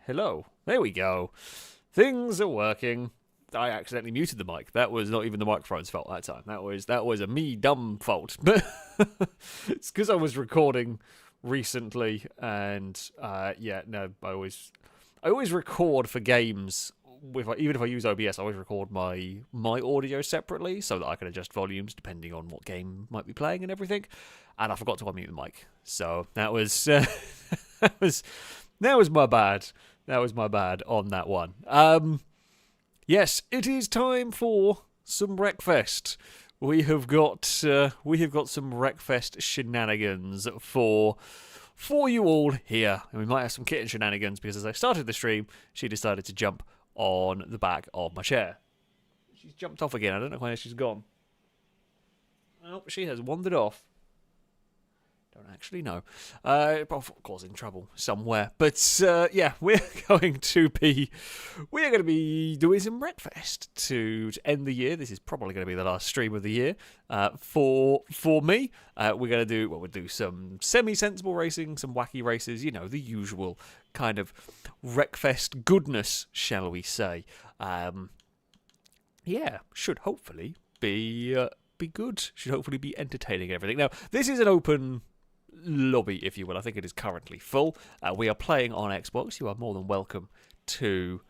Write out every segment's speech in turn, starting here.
Hello. There we go. Things are working. I accidentally muted the mic. That was not even the microphone's fault that time. That was a me dumb fault. But it's because I was recording recently, and I always record for games. Even if I use OBS, I always record my audio separately so that I can adjust volumes depending on what game might be playing and everything. And I forgot to unmute the mic, so that was that was my bad. That was my bad on that one. Yes, it is time for some Wreckfest. We have got some Wreckfest shenanigans for you all here, and we might have some kitten shenanigans because as I started the stream, she decided to jump on the back of my chair. She's jumped off again. I don't know where she's gone. Oh, she has wandered off. Don't actually know. Causing trouble somewhere. But yeah, we're going to be doing some Wreckfest to end the year. This is probably going to be the last stream of the year for me. We'll do some semi-sensible racing, some wacky races. You know, the usual kind of Wreckfest goodness, shall we say? Yeah, should hopefully be good. Should hopefully be entertaining and everything. Now, this is an open lobby, if you will. I think it is currently full. We are playing on Xbox. You are more than welcome to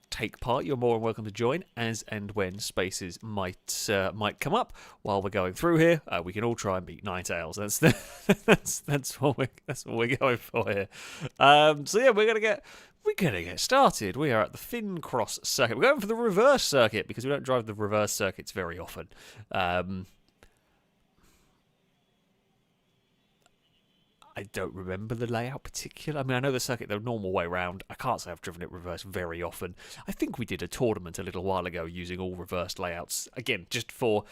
take part. You're more than welcome to join as and when spaces might come up while we're going through here. We can all try and beat Ninetales. That's what we're going for here. So yeah, we're gonna get started. We are at the Fincross circuit. We're going for the reverse circuit because we don't drive the reverse circuits very often. I don't remember the layout particularly. I mean, I know the circuit the normal way round. I can't say I've driven it reverse very often. I think we did a tournament a little while ago using all reversed layouts. Again, just for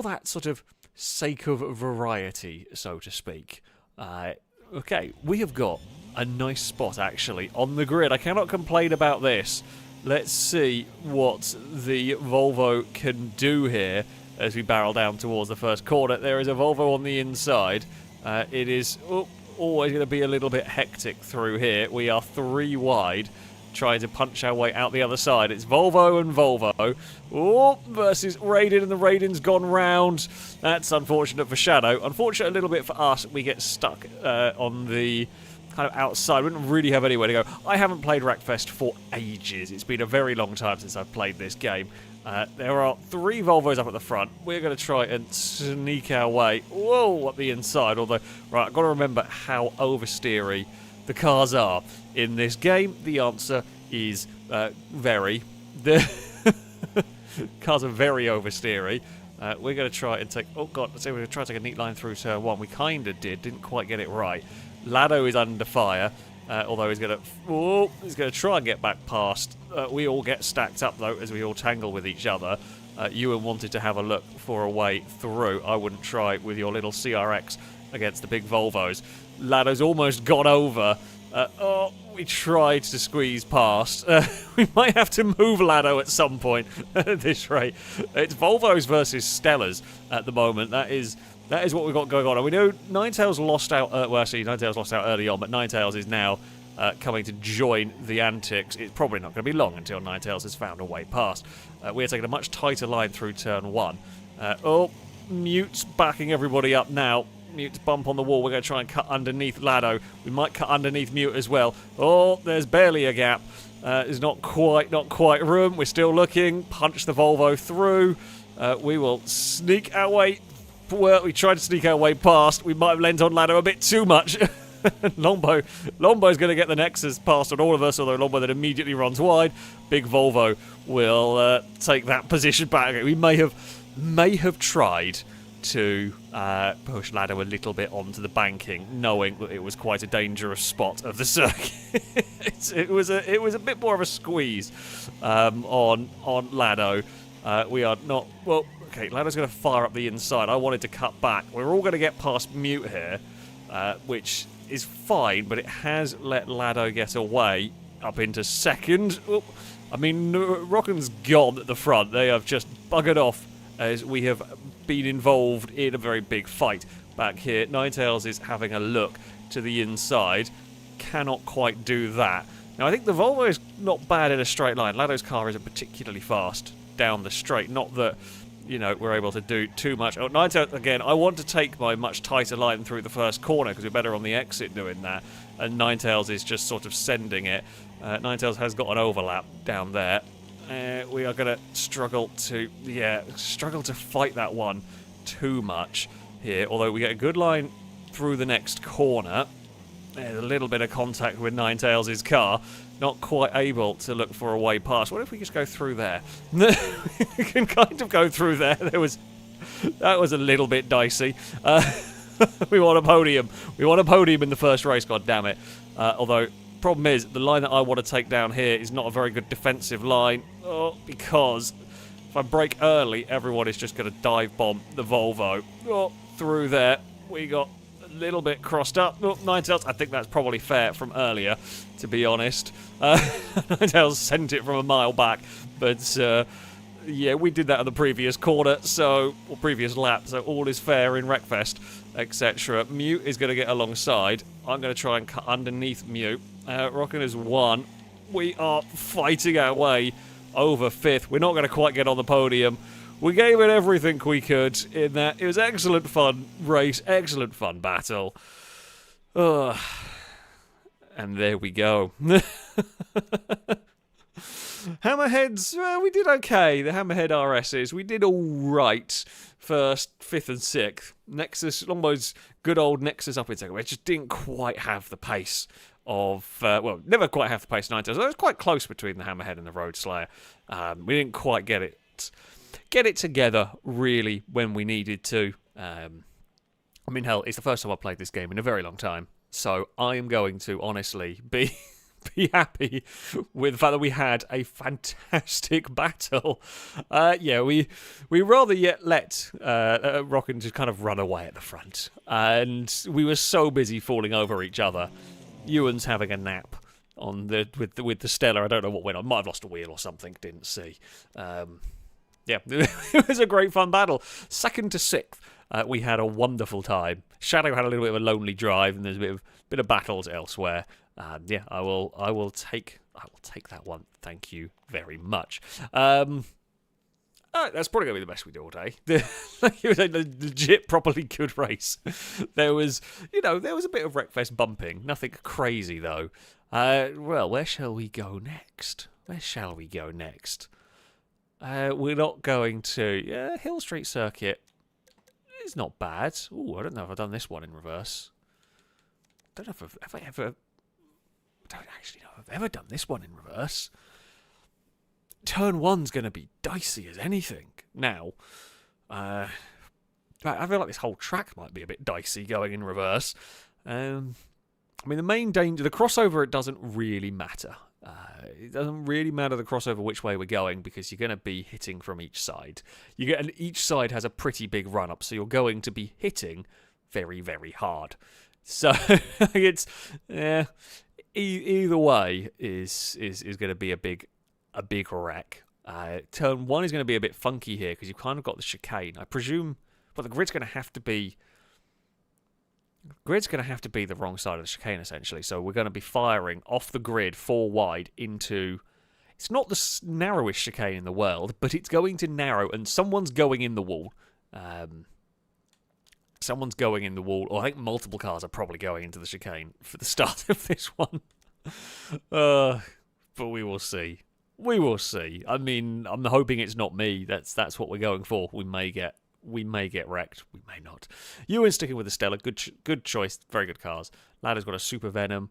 that sort of sake of variety, so to speak. Okay, we have got a nice spot, actually, on the grid. I cannot complain about this. Let's see what the Volvo can do here as we barrel down towards the first corner. There is a Volvo on the inside. It is always going to be a little bit hectic through here. We are 3 wide, trying to punch our way out the other side. It's Volvo and Volvo versus Raiden, and the Raiden's gone round. That's unfortunate for Shadow. Unfortunate a little bit for us. We get stuck on the kind of outside. We didn't really have anywhere to go. I haven't played Wreckfest for ages. It's been a very long time since I've played this game. There are 3 Volvos up at the front. We're going to try and sneak our way, up the inside. Although, right, I've got to remember how oversteery the cars are in this game. The answer is very. The cars are very oversteery. We're going to try and take... Oh, God. Let's see. We're going to try to take a neat line through turn 1. We kind of did. Didn't quite get it right. Lado is under fire. Although he's going to try and get back past. We all get stacked up, though, as we all tangle with each other. Ewan wanted to have a look for a way through. I wouldn't try with your little CRX against the big Volvos. Lado's almost got over. We tried to squeeze past. We might have to move Lado at some point at this rate. It's Volvos versus Stellas at the moment. That is what we've got going on. And we know Ninetales lost out... Ninetales lost out early on, but Ninetales is now coming to join the antics. It's probably not going to be long until Ninetales has found a way past. We are taking a much tighter line through turn 1. Mute's backing everybody up now. Mute's bump on the wall. We're going to try and cut underneath Lado. We might cut underneath Mute as well. There's barely a gap. There's not quite room. We're still looking. Punch the Volvo through. We will sneak our way... Well, we tried to sneak our way past. We might have lent on Lado a bit too much. Longbo's going to get the Nexus past on all of us, although Longbow then immediately runs wide. Big Volvo will take that position back. We may have tried to push Lado a little bit onto the banking, knowing that it was quite a dangerous spot of the circuit. it was a bit more of a squeeze on Lado. We are not... Well... Okay, Lado's going to fire up the inside. I wanted to cut back. We're all going to get past Mute here, which is fine, but it has let Lado get away up into second. I mean, Rockin's gone at the front. They have just buggered off as we have been involved in a very big fight back here. Ninetales is having a look to the inside. Cannot quite do that. Now, I think the Volvo is not bad in a straight line. Lado's car isn't particularly fast down the straight. Not that, we're able to do too much. Oh, Ninetales, again, I want to take my much tighter line through the first corner because we're better on the exit doing that. And Ninetales is just sort of sending it. Ninetales has got an overlap down there. We are going to struggle to fight that one too much here. Although we get a good line through the next corner. There's a little bit of contact with Ninetales' car. Not quite able to look for a way past. What if we just go through there? We can kind of go through there. That was a little bit dicey. We want a podium. We want a podium in the first race, god damn it. Although, problem is, the line that I want to take down here is not a very good defensive line. Because if I brake early, everyone is just going to dive bomb the Volvo. Through there. We got a little bit crossed up. Ninetales, I think that's probably fair from earlier, to be honest. Ninetales sent it from a mile back, but yeah, we did that on the previous corner, or previous lap, so all is fair in Wreckfest, etc. Mute is going to get alongside. I'm going to try and cut underneath Mute. Rockin' has won. We are fighting our way over 5th. We're not going to quite get on the podium. We gave it everything we could in that. It was excellent fun race, excellent fun battle. And there we go. Hammerheads, well, we did okay. The Hammerhead RSs, we did all right. 1st, 5th and 6th. Nexus, Longbow's good old Nexus up in 2nd. We just didn't quite have the pace of, never quite have the pace of Ninetales. It was quite close between the Hammerhead and the Road Slayer. We didn't quite get it together, really, when we needed to. Hell, it's the first time I've played this game in a very long time, so I am going to, honestly, be happy with the fact that we had a fantastic battle. We rather yet let Rockin' just kind of run away at the front, and we were so busy falling over each other. Ewan's having a nap with the Stella. I don't know what went on. Might have lost a wheel or something, didn't see. It was a great fun battle. 2nd to 6th, we had a wonderful time. Shadow had a little bit of a lonely drive, and there's a bit of battles elsewhere. I will take that one. Thank you very much. That's probably gonna be the best we do all day. It was a legit, properly good race. There was a bit of Wreckfest bumping. Nothing crazy though. Where shall we go next? We're not going to... Hill Street Circuit is not bad. Ooh, I don't know if I've done this one in reverse. I don't know if I've ever... I don't actually know if I've ever done this one in reverse. Turn 1's going to be dicey as anything. Now, I feel like this whole track might be a bit dicey going in reverse. The main danger... The crossover, it doesn't really matter. It doesn't really matter the crossover which way we're going because you're going to be hitting from each side. And each side has a pretty big run up, so you're going to be hitting very, very hard. So it's either way is going to be a big wreck. Turn 1 is going to be a bit funky here because you've kind of got the chicane. I presume, the grid's going to have to be. Grid's going to have to be the wrong side of the chicane, essentially. So we're going to be firing off the grid 4 wide into... It's not the narrowest chicane in the world, but it's going to narrow, and someone's going in the wall. Someone's going in the wall, or I think multiple cars are probably going into the chicane for the start of this one. But we will see. I'm hoping it's not me. That's what we're going for. We may get wrecked. We may not. Ewan's sticking with the Stella. Good choice. Very good cars. Ladder's got a Super Venom.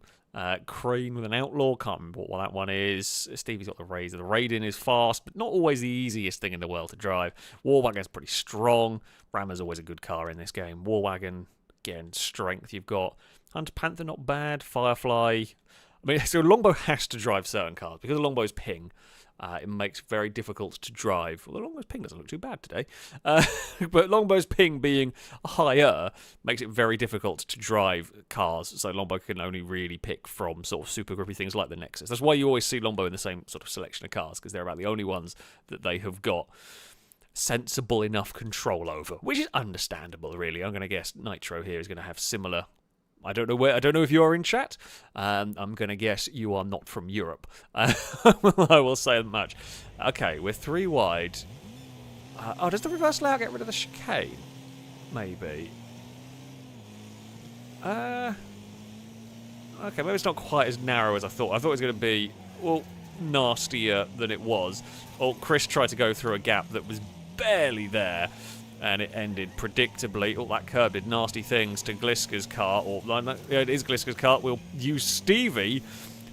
Crane with an Outlaw. Can't remember what that one is. Stevie's got the Razor. The Raiden is fast, but not always the easiest thing in the world to drive. Warwagon's pretty strong. Rammer's always a good car in this game. Warwagon, again, strength. You've got Hunter Panther, not bad. Firefly. So Longbow has to drive certain cars because of Longbow's ping. It makes it very difficult to drive. Although Longbow's ping doesn't look too bad today. But Longbow's ping being higher makes it very difficult to drive cars. So Longbow can only really pick from sort of super grippy things like the Nexus. That's why you always see Longbow in the same sort of selection of cars, because they're about the only ones that they have got sensible enough control over, which is understandable, really. I'm going to guess Nitro here is going to have similar I don't know where. I don't know if you are in chat. I'm gonna guess you are not from Europe. I will say that much. Okay, we're 3 wide. Oh, does the reverse layout get rid of the chicane? Maybe. Okay, maybe it's not quite as narrow as I thought. I thought it was going to be, well, nastier than it was. Oh, Chris tried to go through a gap that was barely there, and it ended predictably. Oh, that curb did nasty things to Gliska's car. Or, no, it is Gliska's car. We'll use Stevie.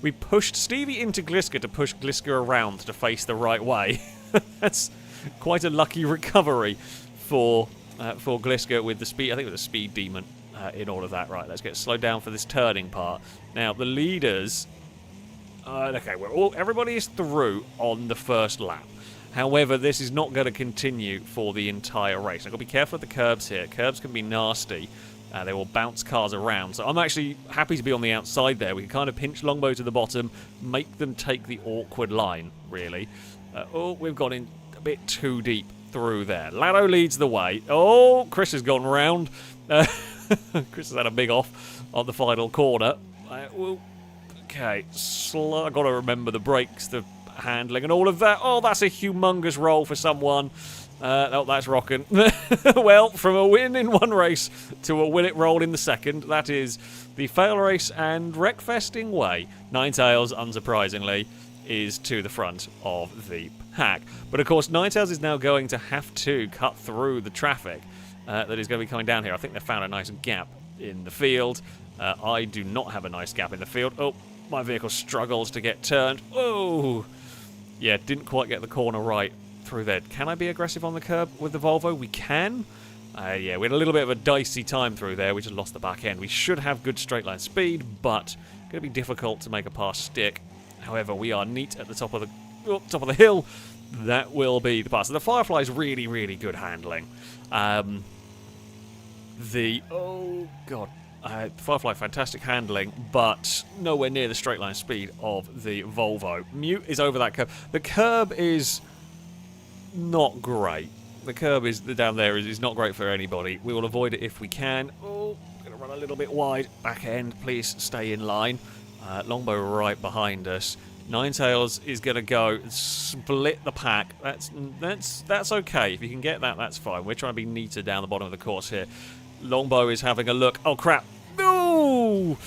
We pushed Stevie into Gliska to push Gliska around to face the right way. That's quite a lucky recovery for Gliska with the speed. I think it was a speed demon in all of that. Right, let's get slowed down for this turning part. Now, the leaders... okay, everybody is through on the first lap. However, this is not going to continue for the entire race. I've got to be careful with the curbs here. Curbs can be nasty. They will bounce cars around. So I'm actually happy to be on the outside there. We can kind of pinch Longbow to the bottom, make them take the awkward line, really. We've gone in a bit too deep through there. Lado leads the way. Oh, Chris has gone round. Chris has had a big off on the final corner. Okay, I've got to remember the brakes, the handling and all of that. Oh, that's a humongous roll for someone. Oh, that's rocking. Well, from a win in one race to a win it roll in the second, that is the FailRace and Wreckfesting way. Ninetales, unsurprisingly, is to the front of the pack. But of course, Ninetales is now going to have to cut through the traffic that is going to be coming down here. I think they found a nice gap in the field. I do not have a nice gap in the field. Oh, my vehicle struggles to get turned. Oh, yeah, didn't quite get the corner right through there. Can I be aggressive on the curb with the Volvo? We can. Yeah, we had a little bit of a dicey time through there. We just lost the back end. We should have good straight line speed, but going to be difficult to make a pass stick. However, we are neat at the top of the hill. That will be the pass. So the Firefly's really, really good handling. Oh god. Firefly, fantastic handling, but nowhere near the straight line speed of the Volvo. Mute is over that curb. The curb is not great. The curb is down there is not great for anybody. We will avoid it if we can. Oh, going to run a little bit wide. Back end, please stay in line. Longbow right behind us. Ninetales is going to go split the pack. That's okay. If you can get that, that's fine. We're trying to be neater down the bottom of the course here. Longbow is having a look. Oh, crap. No!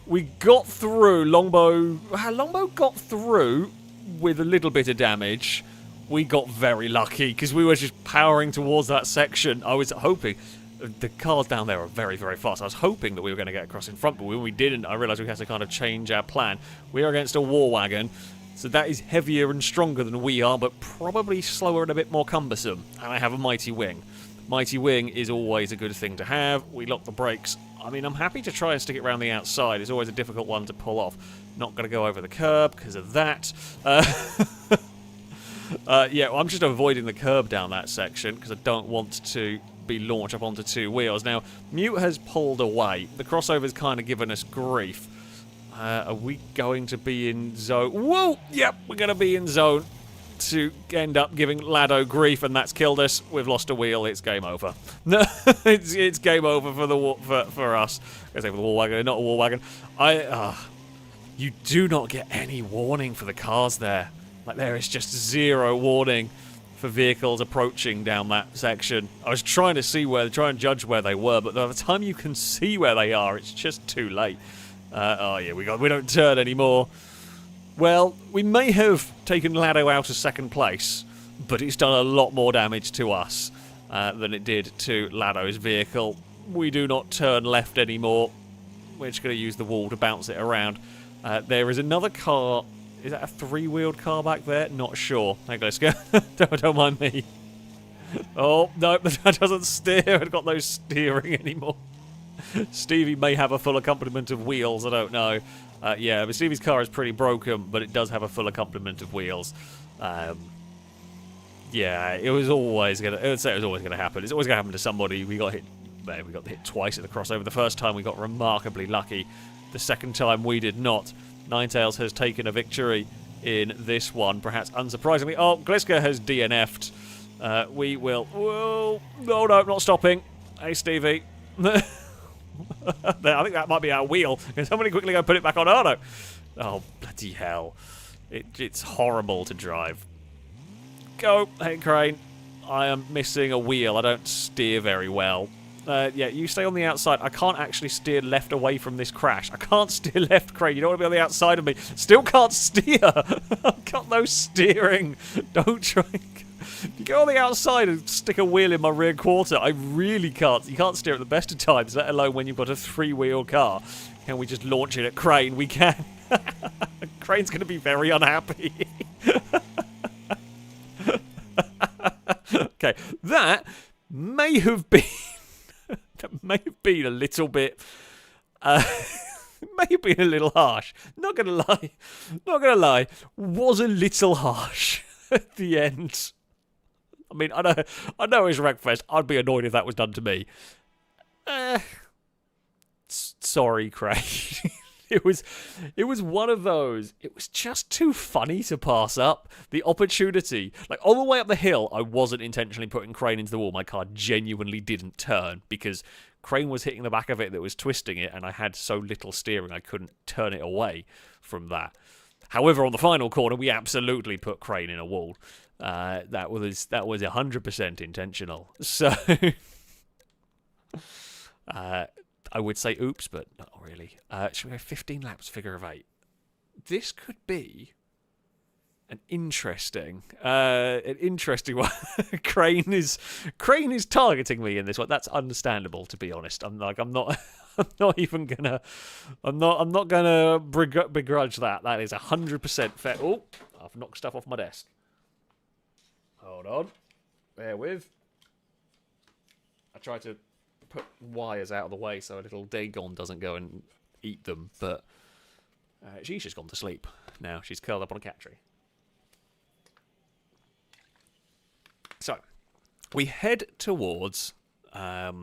We got through. Longbow got through with a little bit of damage. We got very lucky because we were just powering towards that section. I was hoping... The cars down there are very, very fast. I was hoping that we were going to get across in front, but when we didn't, I realised we had to kind of change our plan. We are against a war wagon, so that is heavier and stronger than we are, but probably slower and a bit more cumbersome. And I have a Mighty Wing. Mighty Wing is always a good thing to have. We lock the brakes. I mean, I'm happy to try and stick it around the outside. It's always a difficult one to pull off. Not going to go over the curb because of that. Yeah, well, I'm just avoiding the curb down that section because I don't want to be launched up onto 2 wheels. Now, Mute has pulled away. The crossover's kind of given us grief. Are we going to be in zone? Whoa! Yep, we're going to be in zone to end up giving Lado grief, and that's killed us. We've lost a wheel. It's game over. No, it's game over for us. I say for the war wagon, not a war wagon. You do not get any warning for the cars there. Like, there is just zero warning for vehicles approaching down that section. I was trying to try and judge where they were, but by the time you can see where they are, it's just too late. Oh yeah, we don't turn anymore. Well, we may have taken Lado out of second place, but it's done a lot more damage to us than it did to Lado's vehicle. We do not turn left anymore. We're just going to use the wall to bounce it around. There is another car. Is that a 3-wheeled car back there? Not sure. Hey, let's go. Don't mind me. Oh, no, that doesn't steer. I've got no steering anymore. Stevie may have a full accompaniment of wheels. I don't know. Yeah, but Stevie's car is pretty broken, but it does have a full accompaniment of wheels. Yeah, it was always gonna. I would say it was always gonna happen. It's always gonna happen to somebody. We got hit. We got hit twice at the crossover. The first time we got remarkably lucky. The second time we did not. Ninetales has taken a victory in this one, perhaps unsurprisingly. Oh, Gliska has DNF'd. We will... Whoa! No, not stopping. Hey, Stevie. I think that might be our wheel. Can somebody quickly go put it back on? Oh, no. Oh, bloody hell. It's horrible to drive. Go. Hey, Crane. I am missing a wheel. I don't steer very well. Yeah, you stay on the outside. I can't actually steer left away from this crash. I can't steer left, Crane. You don't want to be on the outside of me. Still can't steer. I've got no steering. Don't try. If you go on the outside and stick a wheel in my rear quarter, I really can't. You can't steer at the best of times, let alone when you've got a 3-wheel car. Can we just launch it at Crane? We can. Crane's going to be very unhappy. Okay, that may have been a little bit may have been a little harsh. Not gonna lie, was a little harsh at the end. I mean, I know it's Wreckfest. I'd be annoyed if that was done to me. Sorry, Craig. It was one of those. It was just too funny to pass up. The opportunity, like all the way up the hill, I wasn't intentionally putting Crane into the wall. My car genuinely didn't turn because Crane was hitting the back of it that was twisting it, and I had so little steering I couldn't turn it away from that. However, on the final corner, we absolutely put Crane in a wall. That was 100% intentional. So. I would say oops, but not really. Should we go 15 laps, figure of 8? This could be an interesting one. Crane is targeting me in this one. That's understandable, to be honest. I'm not gonna begrudge that. That is 100% fair. Oh, I've knocked stuff off my desk. Hold on. Bear with. I tried to put wires out of the way so a little Dagon doesn't go and eat them, but she's just gone to sleep now. She's curled up on a cat tree. So, we head towards a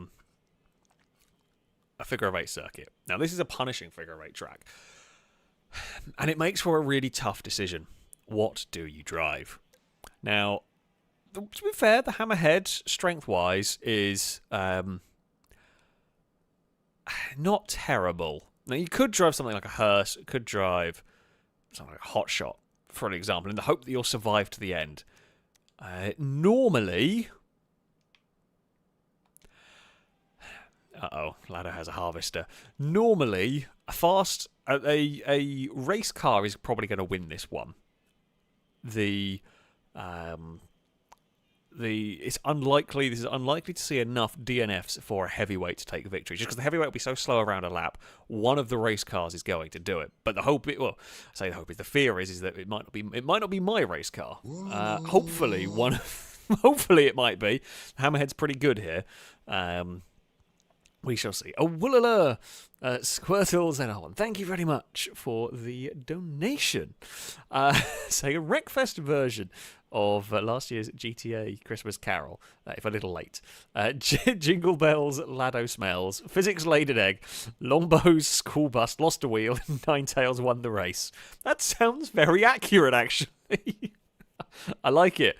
figure of 8 circuit. Now, this is a punishing figure of 8 track, and it makes for a really tough decision. What do you drive? Now, to be fair, the Hammerhead, strength-wise, is not terrible. Now, you could drive something like a hearse, you could drive something like a hot shot, for an example, in the hope that you'll survive to the end. Normally... Uh-oh, Ladder has a harvester. Normally, a race car is probably going to win this one. This is unlikely to see enough DNFs for a heavyweight to take victory. Just because the heavyweight will be so slow around a lap, one of the race cars is going to do it. But the hope, the fear is that it might not be my race car. Hopefully it might be. Hammerhead's pretty good here. We shall see. Oh, Woolala! Squirtles and Owen, thank you very much for the donation. Saying a Wreckfest version of last year's GTA Christmas Carol, if a little late. Jingle bells, Lado smells, physics laid an egg, Longbows, school bus, lost a wheel, and Ninetales won the race. That sounds very accurate, actually. I like it.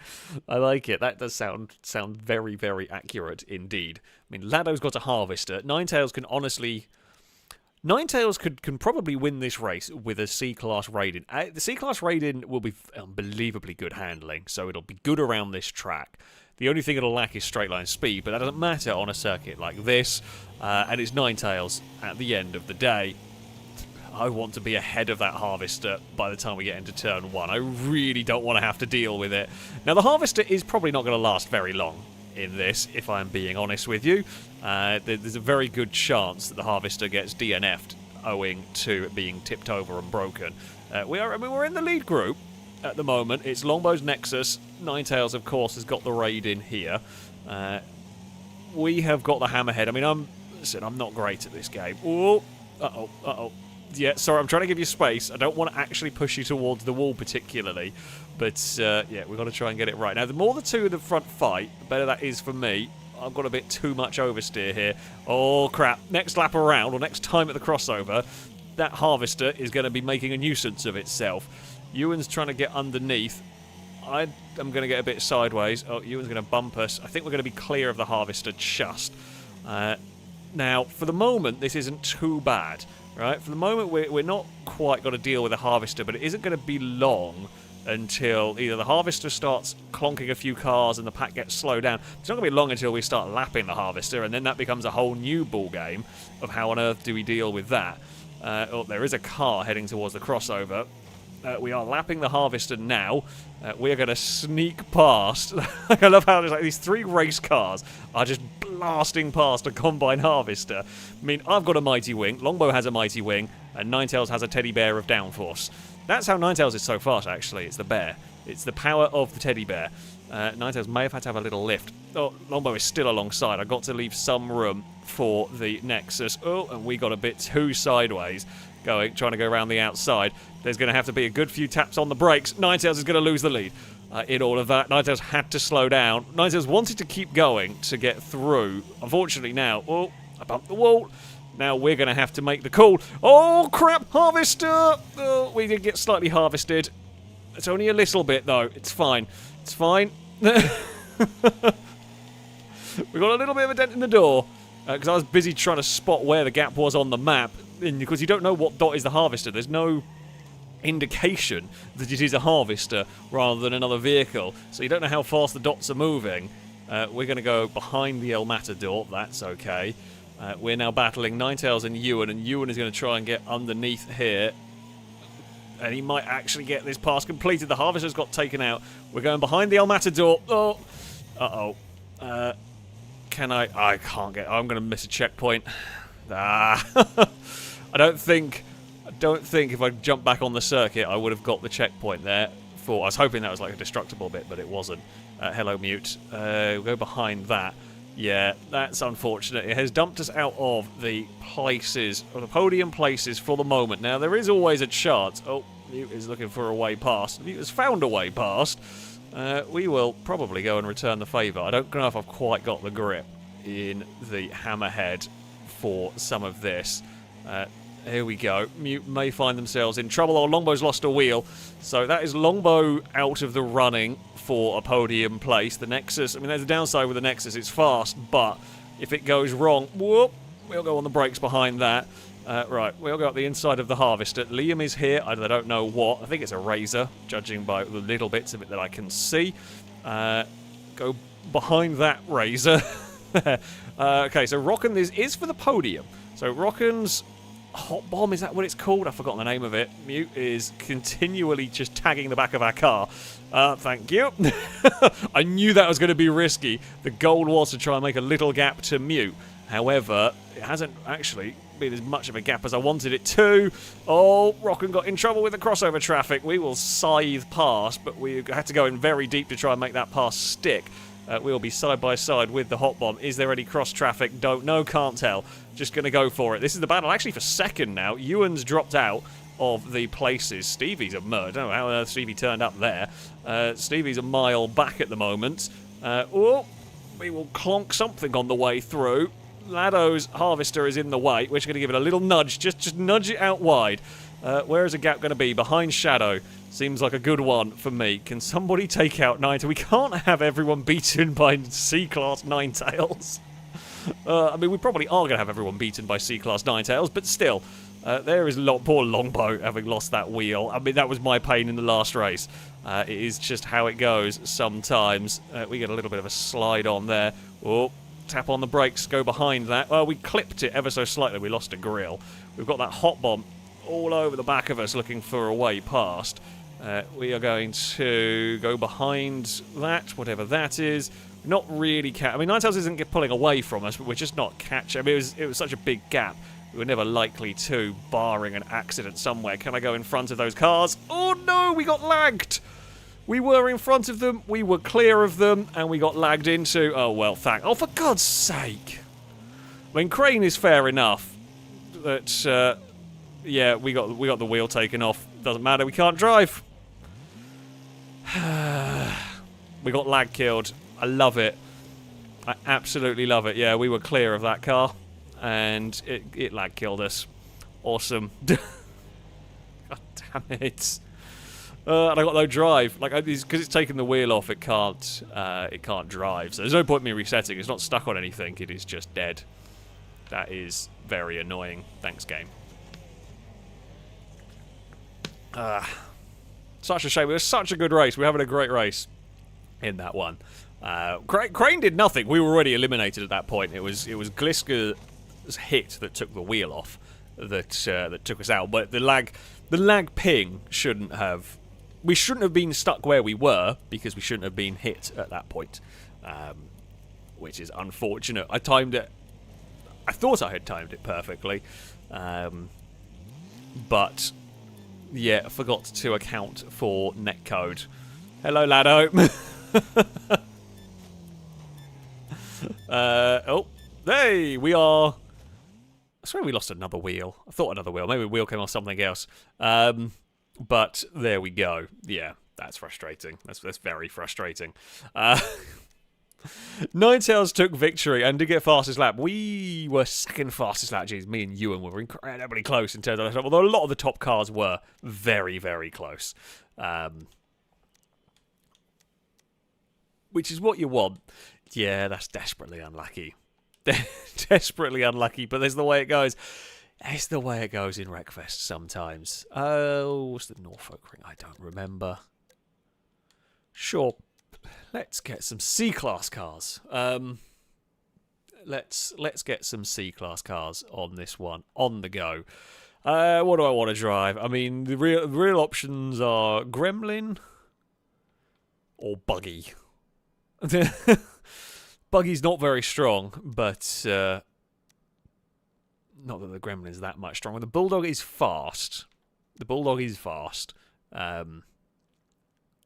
That does sound very, very accurate indeed. I mean, Lado's got a harvester. Ninetales can honestly... Ninetales can probably win this race with a C-Class Raiden. The C-Class Raiden will be unbelievably good handling, so it'll be good around this track. The only thing it'll lack is straight line speed, but that doesn't matter on a circuit like this, and it's Ninetales at the end of the day. I want to be ahead of that harvester by the time we get into turn 1. I really don't want to have to deal with it. Now, the harvester is probably not going to last very long in this, if I'm being honest with you. There's a very good chance that the harvester gets DNF'd owing to it being tipped over and broken. We're in the lead group at the moment. It's Longbow's Nexus. Ninetales, of course, has got the raid in here. We have got the Hammerhead. I mean, I'm not great at this game. Oh, uh-oh. Yeah, sorry, I'm trying to give you space. I don't want to actually push you towards the wall particularly. But, yeah, we've got to try and get it right. Now, the more the two in the front fight, the better that is for me. I've got a bit too much oversteer here. Oh, crap. Next lap around, or next time at the crossover, that harvester is going to be making a nuisance of itself. Ewan's trying to get underneath. I am going to get a bit sideways. Oh, Ewan's going to bump us. I think we're going to be clear of the harvester just. Now, for the moment, this isn't too bad, right? For the moment, we're not quite got to deal with a harvester, but it isn't going to be long until either the harvester starts clonking a few cars and the pack gets slowed down. It's not going to be long until we start lapping the harvester, and then that becomes a whole new ball game of how on earth do we deal with that. Oh, there is a car heading towards the crossover. We are lapping the harvester now. We are going to sneak past. I love how there's like these 3 race cars are just blasting past a combine harvester. I mean, I've got a mighty wing, Longbow has a mighty wing, and Ninetales has a teddy bear of downforce. That's how Ninetales is so fast, actually. It's the bear. It's the power of the teddy bear. Ninetales may have had to have a little lift. Oh, Longbow is still alongside. I got to leave some room for the Nexus. Oh, and we got a bit too sideways. Trying to go around the outside. There's going to have to be a good few taps on the brakes. Ninetales is going to lose the lead. In all of that, Ninetales had to slow down. Ninetales wanted to keep going to get through. Unfortunately now, oh, I bumped the wall. Now we're going to have to make the call. Oh, crap, harvester! Oh, we did get slightly harvested. It's only a little bit, though. It's fine. It's fine. We got a little bit of a dent in the door because I was busy trying to spot where the gap was on the map. And because you don't know what dot is the harvester, there's no indication that it is a harvester rather than another vehicle. So you don't know how fast the dots are moving. We're going to go behind the El Matador. That's okay. We're now battling Ninetales and Ewan is going to try and get underneath here. And he might actually get this pass completed. The harvester's got taken out. We're going behind the El Matador. Oh, uh-oh. Can I? I can't get. I'm going to miss a checkpoint. Ah. I don't think if I jumped back on the circuit, I would have got the checkpoint there. I was hoping that was like a destructible bit, but it wasn't. Hello, Mute. We'll go behind that. Yeah, that's unfortunate. It has dumped us out of the places, or the podium places for the moment. Now, there is always a chance. Oh, Mute is looking for a way past. Mute has found a way past. We will probably go and return the favour. I don't know if I've quite got the grip in the hammerhead for some of this. Here we go. Mute may find themselves in trouble. Oh, Longbow's lost a wheel. So that is Longbow out of the running for a podium place. The Nexus, I mean, there's a downside with the Nexus. It's fast, but if it goes wrong, whoop, we'll go on the brakes behind that. Right, we'll go up the inside of the harvester. Liam is here. I don't know what. I think it's a Razor, judging by the little bits of it that I can see. Go behind that Razor. Okay, so Rockin' is for the podium. So Rockin's Hot Bomb, is that what it's called? I've forgotten the name of it. Mute is continually just tagging the back of our car. Thank you. I knew that was going to be risky. The goal was to try and make a little gap to Mute. However, it hasn't actually been as much of a gap as I wanted it to. Oh, Rockin' got in trouble with the crossover traffic. We will scythe past, but we had to go in very deep to try and make that pass stick. We'll be side by side with the Hot Bomb. Is there any cross traffic? Don't know, can't tell. Just going to go for it. This is the battle actually for second now. Ewan's dropped out of the places. Stevie's a murder. I don't know how on earth Stevie turned up there. Stevie's a mile back at the moment. Oh, we will clonk something on the way through. Lado's harvester is in the way. We're just going to give it a little nudge. Just nudge it out wide. Where is the gap going to be? Behind Shadow. Seems like a good one for me. Can somebody take out Ninetales? We can't have everyone beaten by C-Class Ninetales. I mean, we probably are going to have everyone beaten by C-Class Ninetales, but still, there is poor Longbow having lost that wheel. I mean, that was my pain in the last race. It is just how it goes sometimes. We get a little bit of a slide on there. Oh, tap on the brakes, go behind that. Well, we clipped it ever so slightly. We lost a grill. We've got that Hot Bomb all over the back of us looking for a way past. We are going to go behind that, whatever that is. Not really I mean, Ninetales isn't pulling away from us, but we're just not catching. I mean, it was such a big gap. We were never likely to, barring an accident somewhere. Can I go in front of those cars? Oh no, we got lagged! We were in front of them, we were clear of them, and we got lagged into. Oh well, oh for God's sake! I mean, Crane is fair enough. That yeah, we got the wheel taken off. Doesn't matter, we can't drive. We got lag killed. I love it. I absolutely love it. Yeah, we were clear of that car, and it lag killed us. Awesome. God damn it. And I got no drive. Like, because it's taken the wheel off, it can't drive. So there's no point in me resetting. It's not stuck on anything. It is just dead. That is very annoying. Thanks, game. Such a shame. It was such a good race. We're having a great race in that one. Crane did nothing. We were already eliminated at that point. It was Gliska's hit that took the wheel off that took us out. But the lag ping shouldn't have. We shouldn't have been stuck where we were because we shouldn't have been hit at that point, which is unfortunate. I timed it. I thought I had timed it perfectly, but yeah, I forgot to account for netcode. Hello, Lado. Oh, hey, we are. I swear we lost another wheel. I thought another wheel. Maybe a wheel came off something else. But there we go. Yeah, that's frustrating. That's very frustrating. Ninetales took victory and did get fastest lap. We were second fastest lap. Jeez, me and Ewan were incredibly close in terms of that. Although a lot of the top cars were very, very close. Which is what you want. Yeah, that's desperately unlucky. Desperately unlucky, but there's the way it goes. It's the way it goes in Wreckfest sometimes. Oh, what's the Norfolk ring? I don't remember. Sure. Let's get some C-Class cars. Let's get some C-Class cars on this one. On the go. What do I want to drive? I mean, the real options are Gremlin or Buggy. Buggy's not very strong, but not that the Gremlin's that much stronger. The Bulldog is fast.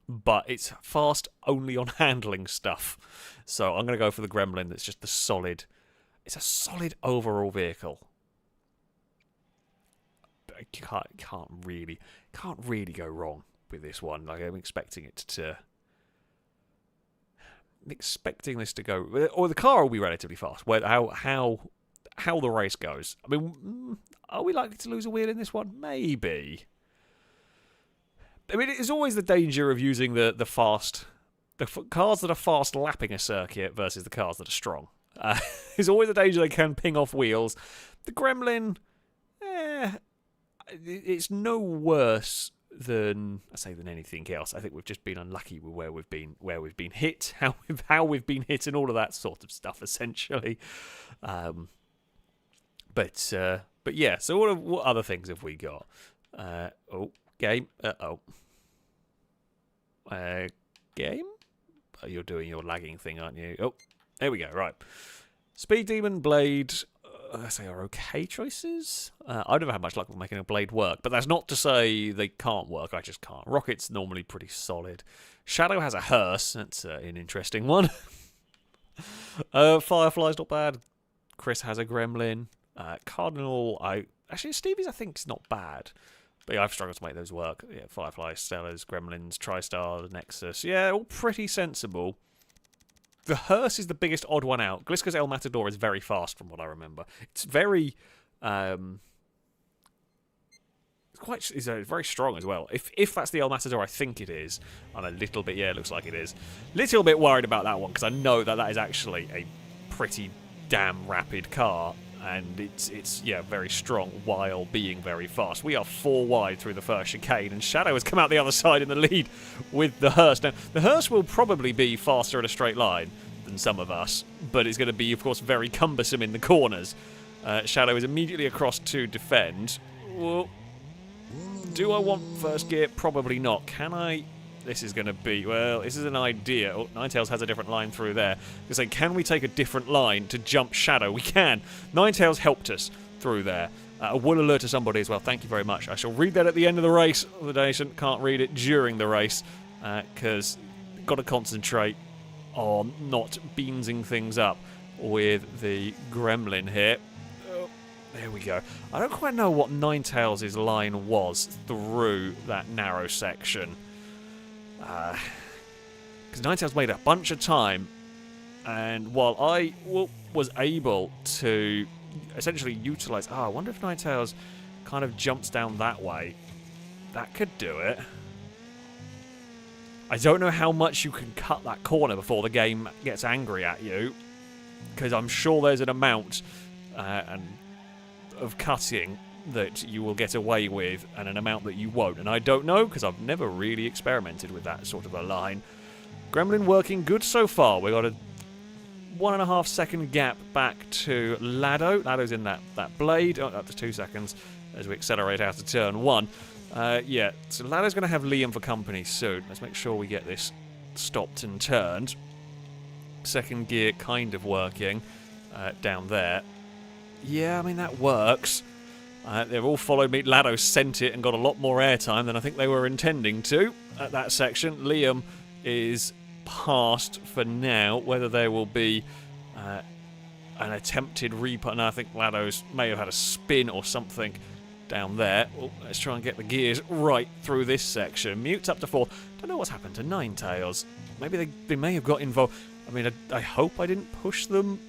But it's fast only on handling stuff. So I'm going to go for the Gremlin. That's just the solid. It's a solid overall vehicle. But can't really go wrong with this one. Like, I'm expecting it to. I'm expecting this to go, or the car will be relatively fast. How the race goes. I mean, are we likely to lose a wheel in this one? Maybe. I mean, it's always the danger of using the cars that are fast lapping a circuit versus the cars that are strong. There's always a danger they can ping off wheels. The Gremlin, it's no worse than anything else. I think we've just been unlucky with where we've been hit, how we've been hit, and all of that sort of stuff, essentially. But yeah. So what other things have we got? Game. Game? Oh, you're doing your lagging thing, aren't you? Oh, there we go. Right. Speed Demon, Blade. I say are okay choices. I don't have much luck with making a Blade work, but that's not to say they can't work. I just can't. Rocket's normally pretty solid. Shadow has a hearse. That's an interesting one. Firefly's not bad. Chris has a Gremlin. Cardinal, Stevie's I think is not bad. But yeah, I've struggled to make those work. Yeah, Firefly, Stellars, Gremlins, TriStar, Nexus. Yeah, all pretty sensible. The hearse is the biggest odd one out. Gliska's El Matador is very fast from what I remember. It's very... It's very strong as well. If that's the El Matador, I think it is. I'm a little bit... Yeah, it looks like it is. Little bit worried about that one, because I know that is actually a pretty damn rapid car. And it's very strong while being very fast. We are 4 wide through the first chicane, and Shadow has come out the other side in the lead with the hearse. Now, the hearse will probably be faster in a straight line than some of us, but it's going to be, of course, very cumbersome in the corners. Shadow is immediately across to defend. Well, do I want first gear? Probably not. Can I? This is going to be, well, this is an idea. Oh, Ninetales has a different line through there. You're saying, can we take a different line to jump Shadow? We can. Ninetales helped us through there. A wool alert to somebody as well. Thank you very much. I shall read that at the end of the race. The donation can't read it during the race because got to concentrate on not beansing things up with the Gremlin here. Oh, there we go. I don't quite know what Ninetales' line was through that narrow section. Because Ninetales made a bunch of time, and while I was able to essentially utilise... I wonder if Ninetales kind of jumps down that way. That could do it. I don't know how much you can cut that corner before the game gets angry at you, because I'm sure there's an amount and of cutting that you will get away with and an amount that you won't. And I don't know, because I've never really experimented with that sort of a line. Gremlin working good so far. We got a 1.5 second gap back to Lado. Lado's in that blade. Oh, up to 2 seconds as we accelerate out of turn 1. Yeah, so Lado's going to have Liam for company soon. Let's make sure we get this stopped and turned. Second gear kind of working down there. Yeah, I mean, that works. They've all followed me. Lado sent it and got a lot more airtime than I think they were intending to at that section. Liam is past for now. Whether there will be an attempted repo... And I think Lado's may have had a spin or something down there. Oh, let's try and get the gears right through this section. Mute's up to 4. Don't know what's happened to Ninetales. Maybe they may have got involved. I mean, I hope I didn't push them.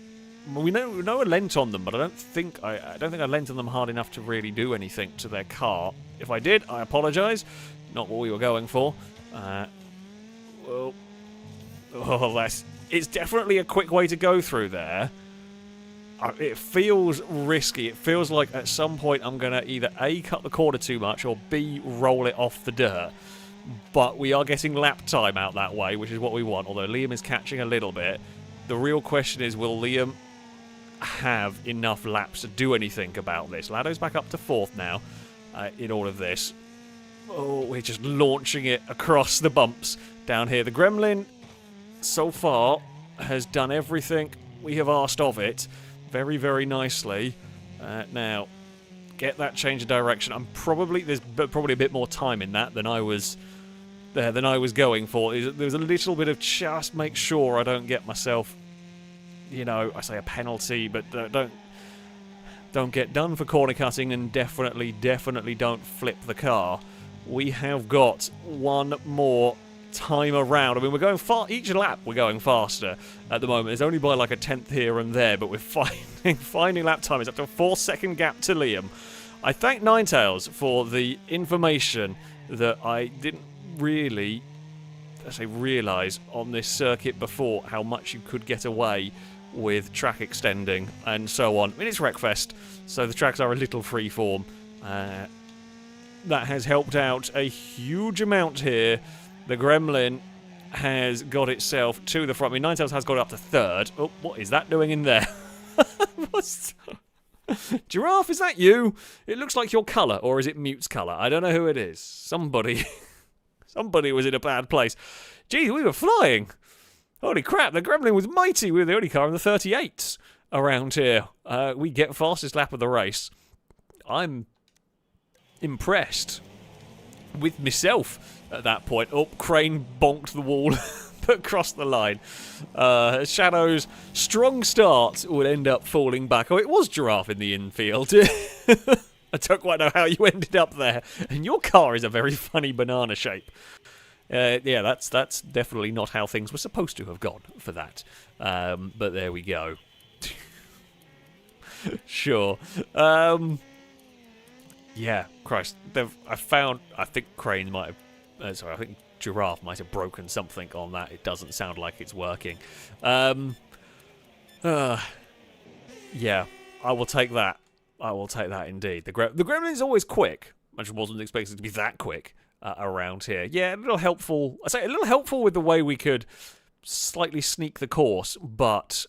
We know I lent on them, but I don't think I lent on them hard enough to really do anything to their car. If I did, I apologise. Not what we were going for. Well, it's definitely a quick way to go through there. It feels risky. It feels like at some point I'm going to either A, cut the corner too much, or B, roll it off the dirt. But we are getting lap time out that way, which is what we want, although Liam is catching a little bit. The real question is, will Liam have enough laps to do anything about this? Lado's back up to 4th now in all of this. Oh, we're just launching it across the bumps down here. The Gremlin, so far, has done everything we have asked of it very, very nicely. Now, get that change of direction. There's probably a bit more time in that than I was going for. There's a little bit of just make sure I don't get myself, I say a penalty, but don't get done for corner cutting, and definitely don't flip the car. We have got one more time around. I mean, we're going far. Each lap we're going faster at the moment. It's only by like a 10th here and there, but we're finding lap time. It's up to a 4-second gap to Liam. I thank Ninetales for the information that I didn't really, realise on this circuit before, how much you could get away with track extending and so on. I mean, it's Wreckfest, so the tracks are a little freeform. That has helped out a huge amount here. The Gremlin has got itself to the front. I mean, Ninetales has got it up to 3rd. Oh, what is that doing in there? Giraffe, is that you? It looks like your colour, or is it Mute's colour? I don't know who it is. Somebody was in a bad place. Gee, we were flying. Holy crap, the Gremlin was mighty. We were the only car in the 38s around here. We get fastest lap of the race. I'm impressed with myself at that point. Oh, Crane bonked the wall but crossed the line. Shadow's strong start would end up falling back. Oh, it was Giraffe in the infield. I don't quite know how you ended up there. And your car is a very funny banana shape. Yeah, that's definitely not how things were supposed to have gone for that. But there we go. Sure. Yeah, Christ. I think Crane might have... I think Giraffe might have broken something on that. It doesn't sound like it's working. Yeah, I will take that. I will take that indeed. The Gremlin's always quick. I just wasn't expecting it to be that quick around here. Yeah, a little helpful. I say a little helpful with the way we could slightly sneak the course, but...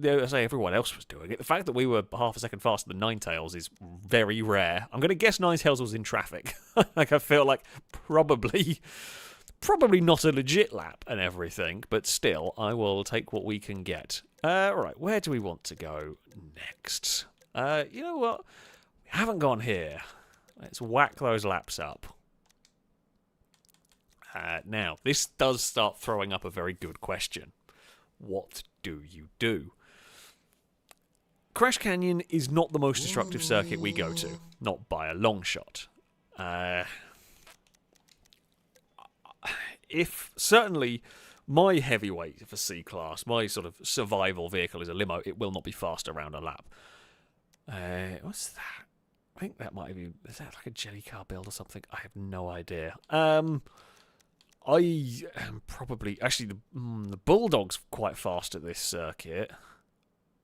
I say everyone else was doing it. The fact that we were half a second faster than Ninetales is very rare. I'm going to guess Ninetales was in traffic. Like, I feel like probably not a legit lap and everything, but still, I will take what we can get. Right, where do we want to go next? You know what? We haven't gone here. Let's whack those laps up. Now, this does start throwing up a very good question. What do you do? Crash Canyon is not the most destructive circuit we go to. Not by a long shot. If certainly my heavyweight for C-Class, my sort of survival vehicle is a limo, it will not be fast around a lap. What's that? I think that might be... Is that like a jelly car build or something? I have no idea. I am probably... Actually, the Bulldog's quite fast at this circuit,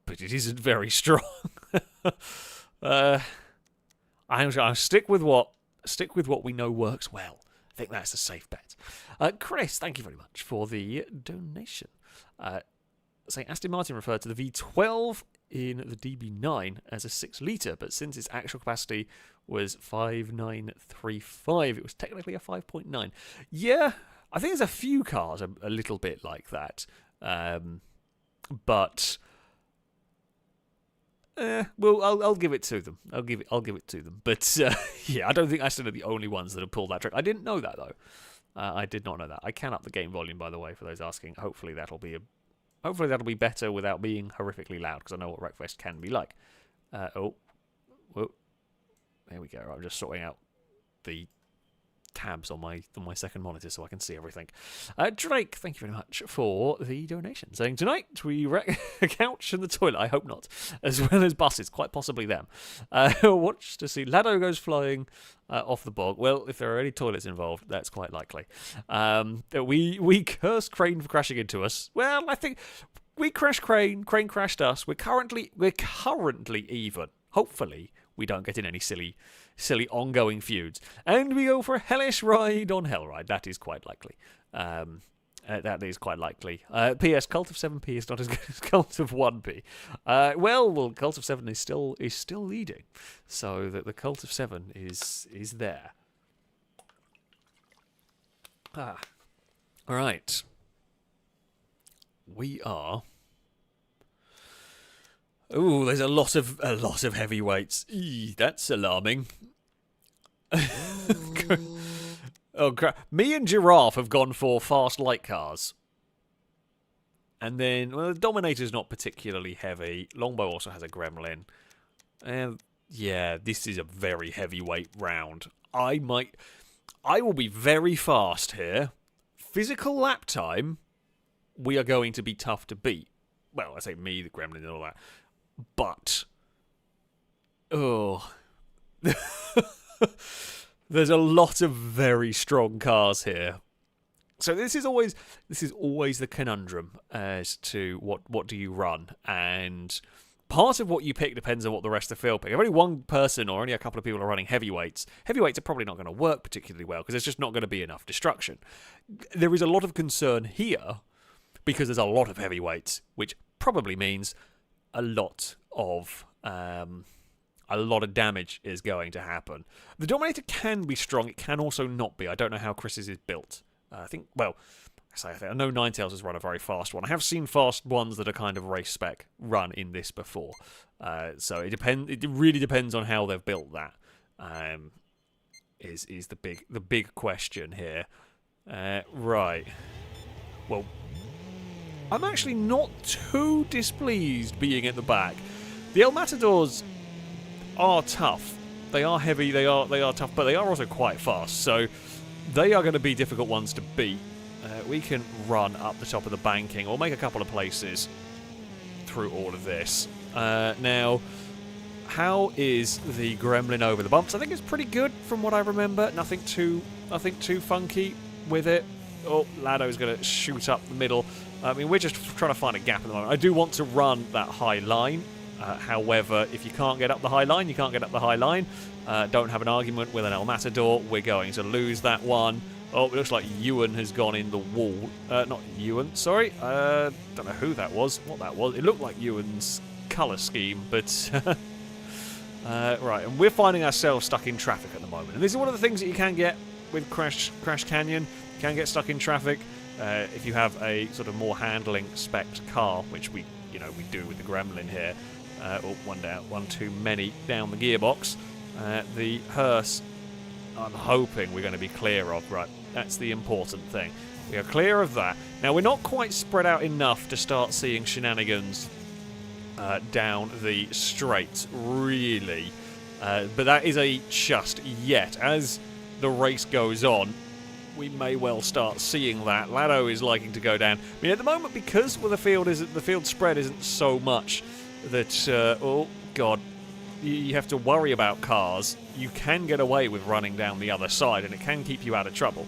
but it isn't very strong. I'll stick with what we know works well. I think that's a safe bet. Chris, thank you very much for the donation. Saying Aston Martin referred to the V12 in the DB9 as a 6-litre, but since its actual capacity was 5,935, it was technically a 5.9. Yeah, I think there's a few cars a little bit like that, but well, I'll give it to them. I'll give it to them. But yeah, I don't think Aston are the only ones that have pulled that trick. I didn't know that though. I did not know that. I can up the game volume, by the way, for those asking. Hopefully that'll be better without being horrifically loud, because I know what Wreckfest can be like. Whoa. There we go. I'm just sorting out the tabs on my second monitor so I can see everything. Drake, thank you very much for the donation. Saying, tonight we wreck a couch and the toilet. I hope not. As well as buses. Quite possibly them. Watch to see Lado goes flying off the bog. Well, if there are any toilets involved, that's quite likely. We cursed Crane for crashing into us. Well, I think we crashed Crane. Crane crashed us. We're currently even. Hopefully, we don't get in any silly ongoing feuds. And we go for a hellish ride on Hellride. That is quite likely. That is quite likely. P.S. Cult of 7p is not as good as Cult of 1p. Well, Cult of 7 is still leading. So that the Cult of 7 is there. All right. We are... Ooh, there's a lot of heavyweights. That's alarming. Oh crap! Me and Giraffe have gone for fast light cars, and then the Dominator's not particularly heavy. Longbow also has a Gremlin, and yeah, this is a very heavyweight round. I will be very fast here. Physical lap time, we are going to be tough to beat. Well, I say me, the Gremlin, and all that. But, there's a lot of very strong cars here. So this is always the conundrum as to what do you run, and part of what you pick depends on what the rest of the field pick. If only one person or only a couple of people are running heavyweights are probably not going to work particularly well because there's just not going to be enough destruction. There is a lot of concern here because there's a lot of heavyweights, which probably means a lot of damage is going to happen. The Dominator can be strong. It can also not be. I don't know how Chris's is built. I know Ninetales has run a very fast one. I have seen fast ones that are kind of race spec run in this before. So it depends. It really depends on how they've built that. Is the big question here? Right. Well, I'm actually not too displeased being at the back. The El Matadors are tough. They are heavy, they are tough, but they are also quite fast. So they are going to be difficult ones to beat. We can run up the top of the banking or make a couple of places through all of this. Now, how is the Gremlin over the bumps? I think it's pretty good from what I remember. Nothing too funky with it. Oh, Lado's going to shoot up the middle. I mean, we're just trying to find a gap at the moment. I do want to run that high line. However, if you can't get up the high line, you can't get up the high line. Don't have an argument with an El Matador. We're going to lose that one. Oh, it looks like Ewan has gone in the wall. Not Ewan, sorry. Don't know who that was, what that was. It looked like Ewan's colour scheme, but... right, and we're finding ourselves stuck in traffic at the moment. And this is one of the things that you can get with Crash Canyon. You can get stuck in traffic. If you have a sort of more handling spec car, which we do with the Gremlin here. One down, one too many down the gearbox. The hearse, I'm hoping we're going to be clear of. Right, that's the important thing. We are clear of that. Now, we're not quite spread out enough to start seeing shenanigans down the straight, really. But that is a just yet. As the race goes on, we may well start seeing that. Lado is liking to go down. I mean, at the moment, because the field spread isn't so much that, oh god, you have to worry about cars. You can get away with running down the other side, and it can keep you out of trouble.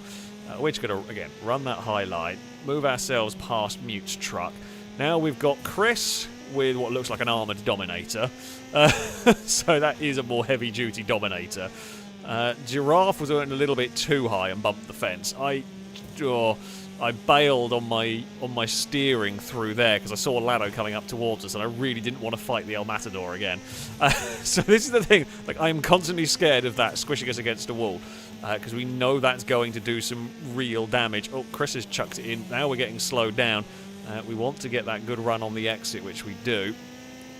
We're just going to, again, run that high line, move ourselves past Mute's truck. Now we've got Chris with what looks like an armoured Dominator. So that is a more heavy-duty Dominator. Giraffe was going a little bit too high and bumped the fence. I bailed on my steering through there because I saw Lado coming up towards us, and I really didn't want to fight the El Matador again. So this is the thing. Like, I'm constantly scared of that squishing us against a wall because we know that's going to do some real damage. Oh, Chris has chucked it in. Now we're getting slowed down. We want to get that good run on the exit, which we do.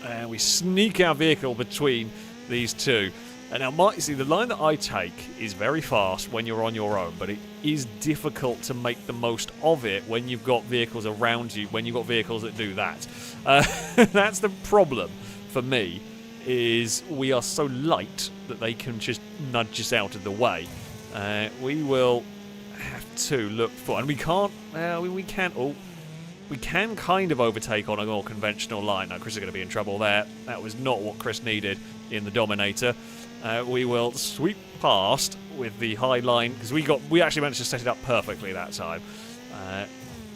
And we sneak our vehicle between these two. And now, see, the line that I take is very fast when you're on your own, but it is difficult to make the most of it when you've got vehicles around you, when you've got vehicles that do that. That's the problem for me, is we are so light that they can just nudge us out of the way. We will have to look for... And we can't... we can kind of overtake on a more conventional line. Now, Chris is going to be in trouble there. That was not what Chris needed in the Dominator. We will sweep past with the high line, because we actually managed to set it up perfectly that time.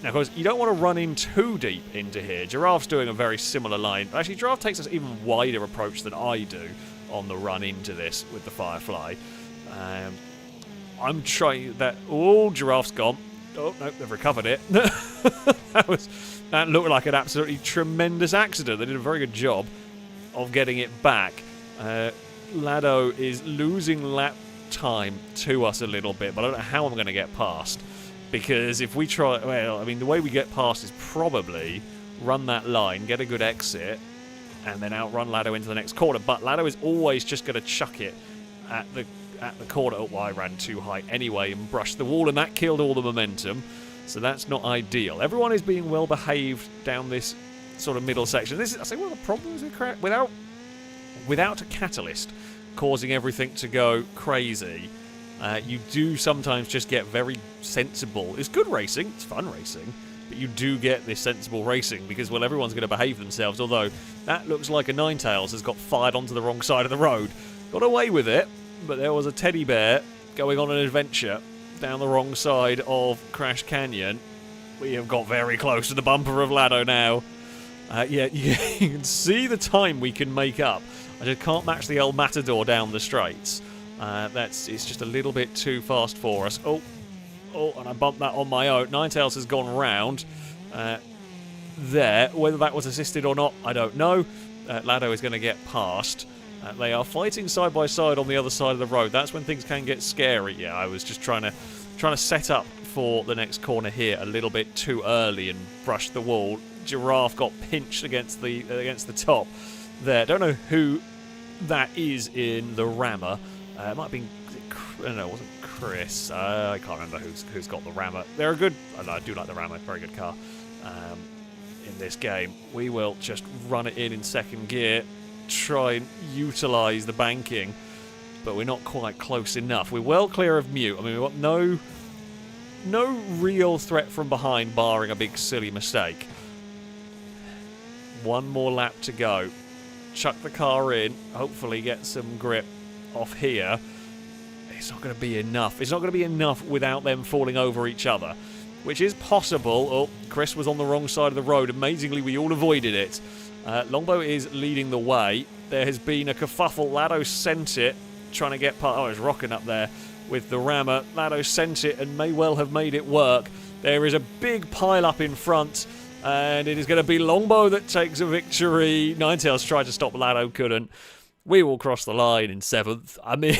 Now, of course, you don't want to run in too deep into here. Giraffe's doing a very similar line. Actually, Giraffe takes an even wider approach than I do on the run into this with the Firefly. I'm trying that... Oh, Giraffe's gone. Oh, no, they've recovered it. That looked like an absolutely tremendous accident. They did a very good job of getting it back. Lado is losing lap time to us a little bit, but I don't know how I'm going to get past. Because if we try... Well, I mean, the way we get past is probably run that line, get a good exit, and then outrun Lado into the next corner. But Lado is always just going to chuck it at the corner. Oh, I ran too high anyway and brushed the wall, and that killed all the momentum. So that's not ideal. Everyone is being well behaved down this sort of middle section. This is, I say, one of the problems with without a catalyst causing everything to go crazy. You do sometimes just get very sensible. It's good racing, it's fun racing, but you do get this sensible racing because, well, everyone's going to behave themselves. Although that looks like a Ninetales has got fired onto the wrong side of the road. Got away with it, but there was a teddy bear going on an adventure down the wrong side of Crash Canyon. We have got very close to the bumper of Lado now. Yeah, you can see the time we can make up. I just can't match the El Matador down the straights. It's just a little bit too fast for us. Oh, and I bumped that on my own. Ninetales has gone round there. Whether that was assisted or not, I don't know. Lado is going to get past. They are fighting side by side on the other side of the road. That's when things can get scary. Yeah, I was just trying to set up for the next corner here a little bit too early and brush the wall. Giraffe got pinched against the top there. Don't know who that is in the rammer. It might have been... No, it wasn't Chris. I can't remember who's got the rammer. They're a good... I do like the rammer. Very good car in this game. We will just run it in second gear. Try and utilise the banking. But we're not quite close enough. We're well clear of Mute. I mean, we've got no real threat from behind, barring a big silly mistake. One more lap to go. Chuck the car in. Hopefully get some grip off here. It's not going to be enough. It's not going to be enough without them falling over each other, which is possible. Oh, Chris was on the wrong side of the road. Amazingly, we all avoided it. Longbow is leading the way. There has been a kerfuffle. Lado sent it, trying to get past... Oh, it's rocking up there with the rammer. Lado sent it and may well have made it work. There is a big pile up in front, and it is going to be Longbow that takes a victory. Ninetales tried to stop, Lado couldn't. We will cross the line in 7th. I mean,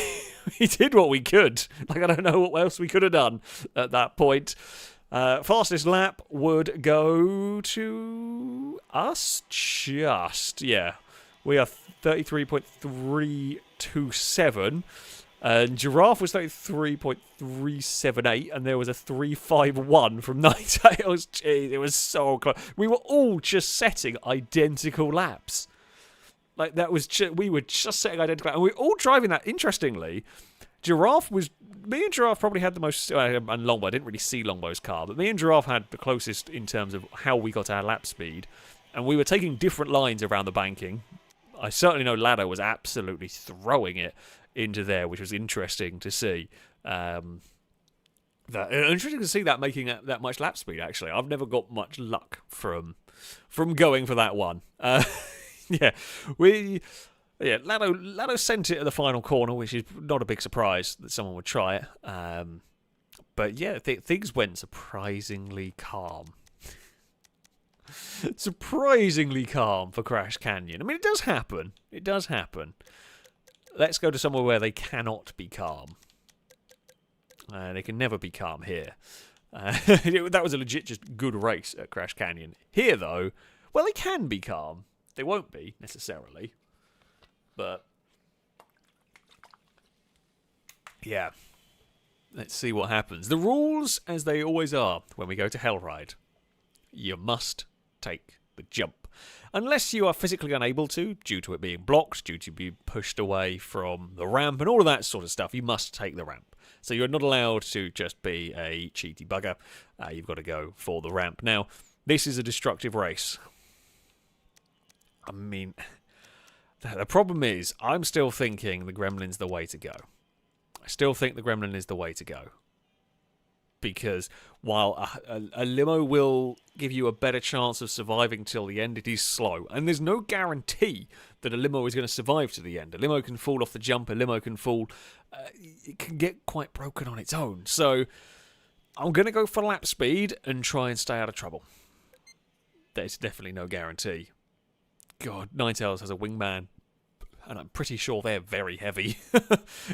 we did what we could. Like, I don't know what else we could have done at that point. Fastest lap would go to us. Yeah. We are 33.327. And Giraffe was 33.378, and there was a 351 from Ninetales. Jeez, it was so close. We were all just setting identical laps. Like, that was we were just setting identical laps. And we were all driving that. Interestingly, me and Giraffe probably had the most, and Longbow, I didn't really see Longbow's car, but me and Giraffe had the closest in terms of how we got our lap speed. And we were taking different lines around the banking. I certainly know Lado was absolutely throwing it into there, which was interesting to see. Interesting to see that making that much lap speed. Actually, I've never got much luck from going for that one. Yeah, Lado sent it at the final corner, which is not a big surprise that someone would try it. But yeah, things went surprisingly calm. Surprisingly calm for Crash Canyon. I mean, it does happen. It does happen. Let's go to somewhere where they cannot be calm. They can never be calm here. That was a legit just good race at Crash Canyon. Here, though, well, they can be calm. They won't be, necessarily. But, yeah. Let's see what happens. The rules, as they always are, when we go to Hellride. You must take the jump. Unless you are physically unable to, due to it being blocked, due to being pushed away from the ramp, and all of that sort of stuff, you must take the ramp. So you're not allowed to just be a cheaty bugger. You've got to go for the ramp. Now, this is a destructive race. I mean, the problem is, I'm still thinking the Gremlin's the way to go. I still think the Gremlin is the way to go. Because while a limo will give you a better chance of surviving till the end, it is slow. And there's no guarantee that a limo is going to survive to the end. A limo can fall off the jump, a limo can fall... it can get quite broken on its own. So I'm going to go for lap speed and try and stay out of trouble. There's definitely no guarantee. God, Ninetales has a wingman. And I'm pretty sure they're very heavy.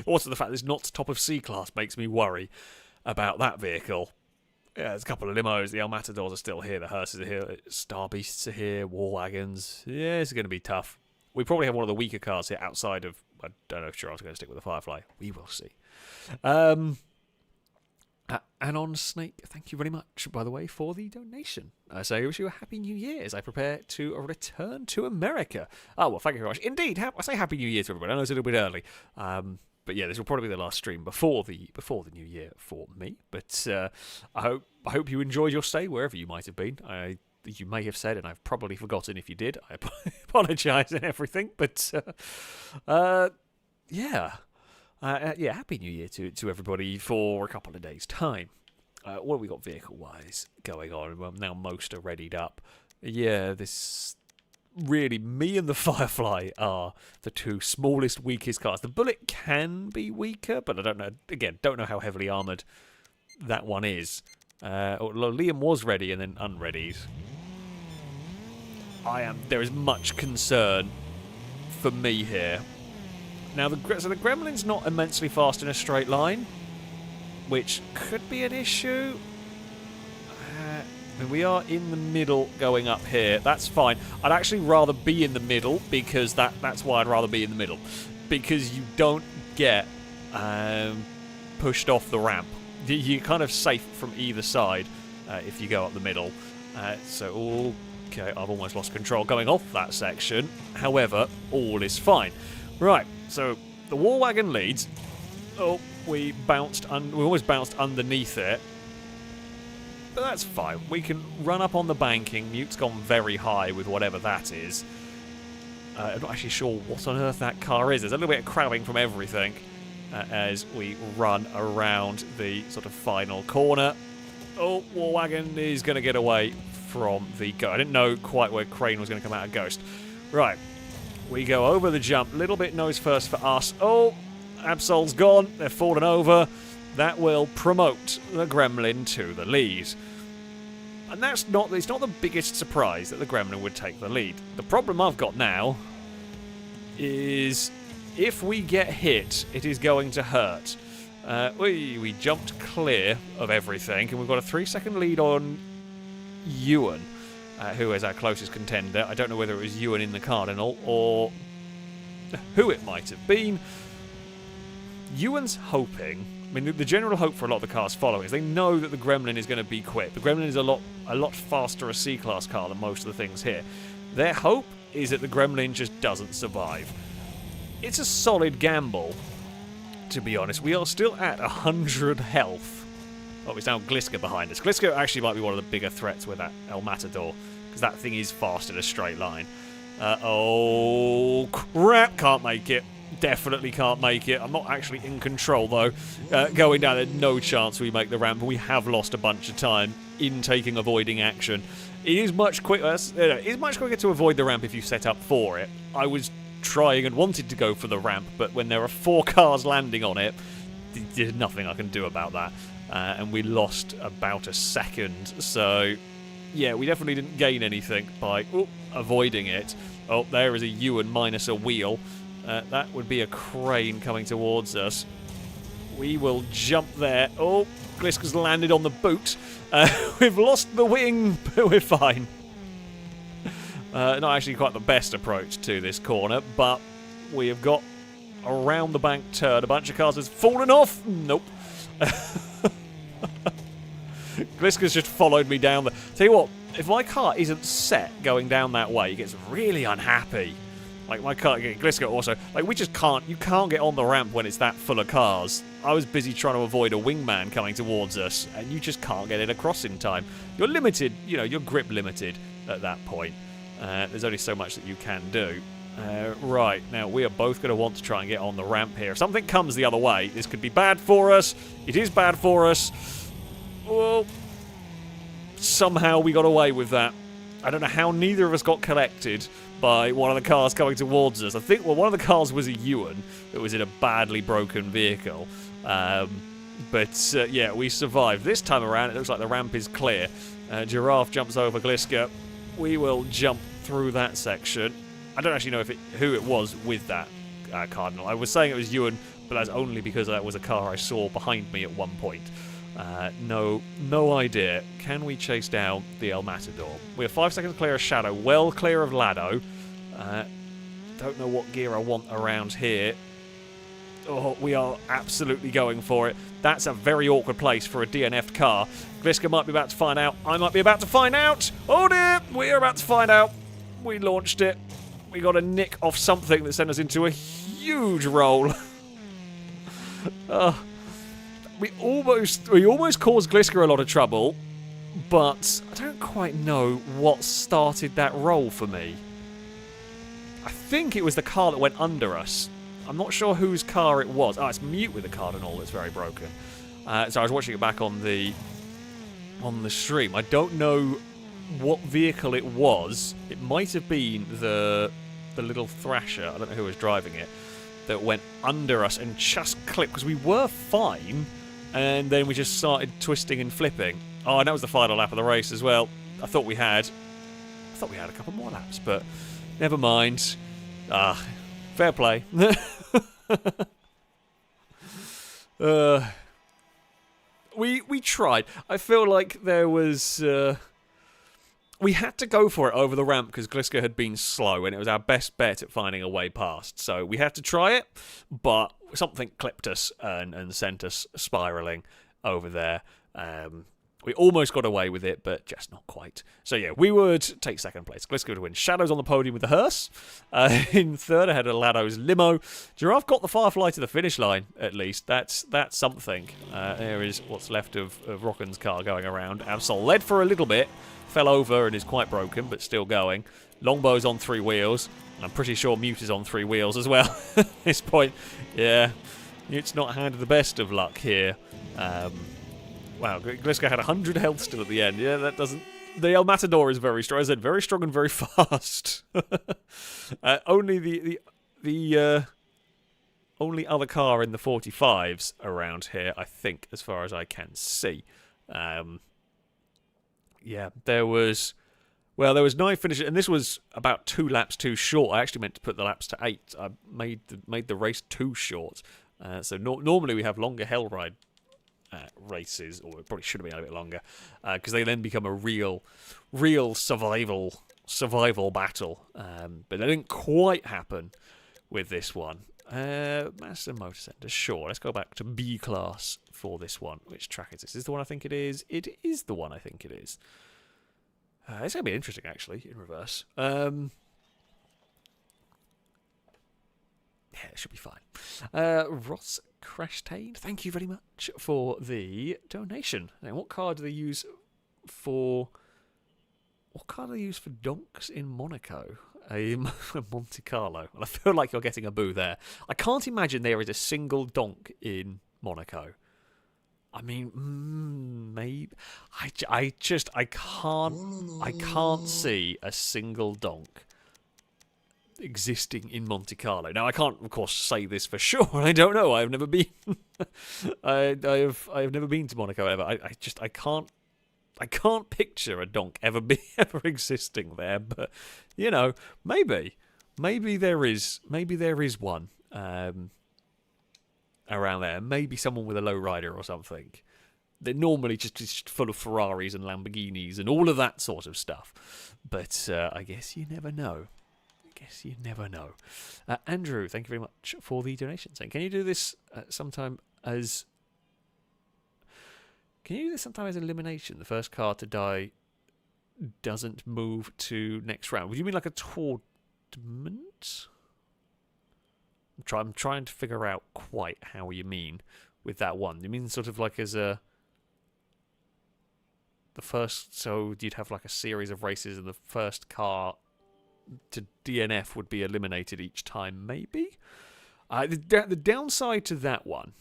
Also, the fact that it's not top of C-Class makes me worry about that vehicle. Yeah, there's a couple of limos. The El Matadors are still here. The hearses are here. Star Beasts are here. War Wagons. Yeah, it's going to be tough. We probably have one of the weaker cars here outside of... I don't know if Gerard's going to stick with the Firefly. We will see. Anon Snake, thank you very much, by the way, for the donation. So I wish you a happy new year as I prepare to return to America. Oh, well, thank you very much. Indeed, I say happy new year to everybody. I know it's a little bit early. But yeah, this will probably be the last stream before the new year for me. But I hope you enjoyed your stay wherever you might have been. You may have said, and I've probably forgotten if you did. I apologise and everything. But yeah, happy new year to everybody for a couple of days' time. What have we got vehicle-wise going on? Well, now most are readied up. Yeah, this... Really, me and the Firefly are the two smallest, weakest cars. The Bullet can be weaker, but I don't know. Again, don't know how heavily armoured that one is. Liam was ready and then unreadied. There is much concern for me here. Now, the Gremlin's not immensely fast in a straight line, which could be an issue. I mean, we are in the middle going up here. That's fine. I'd actually rather be in the middle because that's why I'd rather be in the middle. Because you don't get pushed off the ramp. You're kind of safe from either side if you go up the middle. So, okay, I've almost lost control going off that section. However, all is fine. Right, so the War Wagon leads. Oh, we almost bounced underneath it. But that's fine. We can run up on the banking. Mute's gone very high with whatever that is. I'm not actually sure what on earth that car is. There's a little bit of crowding from everything as we run around the sort of final corner. Oh, War Wagon is going to get away from the Ghost. I didn't know quite where Crane was going to come out of Ghost. Right. We go over the jump. Little bit nose first for us. Oh, Absol's gone. They're fallen over. That will promote the Gremlin to the lead. And it's not the biggest surprise that the Gremlin would take the lead. The problem I've got now is if we get hit, it is going to hurt. We jumped clear of everything, and we've got a 3-second lead on Ewan, who is our closest contender. I don't know whether it was Ewan in the Cardinal or who it might have been. Ewan's hoping... I mean, the general hope for a lot of the cars following is they know that the Gremlin is going to be quick. The Gremlin is a lot faster a C-Class car than most of the things here. Their hope is that the Gremlin just doesn't survive. It's a solid gamble, to be honest. We are still at 100 health. Oh, it's now Gliska behind us. Gliska actually might be one of the bigger threats with that El Matador, because that thing is fast in a straight line. Oh, crap, can't make it. Definitely can't make it. I'm not actually in control, though. Going down, there's no chance we make the ramp. We have lost a bunch of time in taking avoiding action. It is much quicker. It is much quicker to avoid the ramp if you set up for it. I was trying and wanted to go for the ramp, but when there are 4 cars landing on it, there's nothing I can do about that. And we lost about a second. So, yeah, we definitely didn't gain anything by avoiding it. Oh, there is a Ewan minus a wheel. That would be a crane coming towards us. We will jump there. Oh, Gliska's landed on the boot. We've lost the wing, but we're fine. Not actually quite the best approach to this corner, but we have got around the bank turn. A bunch of cars has fallen off. Nope. Gliska's just followed me down there. Tell you what, if my car isn't set going down that way, he gets really unhappy. Like, my car, Gliska also, like, we just can't, you can't get on the ramp when it's that full of cars. I was busy trying to avoid a wingman coming towards us, and you just can't get it across in time. You're limited, you know, you're grip limited at that point. There's only so much that you can do. Right, now we are both going to want to try and get on the ramp here. If something comes the other way, this could be bad for us. It is bad for us. Well, somehow we got away with that. I don't know how neither of us got collected by one of the cars coming towards us. I think, well, one of the cars was a Ewan that was in a badly broken vehicle. But yeah, we survived. This time around, it looks like the ramp is clear. Giraffe jumps over Gliska. We will jump through that section. I don't actually know who it was with that Cardinal. I was saying it was Ewan, but that's only because that was a car I saw behind me at one point. No idea. Can we chase down the El Matador? We are 5 seconds clear of Shadow, well clear of Lado. Don't know what gear I want around here. Oh, we are absolutely going for it. That's a very awkward place for a DNF'd car. Gliska might be about to find out. I might be about to find out. Oh dear, we are about to find out. We launched it. We got a nick off something that sent us into a huge roll. We almost caused Gliska a lot of trouble, but I don't quite know what started that roll for me. I think it was the car that went under us. I'm not sure whose car it was. Oh, it's Mute with the Cardinal that's very broken. So I was watching it back on the stream. I don't know what vehicle it was. It might have been the little Thrasher. I don't know who was driving it. That went under us and just clipped because we were fine. And then we just started twisting and flipping. Oh, and that was the final lap of the race as well. I thought we had a couple more laps, but never mind. Fair play. We tried. I feel like there was... we had to go for it over the ramp because Gliska had been slow and it was our best bet at finding a way past. So we had to try it, but something clipped us and sent us spiralling over there. We almost got away with it, but just not quite. So yeah, we would take second place. Gliska would win. Shadow's on the podium with the hearse. In third, ahead of Lado's limo. Giraffe got the Firefly to the finish line, at least. That's something. There is what's left of Rocken's car going around. Absol led for a little bit. Fell over and is quite broken, but still going. Longbow's on 3 wheels. And I'm pretty sure Mute is on 3 wheels as well at this point. Yeah, Mute's not had the best of luck here. Wow, Gliska had 100 health still at the end. Yeah, that doesn't... The El Matador is very strong. As I said, very strong and very fast. Only the only other car in the 45s around here, I think, as far as I can see. Yeah, there was 9 finishes, and this was about 2 laps too short. I actually meant to put the laps to 8. I made the race too short. So normally we have longer Hell Ride races, or it probably should have been a bit longer, because they then become a real survival battle. But that didn't quite happen with this one. Master Motor Centre, sure. Let's go back to B class for this one. Which track is this? Is this the one I think it is? It is the one I think it is. It's going to be interesting, actually, in reverse. Yeah, it should be fine. Ross Crashtain, thank you very much for the donation. Now, what card do they use for... What card do they use for donks in Monaco? A Monte Carlo. And I feel like you're getting a boo there. I can't imagine there is a single donk in Monaco. I mean, maybe. I can't see a single donk existing in Monte Carlo. Now, I can't, of course, say this for sure. I don't know. I've never been. I have never been to Monaco ever. I can't picture a donk ever existing there. But you know, maybe there is one around there. Maybe someone with a low rider or something. They're normally just full of Ferraris and Lamborghinis and all of that sort of stuff. But I guess you never know. Andrew, thank you very much for the donation. Saying, can you do this sometime as elimination? The first car to die doesn't move to next round. Would you mean like a tournament? I'm trying to figure out quite how you mean with that one. You mean sort of like as the first, so you'd have like a series of races and the first car to DNF would be eliminated each time, maybe? The downside to that one,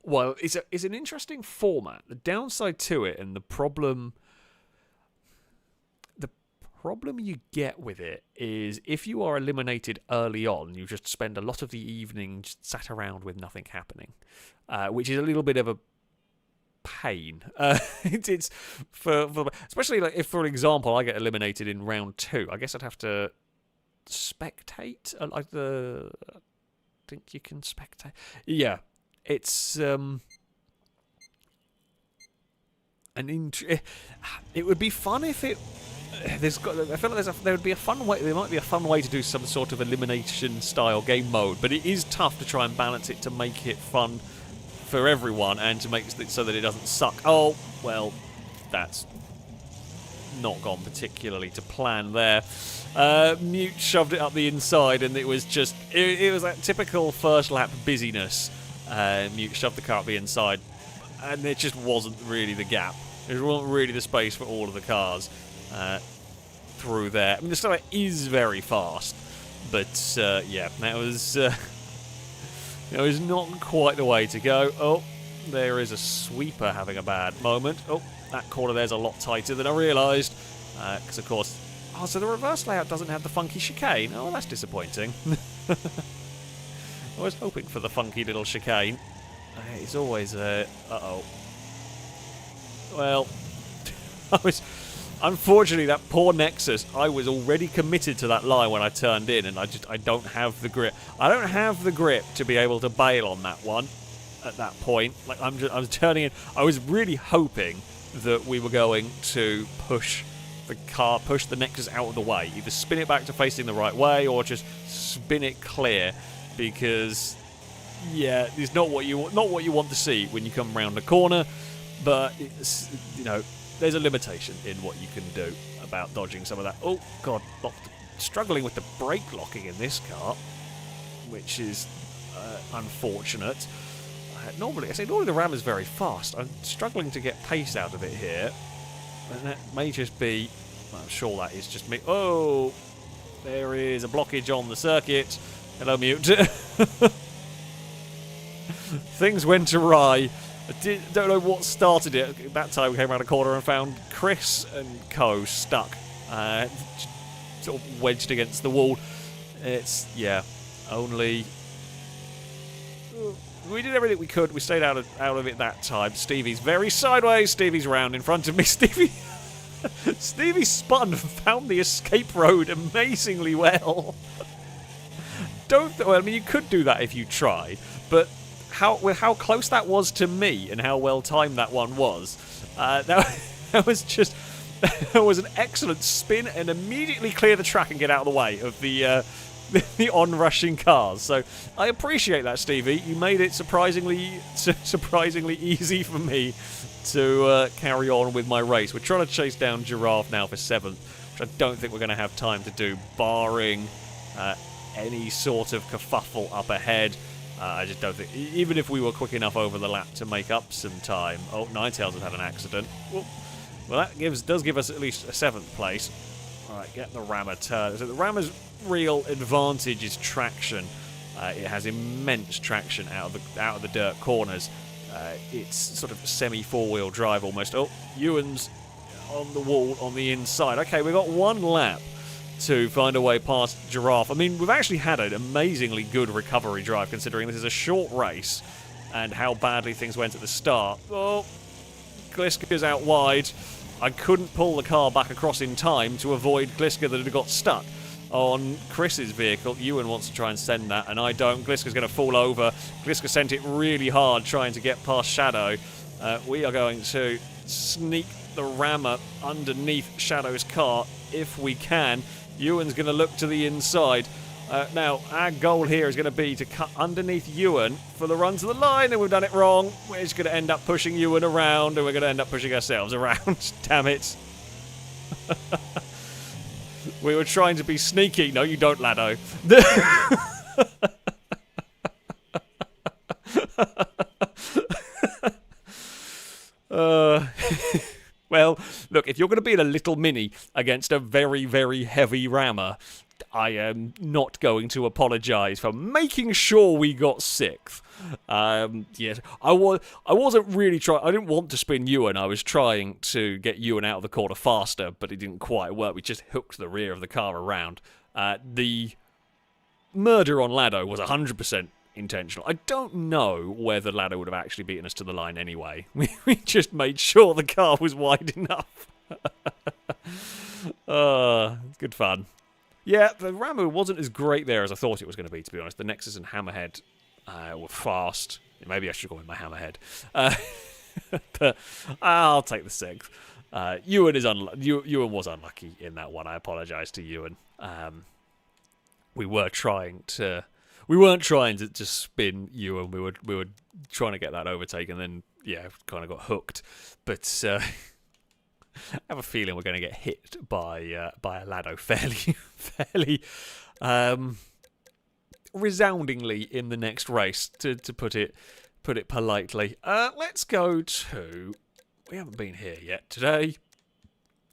well, it's an interesting format. The downside to it and the problem you get with it is if you are eliminated early on, you just spend a lot of the evening just sat around with nothing happening, which is a little bit of a pain. It's for especially like if, for example, I get eliminated in round 2. I guess I'd have to spectate. I think you can spectate. Yeah, it's it would be fun if it. I feel like there would be a fun way. There might be a fun way to do some sort of elimination style game mode, but it is tough to try and balance it to make it fun for everyone and to make it so that it doesn't suck. Oh, well, that's not gone particularly to plan there. Mute shoved it up the inside, and it was just it was that typical first lap busyness. Mute shoved the car up the inside, and there just wasn't really the gap. There wasn't really the space for all of the cars through there. I mean, the start is very fast, but yeah, that was not quite the way to go. Oh, there is a sweeper having a bad moment. Oh, that corner there's a lot tighter than I realised, because of course, so the reverse layout doesn't have the funky chicane. Oh, that's disappointing. I was hoping for the funky little chicane. It's always uh-oh. Well, unfortunately, that poor Nexus, I was already committed to that line when I turned in, and I don't have the grip. I don't have the grip to be able to bail on that one at that point. Like I was turning in. I was really hoping that we were going to push the Nexus out of the way, either spin it back to facing the right way or just spin it clear, because yeah, it's not what you want to see when you come round the corner. But it's, you know, there's a limitation in what you can do about dodging some of that. Oh, God, struggling with the brake locking in this car, which is unfortunate. Normally the Ram is very fast. I'm struggling to get pace out of it here. And that may just be... I'm sure that is just me. Oh, there is a blockage on the circuit. Hello, Mute. Things went awry. I don't know what started it. That time we came around a corner and found Chris and Co stuck, sort of wedged against the wall. It's, yeah, only... We did everything we could. We stayed out of it that time. Stevie's very sideways. Stevie's round in front of me. Stevie spun and found the escape road amazingly well. Well, I mean, you could do that if you tried, but how close that was to me and how well timed that one was, that was just that was an excellent spin and immediately clear the track and get out of the way of the on-rushing cars. So I appreciate that, Stevie. You made it surprisingly easy for me to carry on with my race. We're trying to chase down Giraffe now for 7th, which I don't think we're going to have time to do, barring any sort of kerfuffle up ahead. I just don't think, even if we were quick enough over the lap to make up some time. Oh, Ninetails have had an accident. Well, that does give us at least a 7th place. Alright, get the rammer turned. So the rammer's real advantage is traction. It has immense traction out of the dirt corners. It's sort of semi-four-wheel drive almost. Oh, Ewan's on the wall on the inside. Okay, we've got one lap to find a way past Giraffe. I mean, we've actually had an amazingly good recovery drive considering this is a short race and how badly things went at the start. Oh, Gliska's out wide. I couldn't pull the car back across in time to avoid Gliska that had got stuck on Chris's vehicle. Ewan wants to try and send that, and I don't. Gliska's going to fall over. Gliska sent it really hard trying to get past Shadow. We are going to sneak the rammer underneath Shadow's car if we can. Ewan's going to look to the inside. Now, our goal here is going to be to cut underneath Ewan for the run to the line, and we've done it wrong. We're just going to end up pushing Ewan around, and we're going to end up pushing ourselves around. Damn it. We were trying to be sneaky. No, you don't, Lado. Well, look, if you're going to be in a little mini against a very, very heavy rammer, I am not going to apologise for making sure we got sixth. Yes, I wasn't really trying. I didn't want to spin Ewan. I was trying to get Ewan out of the corner faster, but it didn't quite work. We just hooked the rear of the car around. The murder on Lado was 100% intentional. I don't know whether Lado would have actually beaten us to the line anyway. We just made sure the car was wide enough. Good fun. Yeah, the Rambo wasn't as great there as I thought it was going to be, to be honest. The Nexus and Hammerhead were fast. Maybe I should go with my Hammerhead. But I'll take the sixth. Ewan was unlucky in that one. I apologise to Ewan. We weren't trying to just spin Ewan. We were trying to get that overtake, and then kind of got hooked. But I have a feeling we're going to get hit by a Lado fairly resoundingly in the next race. To put it politely. Let's go to. We haven't been here yet today.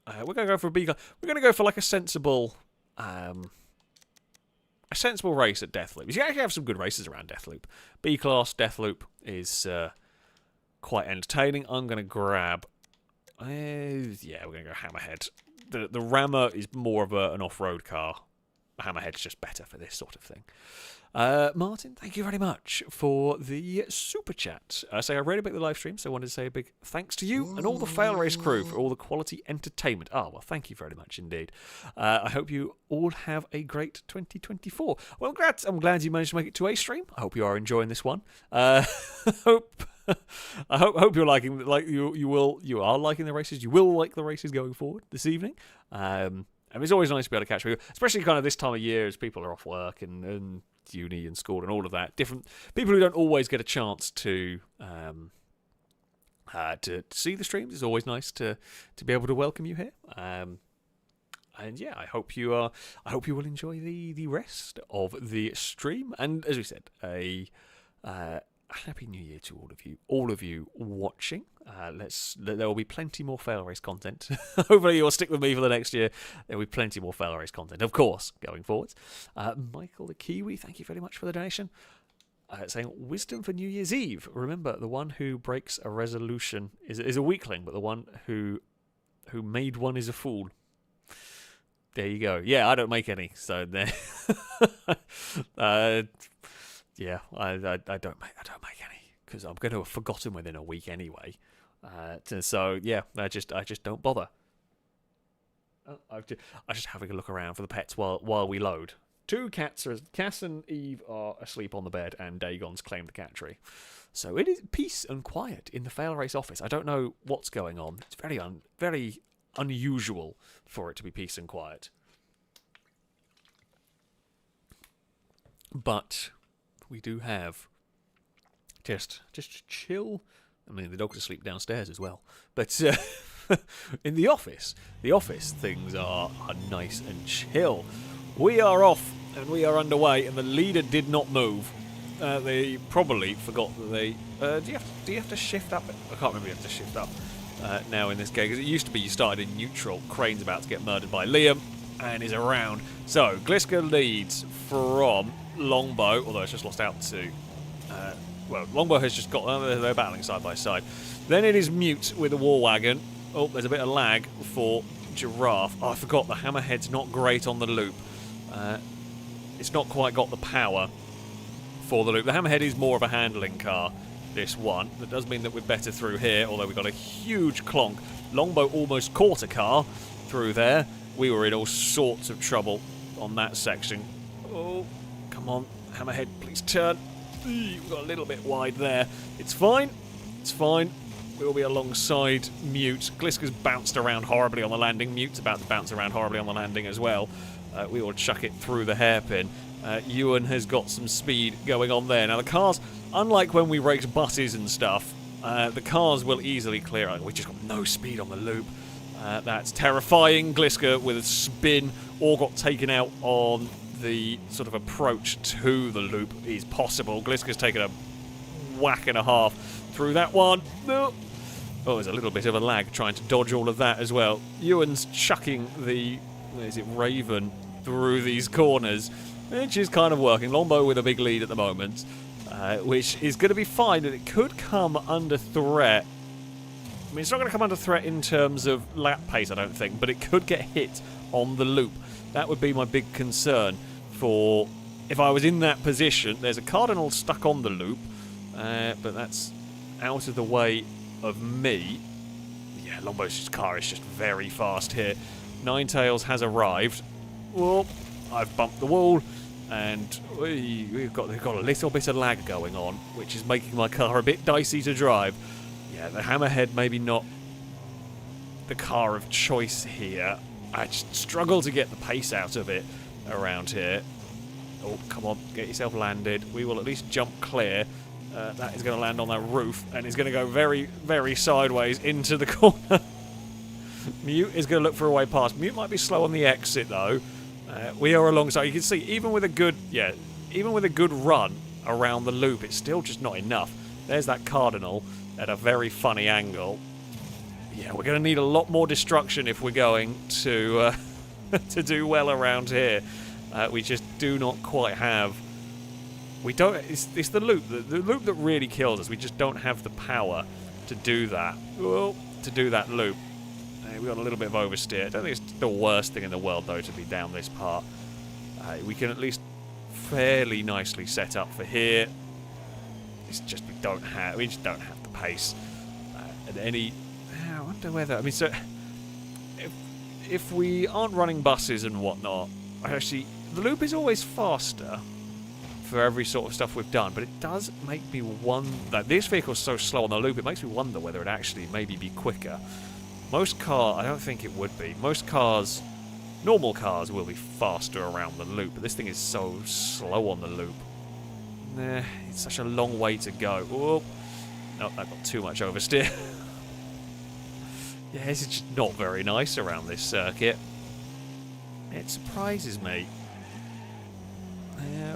We're going to go for a B class. We're going to go for like a sensible race at Deathloop. You actually have some good races around Deathloop. B class Deathloop is quite entertaining. I'm going to grab. We're going to go Hammerhead. The Rammer is more of an off-road car. The Hammerhead's just better for this sort of thing. Martin, thank you very much for the super chat. I read about the live stream, so I wanted to say a big thanks to you and all the FailRace crew for all the quality entertainment. Well, thank you very much indeed. I hope you all have a great 2024. Well, I'm glad you managed to make it to a stream. I hope you are enjoying this one. I hope you're liking you are liking the races. You will like the races going forward this evening. It's always nice to be able to catch people, especially kind of this time of year as people are off work and uni and school and all of that. Different people who don't always get a chance to see the streams. It's always nice to be able to welcome you here. I hope you will enjoy the rest of the stream. And as we said, a Happy New Year to all of you watching. There will be plenty more FailRace content. Hopefully you'll stick with me for the next year. There will be plenty more FailRace content, of course, going forwards. Michael the Kiwi, thank you very much for the donation. Saying, wisdom for New Year's Eve. Remember, the one who breaks a resolution is a weakling, but the one who made one is a fool. There you go. Yeah, I don't make any, so there. I don't make any because I'm going to have forgotten within a week anyway. So yeah, I just don't bother. I'm just having a look around for the pets while we load. Cass and Eve are asleep on the bed, and Dagon's claimed the cat tree. So it is peace and quiet in the FailRace office. I don't know what's going on. It's very unusual for it to be peace and quiet. But we do have just chill. I mean, the dog's asleep downstairs as well. But in the office things are nice and chill. We are off and we are underway, and the leader did not move. They probably forgot that they. Do you have to shift up? I can't remember. You have to shift up now in this game because it used to be you started in neutral. Crane's about to get murdered by Liam. and is around. So, Gliska leads from Longbow, although it's just lost out to... well, Longbow has just got... they're battling side by side. Then it is Mute with the War Wagon. Oh, there's a bit of lag for Giraffe. Oh, I forgot the Hammerhead's not great on the loop. It's not quite got the power for the loop. The Hammerhead is more of a handling car, this one. That does mean that we're better through here, although we've got a huge clonk. Longbow almost caught a car through there. We were in all sorts of trouble on that section. Oh, come on, Hammerhead, please turn. We've got a little bit wide there. It's fine. It's fine. We'll be alongside Mute. Gliska's bounced around horribly on the landing. Mute's about to bounce around horribly on the landing as well. We will chuck it through the hairpin. Ewan has got some speed going on there. Now the cars, unlike when we race buses and stuff, the cars will easily clear out. We've just got no speed on the loop. That's terrifying. Gliska with a spin all got taken out on the sort of approach to the loop is possible. Gliska's taken a whack and a half through that one. No. Oh, there's a little bit of a lag trying to dodge all of that as well. Ewan's chucking the, where is it, Raven through these corners, which is kind of working. Longbow with a big lead at the moment, which is going to be fine, and it could come under threat. I mean, it's not going to come under threat in terms of lap pace, I don't think, but it could get hit on the loop. That would be my big concern for if I was in that position. There's a Cardinal stuck on the loop, but that's out of the way of me. Yeah, Longbow's car is just very fast here. Ninetails has arrived. Whoop, I've bumped the wall, and we've got a little bit of lag going on, which is making my car a bit dicey to drive. Yeah, the Hammerhead maybe not the car of choice here. I just struggle to get the pace out of it around here. Oh, come on, get yourself landed. We will at least jump clear. That is going to land on that roof, and it's going to go very, very sideways into the corner. Mute is going to look for a way past. Mute might be slow on the exit, though. We are alongside. You can see, even with a good run around the loop, it's still just not enough. There's that Cardinal at a very funny angle. Yeah, we're going to need a lot more destruction if we're going to to do well around here. We just do not quite have. We don't. It's the loop. The loop that really kills us. We just don't have the power to do that. Well, to do that loop. We got a little bit of oversteer. I don't think it's the worst thing in the world, though, to be down this part. We can at least fairly nicely set up for here. It's just we just don't have the pace. And any. I wonder whether. I mean, so if we aren't running buses and whatnot, actually, the loop is always faster for every sort of stuff we've done, but it does make me wonder that this vehicle's so slow on the loop. It makes me wonder whether it actually maybe be quicker. Most cars, I don't think it would be. Most cars, normal cars, will be faster around the loop, but this thing is so slow on the loop. Nah, it's such a long way to go. Oh, no, that got too much oversteer. Yeah, this is just not very nice around this circuit. It surprises me.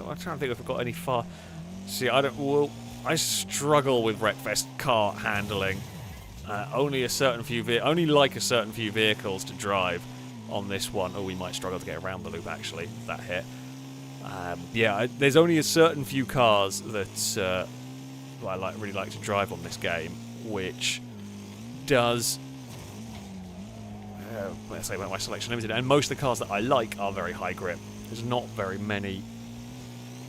I'm trying to think if I've got any far. See, I struggle with Wreckfest car handling. Only like a certain few vehicles to drive on this one. Oh, we might struggle to get around the loop actually. That hit. Yeah, there's only a certain few cars that I really like to drive on this game, which does. Let's say about my selection limited, and most of the cars that I like are very high grip. There's not very many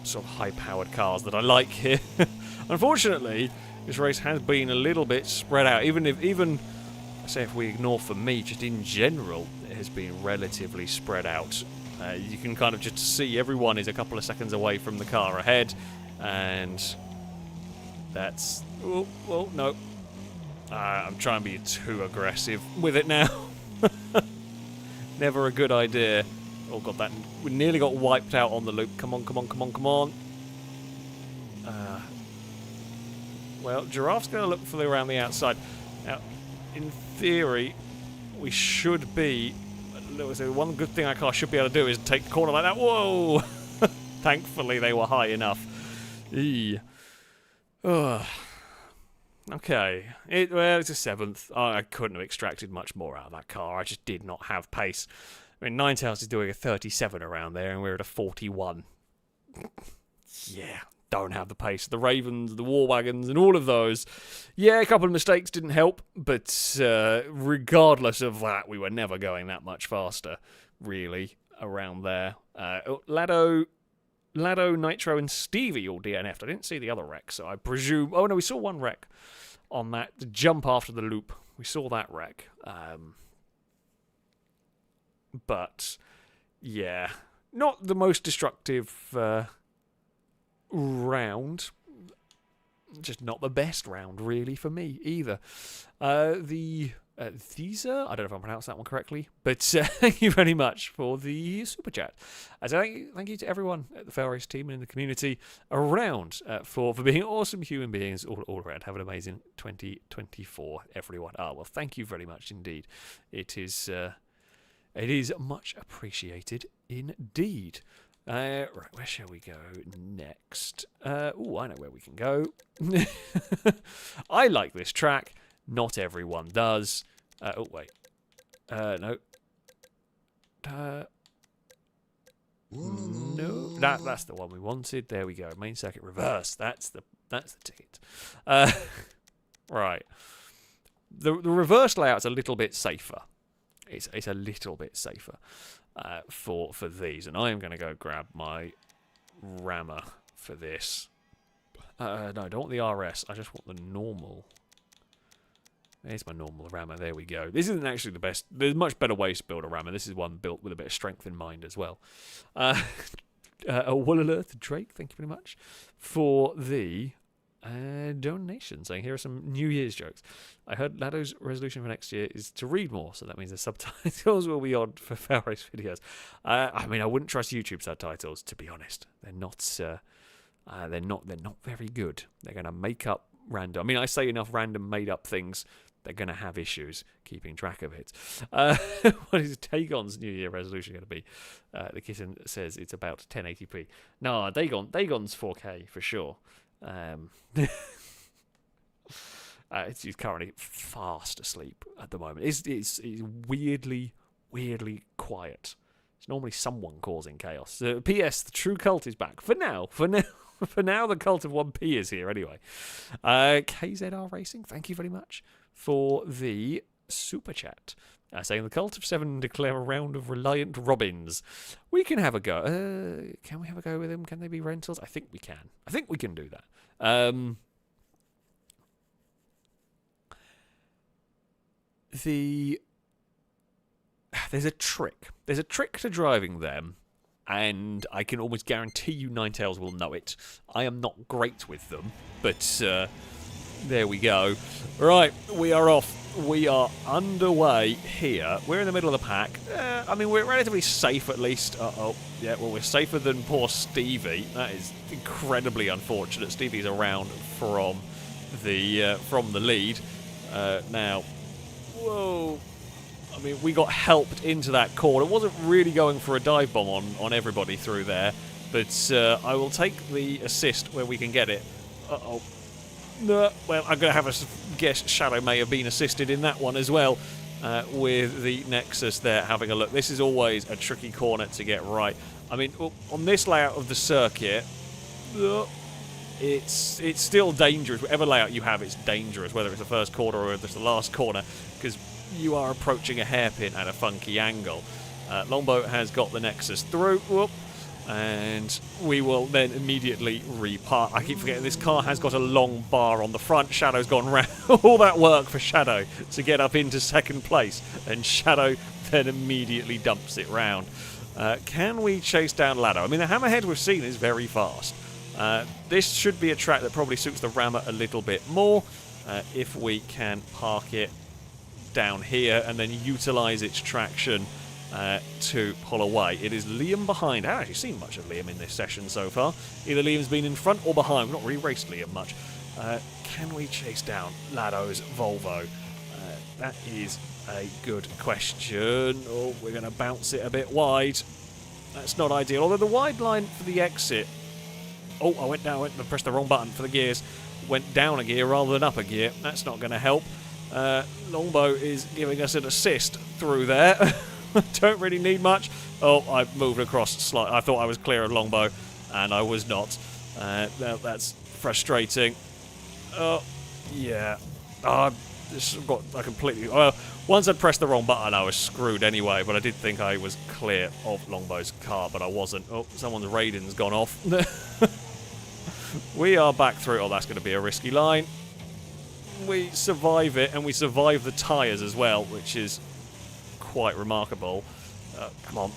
sort of high-powered cars that I like here. Unfortunately, this race has been a little bit spread out. Even I say if we ignore for me, just in general, it has been relatively spread out. You can kind of just see everyone is a couple of seconds away from the car ahead, and that's well, no. I'm trying to be too aggressive with it now. Never a good idea. Oh god, that we nearly got wiped out on the loop. Come on, come on, come on, come on. Well, Giraffe's going to look for around the outside. Now, in theory, we should be. One good thing our car should be able to do is take the corner like that. Whoa! Thankfully, they were high enough. Okay. Well, it's a 7th. I couldn't have extracted much more out of that car. I just did not have pace. I mean, Ninetales is doing a 37 around there, and we're at a 41. Yeah, don't have the pace. The Ravens, the War Wagons, and all of those. Yeah, a couple of mistakes didn't help, but regardless of that, we were never going that much faster, really, around there. Lado, Nitro, and Stevie all DNF'd. I didn't see the other wreck, so I presume... Oh, no, we saw one wreck on that jump after the loop. We saw that wreck. But, yeah, not the most destructive round. Just not the best round, really, for me, either. Thesa, I don't know if I'm pronouncing that one correctly, but thank you very much for the super chat. Thank you to everyone at the FailRace team and in the community around for being awesome human beings all around. Have an amazing 2024, everyone. Well, thank you very much indeed. It is much appreciated indeed. Right, where shall we go next? I know where we can go. I like this track. Not everyone does. Wait. No. No. That's the one we wanted. There we go. Main circuit reverse. That's the ticket. Right. The reverse layout's a little bit safer. It's a little bit safer for these, and I am going to go grab my rammer for this. No, I don't want the RS. I just want the normal. There's my normal rammer. There we go. This isn't actually the best. There's much better ways to build a rammer. This is one built with a bit of strength in mind as well. A Wool Alert to Drake, thank you very much for the donation, saying here are some New Year's jokes. I heard Lado's resolution for next year is to read more, so that means the subtitles will be on for FailRace videos. I mean, I wouldn't trust YouTube subtitles, to be honest. They're not very good. They're going to make up random. I mean, I say enough random made up things. They're going to have issues keeping track of it. What is Dagon's New Year resolution going to be? The kitten says it's about 1080p. No, Dagon's 4K for sure. He's currently fast asleep at the moment. It's weirdly quiet. It's normally someone causing chaos. P.S. The true cult is back. For now, the cult of 1p is here anyway. KZR Racing, thank you very much for the super chat. Saying the cult of 7 declare a round of Reliant Robins. We can have a go. Can we have a go with them? Can they be rentals? I think we can. I think we can do that. There's a trick. There's a trick to driving them, and I can almost guarantee you Ninetales will know it. I am not great with them, but there we go. Right, we are off. We are underway here. We're in the middle of the pack. I mean, we're relatively safe at least. Yeah, well, we're safer than poor Stevie. That is incredibly unfortunate. Stevie's around from the lead. Now, whoa. I mean, we got helped into that corner. It wasn't really going for a dive bomb on everybody through there, but I will take the assist where we can get it. Uh-oh. No, well, I'm going to have a guess Shadow may have been assisted in that one as well with the Nexus there having a look. This is always a tricky corner to get right. I mean, on this layout of the circuit, it's still dangerous. Whatever layout you have, it's dangerous, whether it's the first corner or it's the last corner, because you are approaching a hairpin at a funky angle. Longboat has got the Nexus through. Whoop. And we will then immediately repark. I keep forgetting this car has got a long bar on the front. Shadow's gone round. All that work for Shadow to get up into second place. And Shadow then immediately dumps it round. Can we chase down Lado? I mean, the Hammerhead we've seen is very fast. This should be a track that probably suits the Rammer a little bit more. If we can park it down here and then utilise its traction to pull away. It is Liam behind. I haven't actually seen much of Liam in this session so far. Either Liam's been in front or behind. We've not really raced Liam much. Can we chase down Lado's Volvo? That is a good question. Oh, we're going to bounce it a bit wide. That's not ideal. Although the wide line for the exit... Oh, I went down. I pressed the wrong button for the gears. Went down a gear rather than up a gear. That's not going to help. Longbow is giving us an assist through there. Don't really need much. Oh, I moved across slightly. I thought I was clear of Longbow, and I was not. That's frustrating. Oh, yeah. This got I completely... Well, once I'd pressed the wrong button, I was screwed anyway, but I did think I was clear of Longbow's car, but I wasn't. Oh, someone's Raiden's gone off. We are back through. Oh, that's going to be a risky line. We survive it, and we survive the tyres as well, which is quite remarkable. Come on,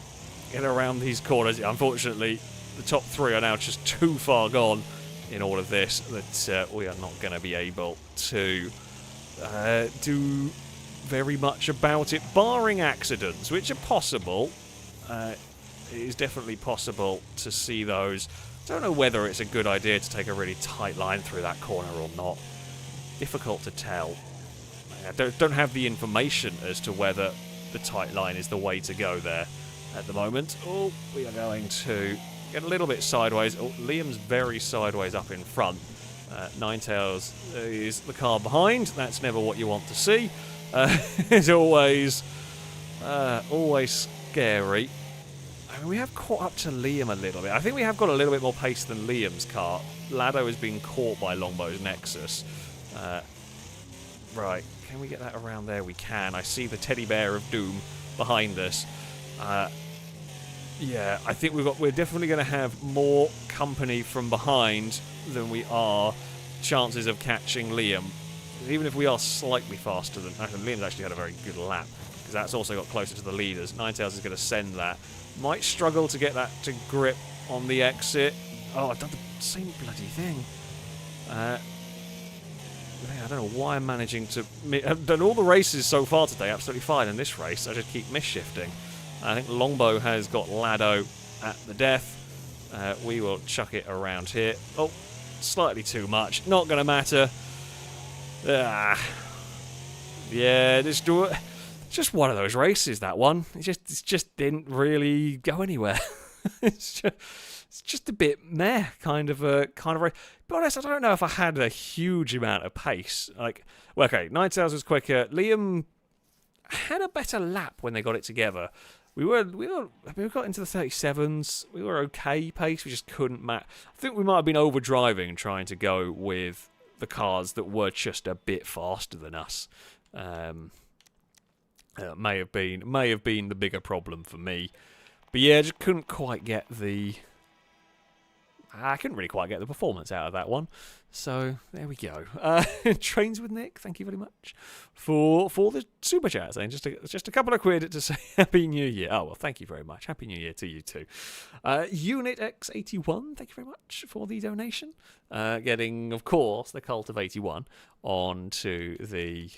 get around these corners. Unfortunately, the top three are now just too far gone in all of this that we are not going to be able to do very much about it, barring accidents, which are possible. It is definitely possible to see those. Don't know whether it's a good idea to take a really tight line through that corner or not. Difficult to tell. I don't have the information as to whether the tight line is the way to go there at the moment. Oh, we are going to get a little bit sideways. Oh, Liam's very sideways up in front. Ninetales is the car behind. That's never what you want to see. It's always scary. I mean, we have caught up to Liam a little bit. I think we have got a little bit more pace than Liam's car. Lado has been caught by Longbow's Nexus. Right, can we get that around there? We can. I see the teddy bear of doom behind us. Yeah, I think we're definitely going to have more company from behind than we are chances of catching Liam. Even if we are slightly faster than... Liam's actually had a very good lap, because that's also got closer to the leaders. Ninetales is going to send that. Might struggle to get that to grip on the exit. Oh, I've done the same bloody thing. I don't know why I'm managing to... I've done all the races so far today absolutely fine. In this race, I just keep misshifting. I think Longbow has got Lado at the death. We will chuck it around here. Oh, slightly too much. Not going to matter. Yeah, just one of those races, that one. It just didn't really go anywhere. It's just a bit meh, kind of race. To be honest, I don't know if I had a huge amount of pace. Like, well, okay, Ninetales was quicker. Liam had a better lap when they got it together. We got into the 37s. We were okay pace. We just couldn't match. I think we might have been overdriving, trying to go with the cars that were just a bit faster than us. May have been the bigger problem for me. But yeah, just couldn't quite get the... I couldn't really quite get the performance out of that one. So, there we go. Trains with Nick, thank you very much for the super chat. Saying just a couple of quid to say Happy New Year. Oh, well, thank you very much. Happy New Year to you too. Unit X81, thank you very much for the donation. Getting, of course, the Cult of 81 onto the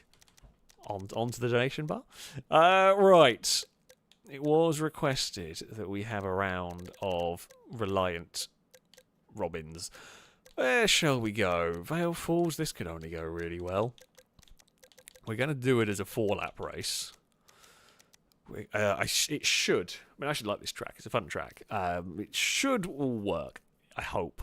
donation bar. Right. It was requested that we have a round of Reliant Robins. Where shall we go? Vale Falls, this could only go really well. We're going to do it as a 4-lap race. It should. I mean, I should like this track. It's a fun track. It should all work. I hope.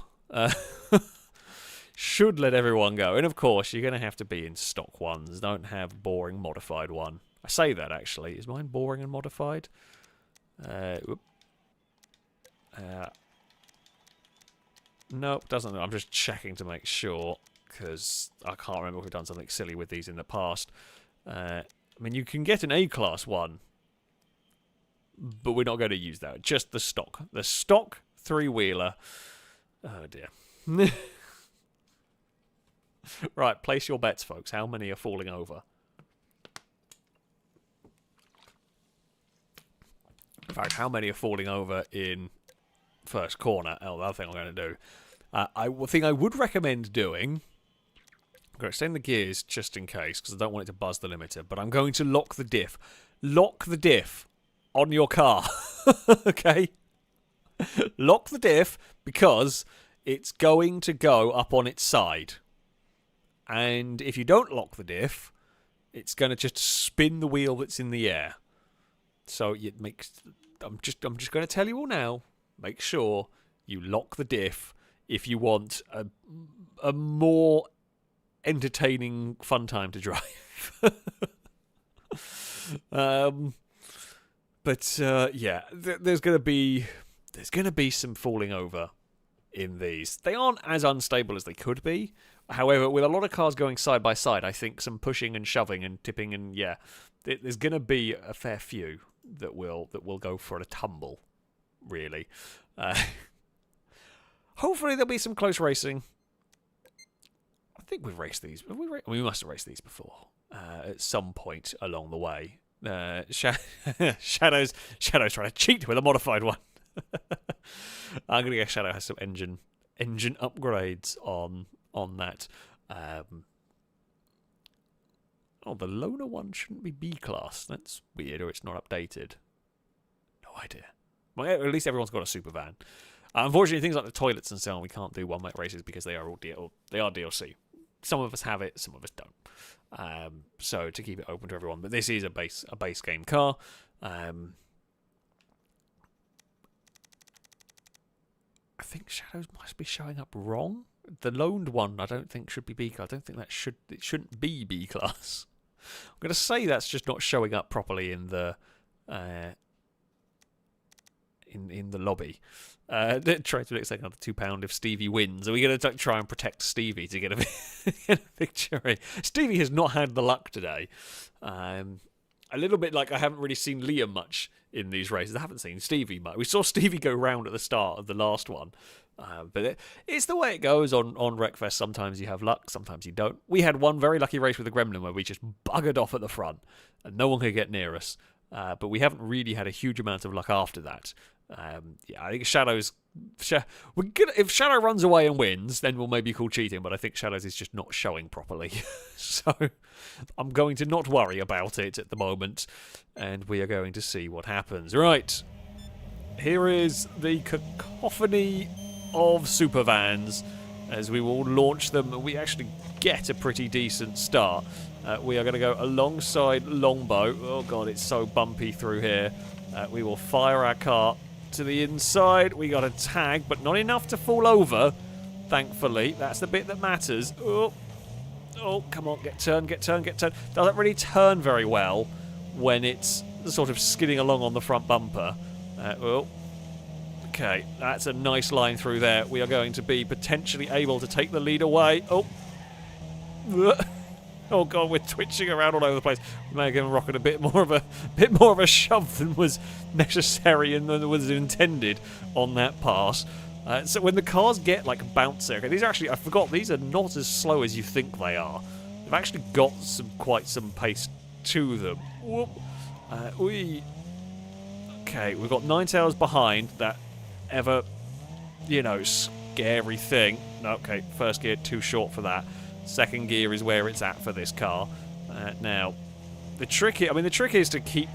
Should let everyone go. And of course, you're going to have to be in stock ones. Don't have boring modified one. I say that, actually. Is mine boring and modified? Nope, doesn't. I'm just checking to make sure, because I can't remember if we've done something silly with these in the past. I mean, you can get an A-class one, but we're not going to use that. Just the stock. The stock 3-wheeler. Oh, dear. Right, place your bets, folks. How many are falling over? In fact, how many are falling over in first corner? Oh, the other thing I'm going to do. The thing I would recommend doing... I'm going to extend the gears just in case, because I don't want it to buzz the limiter, but I'm going to lock the diff. Lock the diff on your car. Okay? Lock the diff, because it's going to go up on its side. And if you don't lock the diff, it's going to just spin the wheel that's in the air. So it makes... I'm just going to tell you all now. Make sure you lock the diff if you want a more entertaining, fun time to drive. But yeah, there's gonna be some falling over in these. They aren't as unstable as they could be. However, with a lot of cars going side by side, I think some pushing and shoving and tipping and yeah, there's gonna be a fair few that will go for a tumble. Really, hopefully there'll be some close racing. I think we've raced these. We must have raced these before at some point along the way. Shadow's trying to cheat with a modified one. I'm gonna guess Shadow has some engine upgrades on that. The loner one shouldn't be B class. That's weird, or it's not updated. No idea. Well, at least everyone's got a super van. Unfortunately, things like the toilets and so on, we can't do one night races because they are all DLC. Some of us have it, some of us don't. So to keep it open to everyone, but this is a base game car. I think Shadows must be showing up wrong. The loaned one, I don't think should be B class. I don't think it shouldn't be B class. I'm going to say that's just not showing up properly in the in the lobby. Try to make another £2 if Stevie wins. Are we going to try and protect Stevie to get a victory? Stevie has not had the luck today. A little bit like I haven't really seen Liam much in these races. I haven't seen Stevie much. We saw Stevie go round at the start of the last one. But it's the way it goes on Wreckfest. Sometimes you have luck, sometimes you don't. We had one very lucky race with the Gremlin where we just buggered off at the front and no one could get near us. But we haven't really had a huge amount of luck after that. Yeah, I think if Shadow runs away and wins, then we'll maybe call cheating, but I think Shadows is just not showing properly. So I'm going to not worry about it at the moment, and we are going to see what happens. Right, here is the cacophony of super vans as we will launch them. We actually get a pretty decent start. We are going to go alongside Longbow. Oh god, it's so bumpy through here. We will fire our car to the inside. We got a tag, but not enough to fall over, thankfully. That's the bit that matters. Oh, come on, get turn. Doesn't really turn very well when it's sort of skidding along on the front bumper. Okay, that's a nice line through there. We are going to be potentially able to take the lead away. Oh god, we're twitching around all over the place. We may have given Rocket a bit more of a shove than was necessary and than was intended on that pass. So when the cars get like bouncy, okay, these are actually, I forgot, these are not as slow as you think they are. They've actually got quite some pace to them. Whoop. Okay, we've got Ninetales behind that ever, scary thing. Okay, first gear too short for that. Second gear is where it's at for this car. Now, the trick is to keep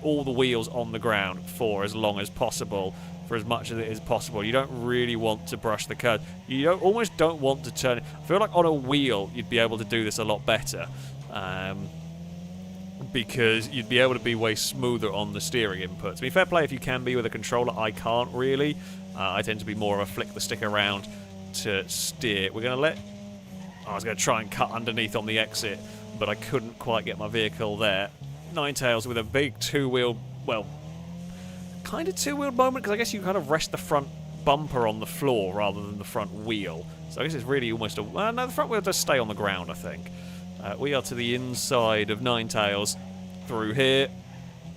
all the wheels on the ground for as long as possible, for as much as it is possible. You don't really want to brush the curb. You almost don't want to turn it. I feel like on a wheel you'd be able to do this a lot better, because you'd be able to be way smoother on the steering inputs. I mean, fair play if you can be with a controller. I can't really. I tend to be more of a flick the stick around to steer. We're going to let... I was going to try and cut underneath on the exit, but I couldn't quite get my vehicle there. Ninetales with a big two-wheel, well, kind of two-wheeled moment, because I guess you kind of rest the front bumper on the floor rather than the front wheel. So I guess it's really almost a... Well, no, the front wheel does stay on the ground, I think. We are to the inside of Ninetales through here.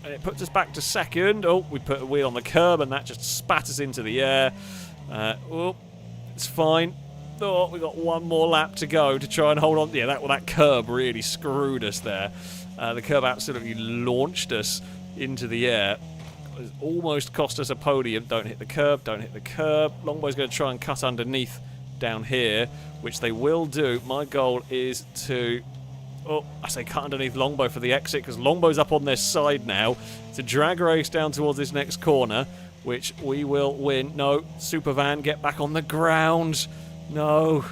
And it puts us back to second. Oh, we put a wheel on the curb, and that just spat us into the air. It's fine. Oh, we got one more lap to go to try and hold on. Yeah, that curb really screwed us there. The curb absolutely launched us into the air. It almost cost us a podium. Don't hit the curb. Longbow's going to try and cut underneath down here, which they will do. My goal is to... Oh, I say cut underneath Longbow for the exit, because Longbow's up on their side now. It's a drag race down towards this next corner, which we will win. No, Super Van, get back on the ground. No,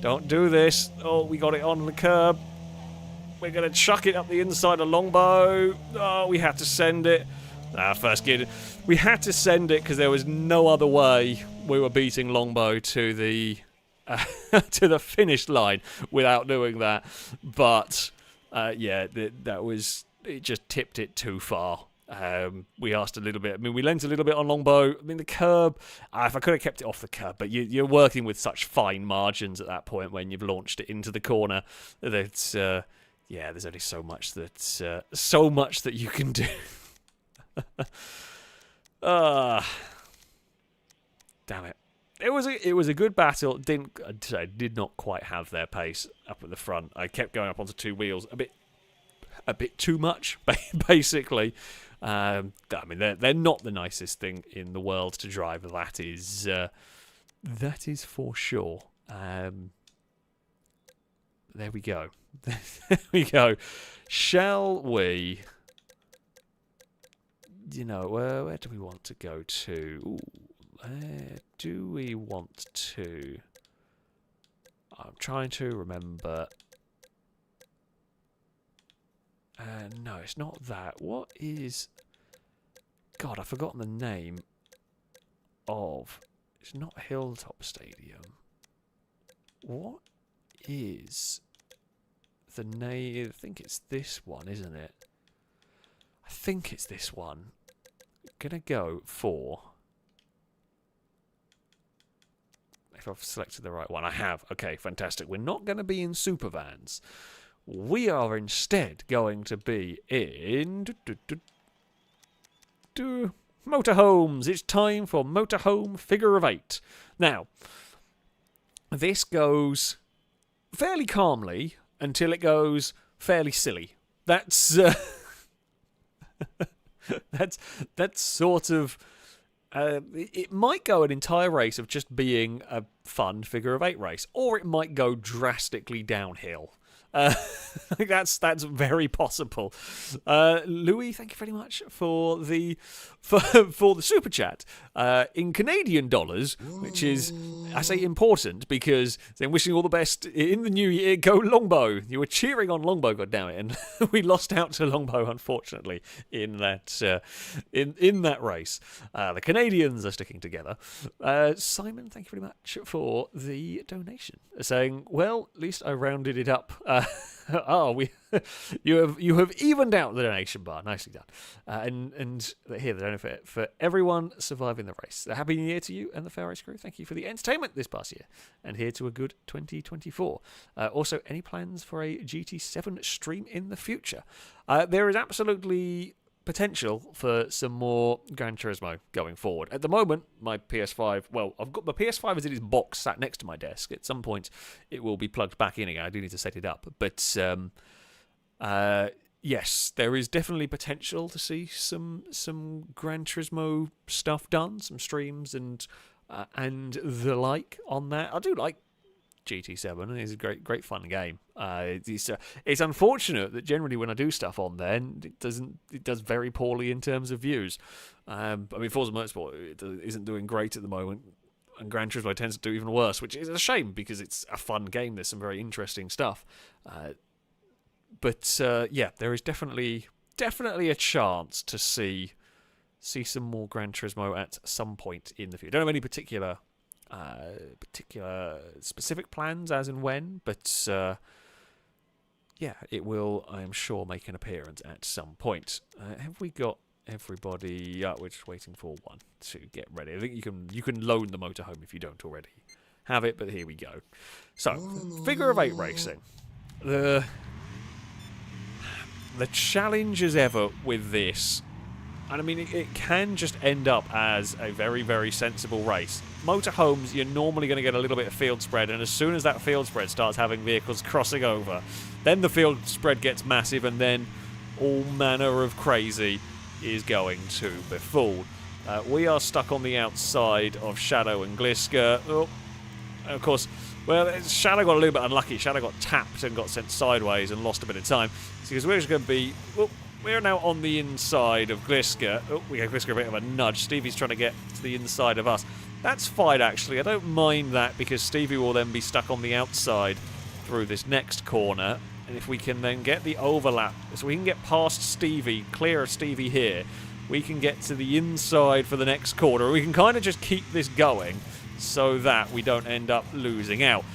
don't do this. Oh, we got it on the curb. We're going to chuck it up the inside of Longbow. Oh, we had to send it. First gear. We had to send it because there was no other way we were beating Longbow to the to the finish line without doing that. But, yeah, that was... It just tipped it too far. We asked a little bit. I mean, we lent a little bit on longbow. I mean, the curb, if I could have kept it off the curb, but you're working with such fine margins at that point when you've launched it into the corner that, there's only so much that you can do. Damn it. It was a good battle. Did not quite have their pace up at the front. I kept going up onto two wheels a bit too much, basically. I mean, they're not the nicest thing in the world to drive. That is for sure. There we go. There we go. Shall we? Where do we want to go to? Ooh, where do we want to? I'm trying to remember. No, it's not that. What is... God, I've forgotten the name of... It's not Hilltop Stadium. What is the name? I think it's this one, isn't it? I think it's this one. Gonna go for... If I've selected the right one. I have. Okay, fantastic. We're not going to be in super vans. We are instead going to be in motorhomes. It's time for motorhome figure of 8. Now, this goes fairly calmly until it goes fairly silly. That's that's sort of... it might go an entire race of just being a fun figure of 8 race, or it might go drastically downhill. That's very possible. Louis, thank you very much for the super chat in Canadian dollars, which is, I say, important because they're wishing all the best in the new year. Go Longbow! You were cheering on Longbow, goddammit, and we lost out to Longbow, unfortunately, in that in that race. The Canadians are sticking together. Simon, thank you very much for the donation, saying, well, at least I rounded it up. You have evened out the donation bar. Nicely done. And here, the benefit for everyone surviving the race. A happy new year to you and the FailRace crew. Thank you for the entertainment this past year, and here to a good 2024. Also, any plans for a GT7 stream in the future? There is absolutely potential for some more Gran Turismo going forward. At the moment, my PS5, well, I've got my PS5 is in its box sat next to my desk. At some point, it will be plugged back in again. I do need to set it up. But, yes, there is definitely potential to see some Gran Turismo stuff done, some streams and the like on that. I do like GT7, and it's a great fun game. It's unfortunate that generally when I do stuff on there, it does very poorly in terms of views. I mean, Forza Motorsport isn't doing great at the moment, and Gran Turismo tends to do even worse, which is a shame because it's a fun game. There's some very interesting stuff, but there is definitely a chance to see some more Gran Turismo at some point in the future. I don't have any particular specific plans as and when, but it will, I am sure, make an appearance at some point. Have we got everybody? We're just waiting for one to get ready. I think you can loan the motorhome if you don't already have it, but here we go. So, figure of 8 racing. The challenge as ever with this, and I mean, it can just end up as a very, very sensible race. Motorhomes, you're normally going to get a little bit of field spread, and as soon as that field spread starts having vehicles crossing over, then the field spread gets massive, and then all manner of crazy is going to befall. We are stuck on the outside of Shadow and Gliska. Oh, of course, well, Shadow got a little bit unlucky. Shadow got tapped and got sent sideways and lost a bit of time. Because we're just going to be... We're now on the inside of Gliska. Oh, we gave Gliska a bit of a nudge. Stevie's trying to get to the inside of us. That's fine, actually. I don't mind that because Stevie will then be stuck on the outside through this next corner. And if we can then get the overlap, so we can get past Stevie, clear of Stevie here, we can get to the inside for the next corner. We can kind of just keep this going so that we don't end up losing out.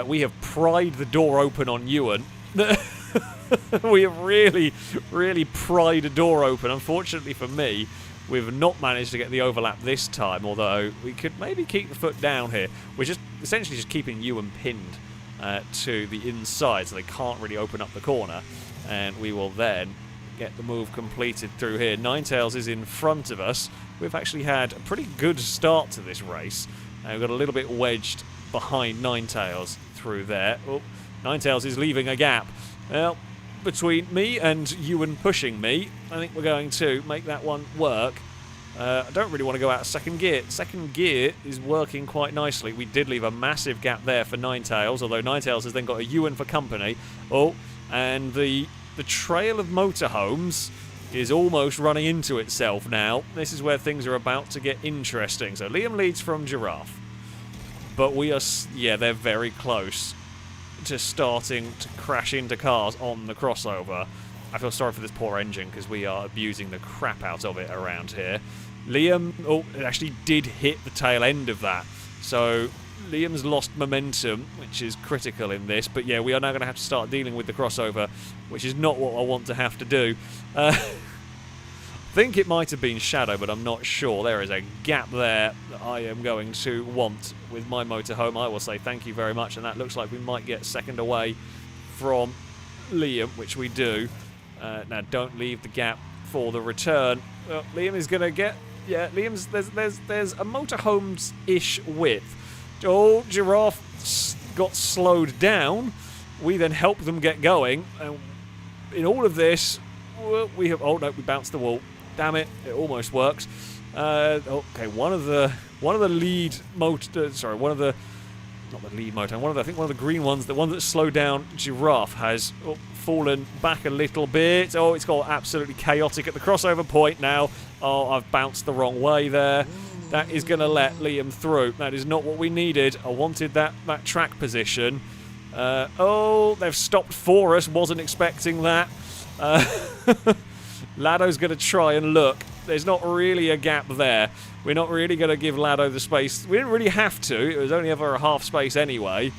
We have pried the door open on Ewan. We have really, really pried a door open. Unfortunately for me, we've not managed to get the overlap this time, although we could maybe keep the foot down here. We're just essentially just keeping Ewan pinned to the inside, so they can't really open up the corner. And we will then get the move completed through here. Ninetales is in front of us. We've actually had a pretty good start to this race. We've got a little bit wedged behind Ninetales through there. Oh, Ninetales is leaving a gap. Well, between me and Ewan pushing me, I think we're going to make that one work. I don't really want to go out of second gear. Second gear is working quite nicely. We did leave a massive gap there for Ninetales, although Ninetales has then got a Ewan for company. Oh, and the trail of motorhomes is almost running into itself now. This is where things are about to get interesting. So Liam leads from Giraffe. But we are, yeah, they're very close to starting to crash into cars on the crossover. I feel sorry for this poor engine because we are abusing the crap out of it around here. Liam, oh, it actually did hit the tail end of that. So Liam's lost momentum, which is critical in this. But yeah, we are now going to have to start dealing with the crossover, which is not what I want to have to do. I think it might have been Shadow, but I'm not sure. There is a gap there that I am going to want with my motorhome. I will say thank you very much, and that looks like we might get second away from Liam, which we do. Now, don't leave the gap for the return. Well, Liam is going to get... Yeah, Liam's... There's a motorhomes-ish width. Oh, Giraffe got slowed down. We then help them get going. And in all of this, we have... Oh, no, we bounced the wall. Damn it, it almost works. Okay, one of the lead motor... Sorry, one of the... Not the lead motor. I think one of the green ones, the one that slowed down Giraffe, has fallen back a little bit. Oh, it's got absolutely chaotic at the crossover point now. Oh, I've bounced the wrong way there. That is going to let Liam through. That is not what we needed. I wanted that track position. Oh, they've stopped for us. Wasn't expecting that. Lado's going to try and look. There's not really a gap there. We're not really going to give Lado the space. We didn't really have to. It was only ever a half space anyway.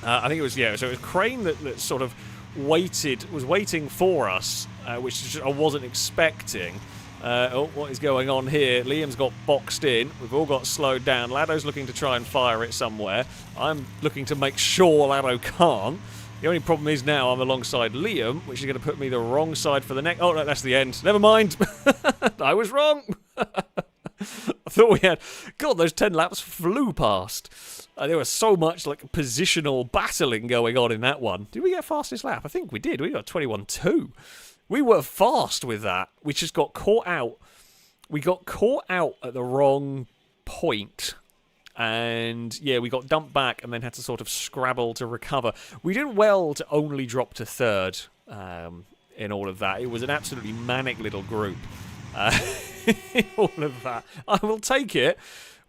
I think it was, yeah, so it was Crane that sort of was waiting for us, which I wasn't expecting. Oh, what is going on here? Liam's got boxed in. We've all got slowed down. Lado's looking to try and fire it somewhere. I'm looking to make sure Lado can't. The only problem is now I'm alongside Liam, which is going to put me the wrong side for the next... Oh, no, that's the end. Never mind. I was wrong. I thought we had... God, those 10 laps flew past. There was so much like positional battling going on in that one. Did we get fastest lap? I think we did. We got 21.2. We were fast with that. We just got caught out. We got caught out at the wrong point. And yeah, we got dumped back and then had to sort of scrabble to recover. We did well to only drop to third in all of that. It was an absolutely manic little group. In all of that. I will take it.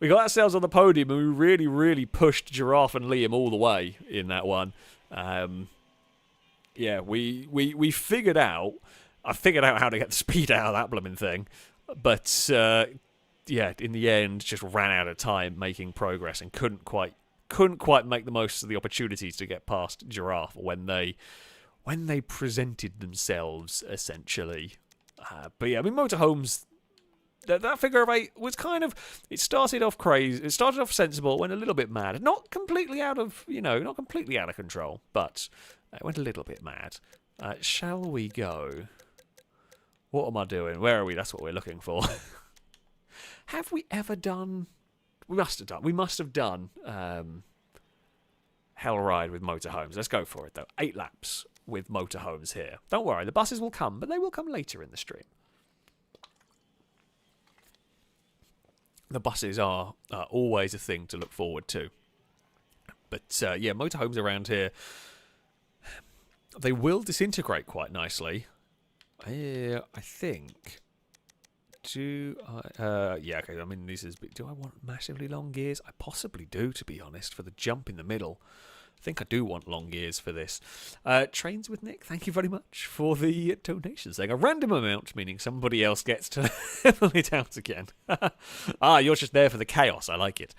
We got ourselves on the podium and we really, really pushed Giraffe and Liam all the way in that one. Yeah, we figured out... I figured out how to get the speed out of that blooming thing. But... yeah, in the end, just ran out of time making progress and couldn't quite make the most of the opportunities to get past Giraffe when they presented themselves, essentially. But yeah, I mean, Motorhomes, that figure of 8 was kind of, it started off crazy, it started off sensible, went a little bit mad, not completely out of control, but it went a little bit mad. Shall we go? What am I doing? Where are we? That's what we're looking for. Have we ever done... We must have done Hell Ride with motorhomes. Let's go for it, though. 8 laps with motorhomes here. Don't worry, the buses will come, but they will come later in the stream. The buses are always a thing to look forward to. But, yeah, motorhomes around here, they will disintegrate quite nicely. I think... yeah, okay, I mean, this is... Do I want massively long gears? I possibly do, to be honest, for the jump in the middle. think I do want long gears for this. Trains with Nick, thank you very much for the donation, saying a random amount, meaning somebody else gets to level it out again. You're just there for the chaos. I like it.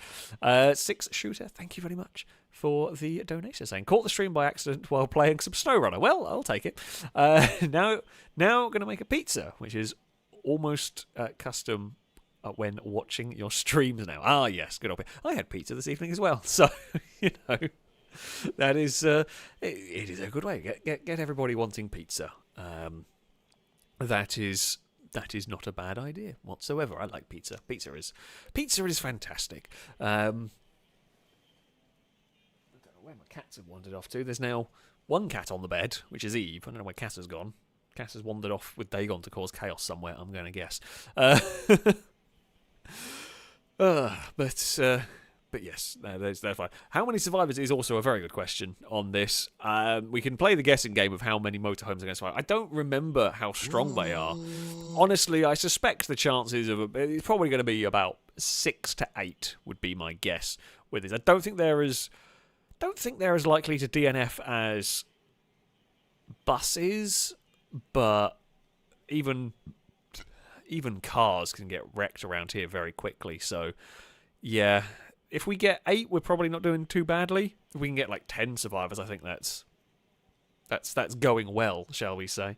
Six Shooter, thank you very much for the donation, saying caught the stream by accident while playing some SnowRunner. Well, I'll take it. Now going to make a pizza, which is almost custom when watching your streams now. Yes, good option. I had pizza this evening as well, so that is it is a good way. Get everybody wanting pizza. That is not a bad idea whatsoever. I like pizza. Pizza is fantastic. I don't know where my cats have wandered off to. There's now one cat on the bed, which is Eve. I don't know where Cass has gone. Cass has wandered off with Dagon to cause chaos somewhere, I'm going to guess. But yes, they're fine. How many survivors is also a very good question on this. We can play the guessing game of how many motorhomes are going to survive. I don't remember how strong they are. Honestly, I suspect the chances of it's probably going to be about 6 to 8 would be my guess with this. I don't think they're as likely to DNF as buses, but even cars can get wrecked around here very quickly. So yeah, if we get 8, we're probably not doing too badly. If we can get like 10 survivors, I think that's going well, shall we say.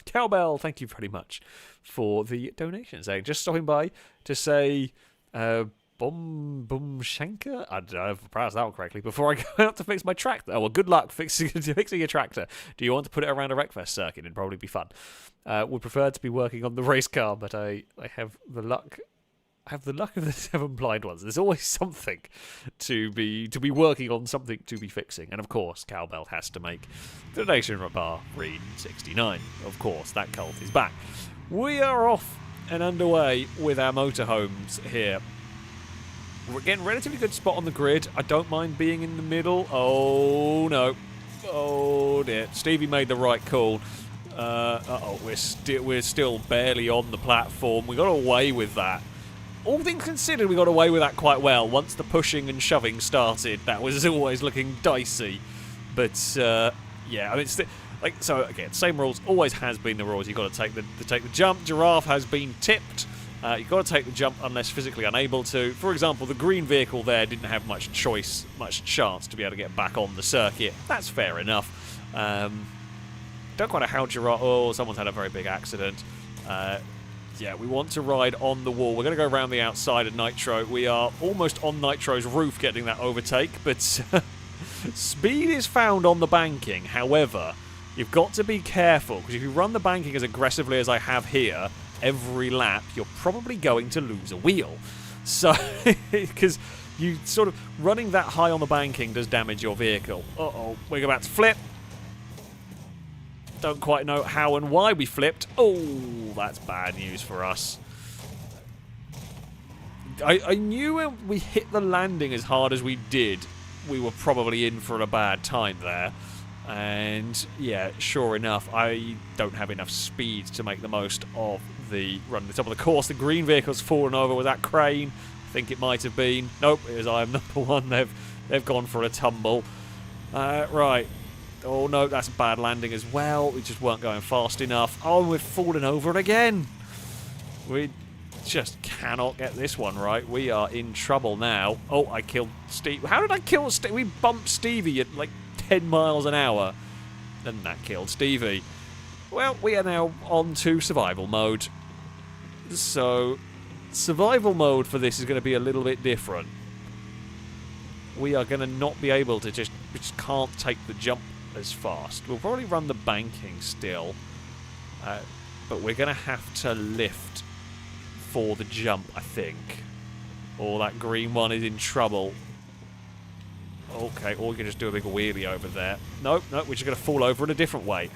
Cowbell, thank you very much for the donation. Saying just stopping by to say Boom Shanker? I don't know if I pronounced that one correctly. Before I go out to fix my tractor. Oh, well, good luck fixing your tractor. Do you want to put it around a Wreckfest circuit? It'd probably be fun. Would prefer to be working on the race car, but I have the luck. I have the luck of the 7 blind ones. There's always something to be working on, something to be fixing. And of course, Cowbell has to make the donation bar read 69. Of course, that cult is back. We are off and underway with our motorhomes here. Again, relatively good spot on the grid. I don't mind being in the middle. Oh, no. Oh, dear. Stevie made the right call. We're still barely on the platform. We got away with that. All things considered, we got away with that quite well. Once the pushing and shoving started, that was always looking dicey. But, yeah, I mean, so, again, same rules. Always has been the rules. You've got to take the jump. Giraffe has been tipped. You've got to take the jump unless physically unable to. For example, the green vehicle there didn't have much chance to be able to get back on the circuit. That's fair enough. Don't quite know how Giraffe... Oh, someone's had a very big accident. Yeah, we want to ride on the wall. We're going to go around the outside of Nitro. We are almost on Nitro's roof getting that overtake, but speed is found on the banking. However, you've got to be careful, because if you run the banking as aggressively as I have here, every lap, you're probably going to lose a wheel. So, because you sort of running that high on the banking does damage your vehicle. Uh-oh, we're about to flip. Don't quite know how and why we flipped. Oh, that's bad news for us. I knew when we hit the landing as hard as we did, we were probably in for a bad time there. And yeah, sure enough, I don't have enough speed to make the most of the run to the top of the course. The green vehicle's fallen over. Was that Crane? I think it might have been. Nope, it was I am number one. They've gone for a tumble. Right. Oh no, that's a bad landing as well. We just weren't going fast enough. Oh, we've fallen over it again. We just cannot get this one right. We are in trouble now. Oh, I killed Steve. How did I kill Steve? We bumped Stevie at like 10 miles an hour. And that killed Stevie. Well, we are now on to survival mode. So, survival mode for this is going to be a little bit different. We are going to not be able to we just can't take the jump as fast. We'll probably run the banking still. But we're going to have to lift for the jump, I think. Or that green one is in trouble. Okay, or we can just do a big wheelie over there. Nope, we're just going to fall over in a different way.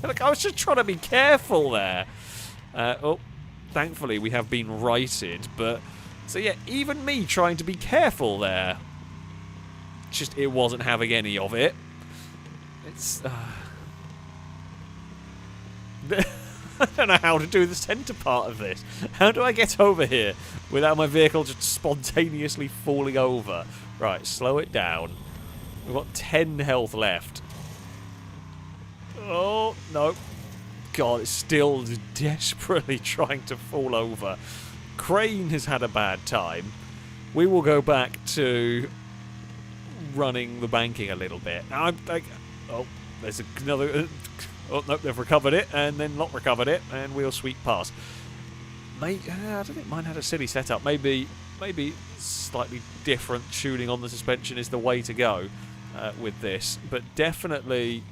Look, I was just trying to be careful there. Oh, thankfully we have been righted, but... So yeah, even me trying to be careful there, it wasn't having any of it. It's... I don't know how to do the centre part of this. How do I get over here without my vehicle just spontaneously falling over? Right, slow it down. We've got 10 health left. Oh, no. God, it's still desperately trying to fall over. Crane has had a bad time. We will go back to running the banking a little bit. Now, I'm like... Oh, there's another... Oh, nope, they've recovered it, and then not recovered it, and we'll sweep past. I don't think mine had a silly setup. Maybe slightly different tuning on the suspension is the way to go with this. But definitely,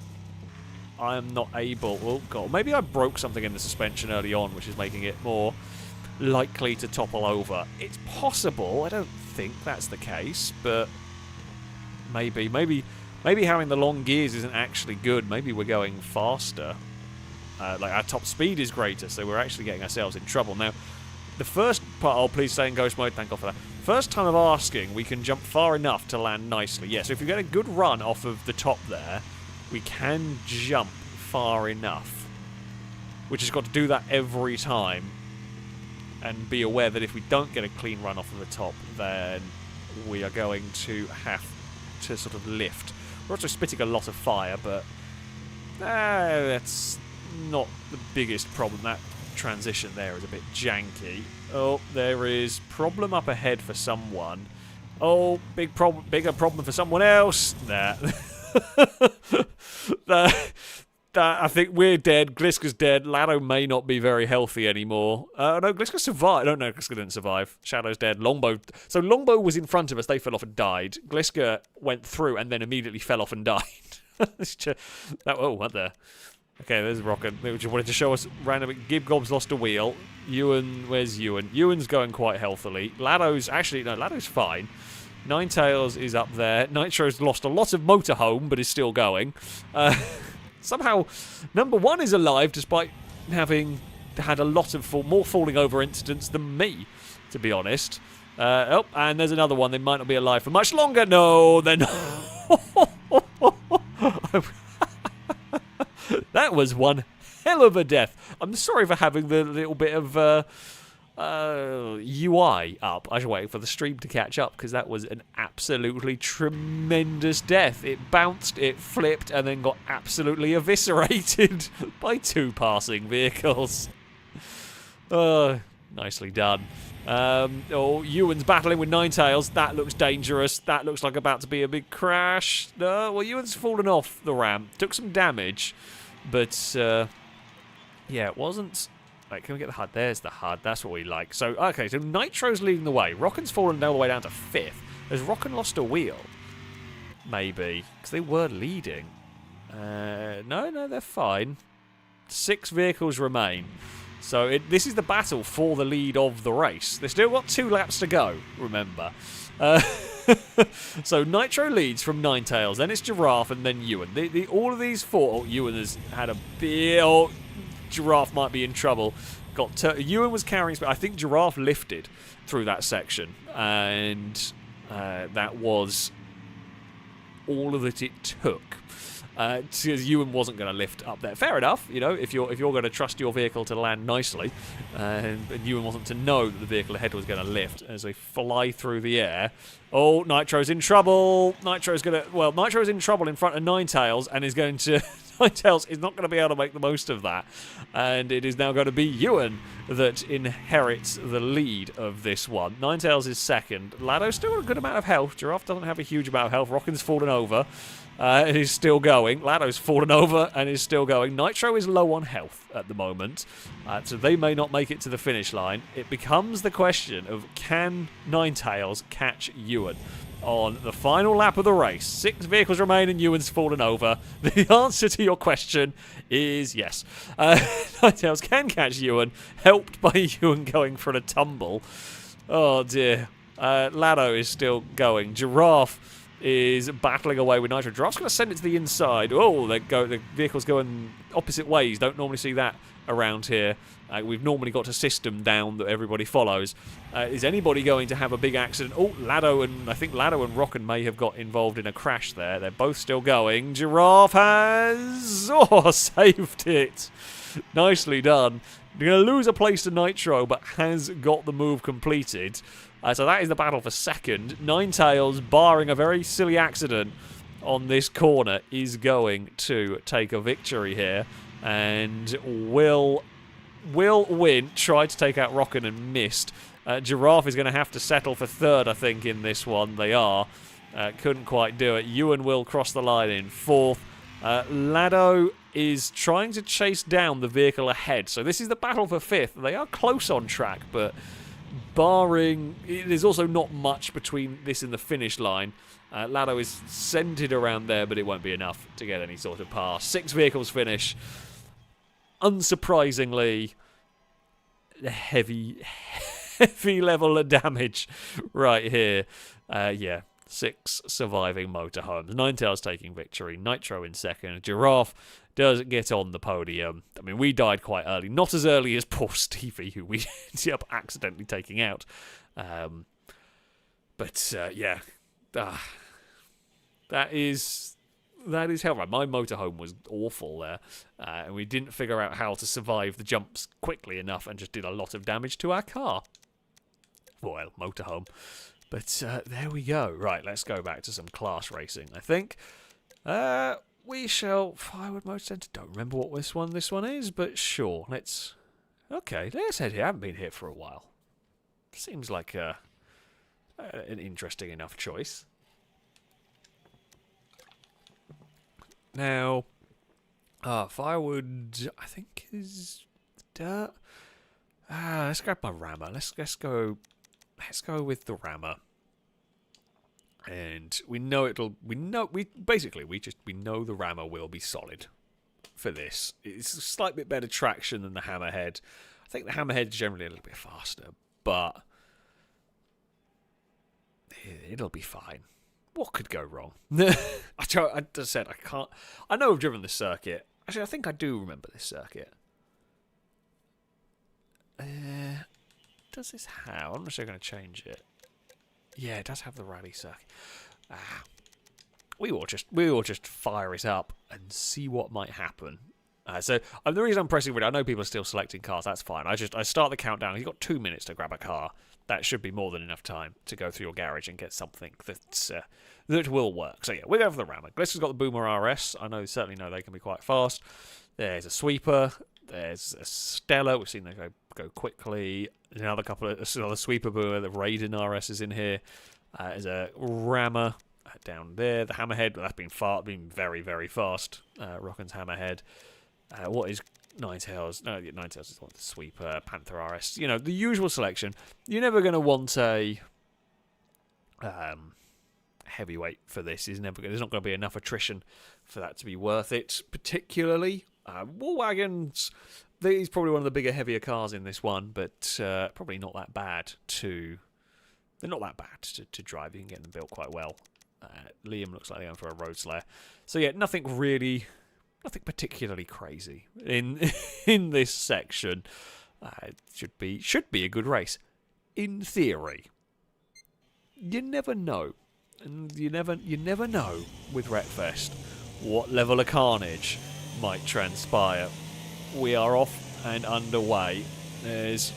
I am not able... Oh, God. Maybe I broke something in the suspension early on, which is making it more likely to topple over. It's possible. I don't think that's the case, but maybe having the long gears isn't actually good. Maybe we're going faster. Like our top speed is greater, so we're actually getting ourselves in trouble. Now, the first part, oh, please stay in ghost mode, thank God for that. First time of asking, we can jump far enough to land nicely. Yeah, so if you get a good run off of the top there, we can jump far enough. We just got to do that every time. And be aware that if we don't get a clean run off of the top, then we are going to have to sort of lift. We're also spitting a lot of fire, but that's not the biggest problem. That transition there is a bit janky. Oh, there is problem up ahead for someone. Oh, bigger problem for someone else. Nah. I think we're dead. Gliska's dead. Lado may not be very healthy anymore. No, Gliska survived. No, Gliska didn't survive. Shadow's dead. Longbow. So Longbow was in front of us. They fell off and died. Gliska went through and then immediately fell off and died. Oh, what the? Okay, there's Rocket. Which wanted to show us randomly. Gibgob's lost a wheel. Ewan, where's Ewan? Ewan's going quite healthily. Lado's fine. Ninetails is up there. Nitro's lost a lot of motorhome, but is still going. Somehow, number one is alive despite having had a lot of more falling over incidents than me, to be honest. Oh, and there's another one. They might not be alive for much longer. No, they're not. That was one hell of a death. I'm sorry for having the little bit of UI up. I should wait for the stream to catch up because that was an absolutely tremendous death. It bounced, it flipped, and then got absolutely eviscerated by 2 passing vehicles. Nicely done. Ewan's battling with Ninetails. That looks dangerous. That looks like about to be a big crash. No, well, Ewan's fallen off the ramp. Took some damage, but yeah, it wasn't... Right, can we get the HUD? There's the HUD. That's what we like. So, okay, so Nitro's leading the way. Rockin's fallen all the way down to 5th. Has Rockin lost a wheel? Maybe. Because they were leading. No, they're fine. 6 vehicles remain. So, this is the battle for the lead of the race. They've still got 2 laps to go, remember. So, Nitro leads from Ninetails. Then it's Giraffe and then Ewan. All of these 4... Oh, Ewan has had a bit... Oh, Giraffe might be in trouble. Ewan was carrying... I think Giraffe lifted through that section. And that was all of it took. Because Ewan wasn't going to lift up there. Fair enough, you know, if you're going to trust your vehicle to land nicely. And Ewan wasn't to know that the vehicle ahead was going to lift as they fly through the air. Oh, Nitro's in trouble. Nitro's in trouble in front of Ninetails and is going to... Ninetails is not going to be able to make the most of that. And it is now going to be Ewan that inherits the lead of this one. Ninetails is second. Lado's still got a good amount of health. Giraffe doesn't have a huge amount of health. Rockin's fallen over. And is still going. Lado's fallen over and is still going. Nitro is low on health at the moment. So they may not make it to the finish line. It becomes the question of can Ninetails catch Ewan on the final lap of the race. 6 vehicles remain and Ewan's fallen over. The answer to your question is yes. Ninetails can catch Ewan, helped by Ewan going for a tumble. Oh dear. Lado is still going. Giraffe is battling away with Nitro. Giraffe's going to send it to the inside. Oh, the vehicles going opposite ways. Don't normally see that around here. We've normally got a system down that everybody follows. Is anybody going to have a big accident? Oh, I think Lado and Rockin may have got involved in a crash there. They're both still going. Giraffe has... Oh, saved it. Nicely done. You're going to lose a place to Nitro, but has got the move completed. So that is the battle for second. Ninetails, barring a very silly accident, on this corner is going to take a victory here, and will win. Tried to take out Rockin and missed. Giraffe is going to have to settle for third, I think, in this one. They are. Couldn't quite do it. Ewan will cross the line in fourth. Lado is trying to chase down the vehicle ahead. So this is the battle for fifth. They are close on track, but barring... There's also not much between this and the finish line. Lado is centred around there, but it won't be enough to get any sort of pass. 6 vehicles finish. Unsurprisingly, heavy level of damage right here. Yeah, 6 surviving motorhomes. Ninetales taking victory. Nitro in second. Giraffe does get on the podium. I mean, we died quite early. Not as early as poor Stevie, who we ended up accidentally taking out. But yeah. That is how right. My motorhome was awful there, and we didn't figure out how to survive the jumps quickly enough, and just did a lot of damage to our car. Well, motorhome. But there we go. Right, let's go back to some class racing. I think we shall Firewood Motor Centre. Don't remember what this one is, but sure. Let's head here. I haven't been here for a while. Seems like an interesting enough choice. Now, Firewood, I think, is dirt. Let's grab my rammer. Let's go with the rammer. And we know the rammer will be solid for this. It's a slight bit better traction than the hammerhead. I think the hammerhead's generally a little bit faster, but it'll be fine. What could go wrong? I just said I can't. I know I've driven this circuit. Actually, I think I do remember this circuit. Does this have? I'm not sure I'm going to change it. Yeah, it does have the rally circuit. We will just fire it up and see what might happen. So the reason I'm pressing it, I know people are still selecting cars. That's fine. I start the countdown. You've got 2 minutes to grab a car. That should be more than enough time to go through your garage and get something that will work. So yeah, we're going for the rammer. Glisser's got the Boomer RS. Certainly know they can be quite fast. There's a sweeper. There's a Stella. We've seen them go quickly. There's another sweeper Boomer. The Raiden RS is in here. There's a rammer down there. The hammerhead. That's been very, very fast. Rockin's hammerhead. What is Ninetales? No, Ninetales is the sweeper. Panther RS. You know, the usual selection. You're never going to want a heavyweight for this. There's not going to be enough attrition for that to be worth it, particularly. War wagons, he's probably one of the bigger, heavier cars in this one, but probably not that bad to drive. You can get them built quite well. Liam looks like they're going for a road slayer. So yeah, nothing particularly crazy in this section. It should be a good race. In theory. You never know. And you never know with Wreckfest what level of carnage might transpire. We are off and underway. There's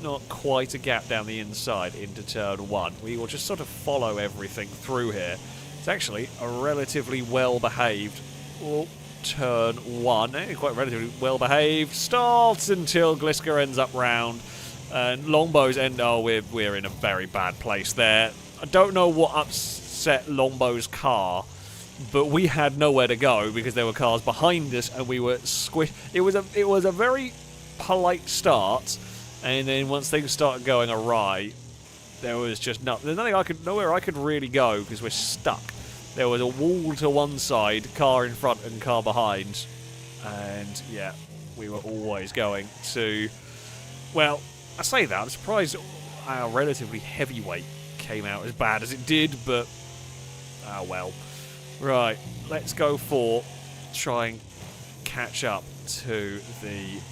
not quite a gap down the inside into turn 1. We will just sort of follow everything through here. It's actually a relatively well-behaved turn 1. Quite relatively well-behaved. Starts until Glisker ends up round. And Longbow's end. Oh, we're in a very bad place there. I don't know what upset Longbow's car, but we had nowhere to go because there were cars behind us and we were squished. It was a very polite start, and then once things started going awry, there was just there's nowhere I could really go because we're stuck. There was a wall to one side, car in front and car behind, and yeah, we were always going to. Well, I say that I'm surprised our relatively heavyweight came out as bad as it did, but well. Right, let's go for try and catch up to the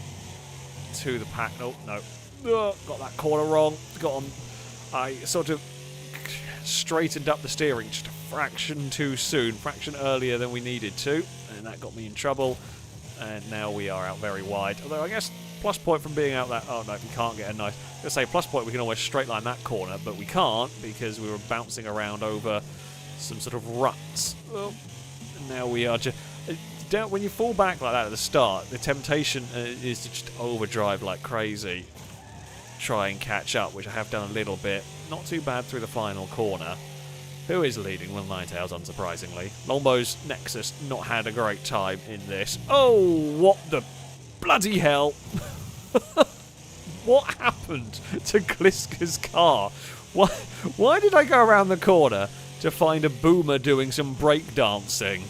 pack. Oh no, got that corner wrong. I sort of straightened up the steering just a fraction too soon, fraction earlier than we needed to, and that got me in trouble. And now we are out very wide. Although I guess plus point from being out that. Oh no, we can't get a nice. Let's say plus point. We can always straight line that corner, but we can't because we were bouncing around over some sort of ruts. Well, Now we are just... when you fall back like that at the start, the temptation is to just overdrive like crazy. Try and catch up, which I have done a little bit. Not too bad through the final corner. Who is leading? Well, Ninetales, unsurprisingly. Longbow's Nexus not had a great time in this. Oh, what the bloody hell? What happened to Gliska's car? Why did I go around the corner to find a boomer doing some breakdancing?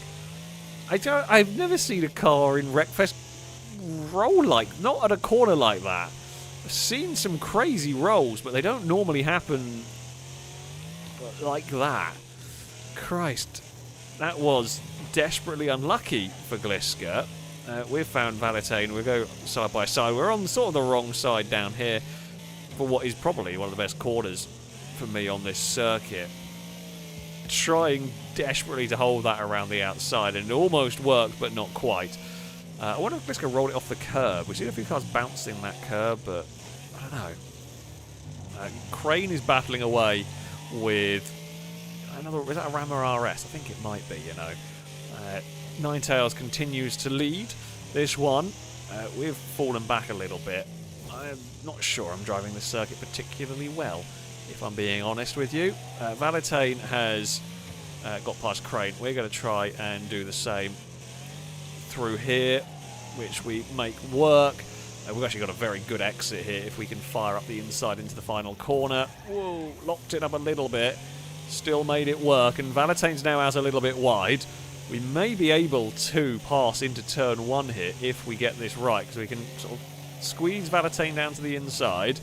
I've never seen a car in Wreckfest roll not at a corner like that. I've seen some crazy rolls, but they don't normally happen like that. Christ, that was desperately unlucky for Gliska. We've found Valentine. We'll go side by side. We're on sort of the wrong side down here for what is probably one of the best corners for me on this circuit. Trying desperately to hold that around the outside, and it almost worked, but not quite. I wonder if Gliska rolled it off the curb. We've seen a few cars bouncing that curb, but I don't know. Crane is battling away with another. Is that a Rammer RS? I think it might be, you know. Ninetales continues to lead this one. We've fallen back a little bit. I'm not sure I'm driving this circuit particularly well, if I'm being honest with you. Valentine has got past Crane. We're going to try and do the same through here, which we make work. We've actually got a very good exit here if we can fire up the inside into the final corner. Whoa, locked it up a little bit. Still made it work, and Valentine's now out a little bit wide. We may be able to pass into turn 1 here if we get this right, because we can sort of squeeze Valentine down to the inside.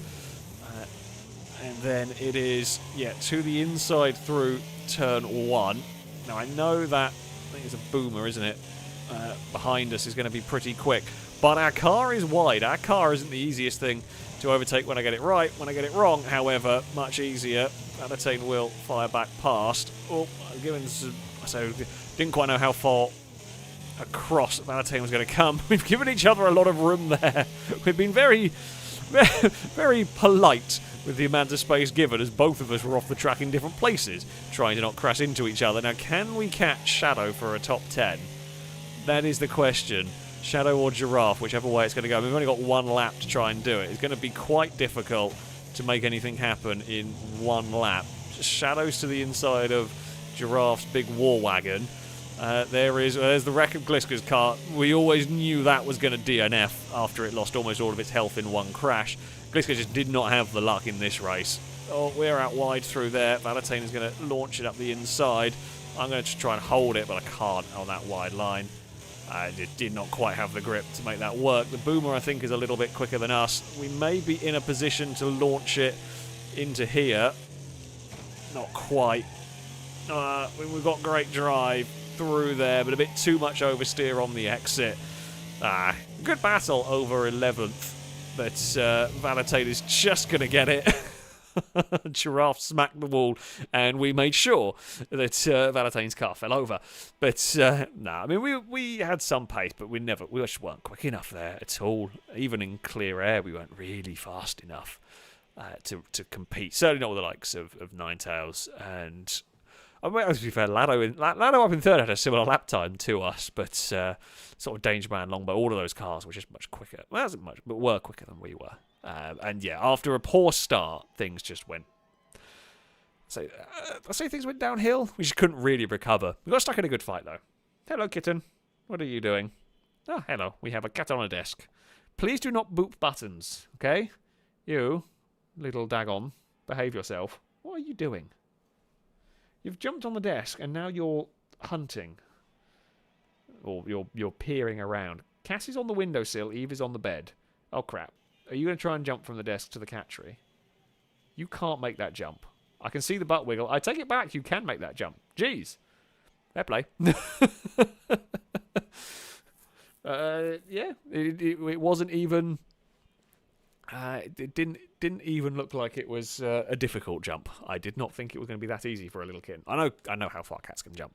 And then it is, yeah, to the inside through turn 1. Now, I know that, I think it's a boomer, isn't it? Behind us is going to be pretty quick. But our car is wide. Our car isn't the easiest thing to overtake when I get it right. When I get it wrong, however, much easier. Valentine will fire back past. Oh, I've given some, so didn't quite know how far across Valentine was going to come. We've given each other a lot of room there. We've been very, very polite with the amount of space given, as both of us were off the track in different places, trying to not crash into each other. Now, can we catch Shadow for a top 10? That is the question. Shadow or Giraffe, whichever way it's going to go. We've only got one lap to try and do it. It's going to be quite difficult to make anything happen in one lap. Just Shadows to the inside of Giraffe's big war wagon. There's the wreck of Gliska's car. We always knew that was going to DNF after it lost almost all of its health in one crash. Gliska just did not have the luck in this race. Oh, we're out wide through there. Valentine is going to launch it up the inside. I'm going to try and hold it, but I can't on that wide line. I just did not quite have the grip to make that work. The boomer, I think, is a little bit quicker than us. We may be in a position to launch it into here. Not quite. We've got great drive through there, but a bit too much oversteer on the exit. Good battle over 11th, but Valentine is just going to get it. Giraffe smacked the wall, and we made sure that Valentine's car fell over. But no, I mean we had some pace, but we just weren't quick enough there at all. Even in clear air, we weren't really fast enough to compete. Certainly not with the likes of Ninetales and. I mean, to be fair, Lado up in third had a similar lap time to us, but sort of Danger Man, Longbow, all of those cars were just much quicker. Well, wasn't much, but were quicker than we were. And yeah, after a poor start, things just went. I say things went downhill. We just couldn't really recover. We got stuck in a good fight though. Hello, kitten. What are you doing? Oh, hello. We have a cat on a desk. Please do not boop buttons, okay? You, little dagon, behave yourself. What are you doing? You've jumped on the desk and now you're hunting. Or you're peering around. Cass is on the windowsill, Eve is on the bed. Oh crap. Are you going to try and jump from the desk to the cat tree? You can't make that jump. I can see the butt wiggle. I take it back, you can make that jump. Jeez. Fair play. Yeah, it wasn't even... it didn't even look like it was a difficult jump. I did not think it was going to be that easy for a little kitten. I know how far cats can jump.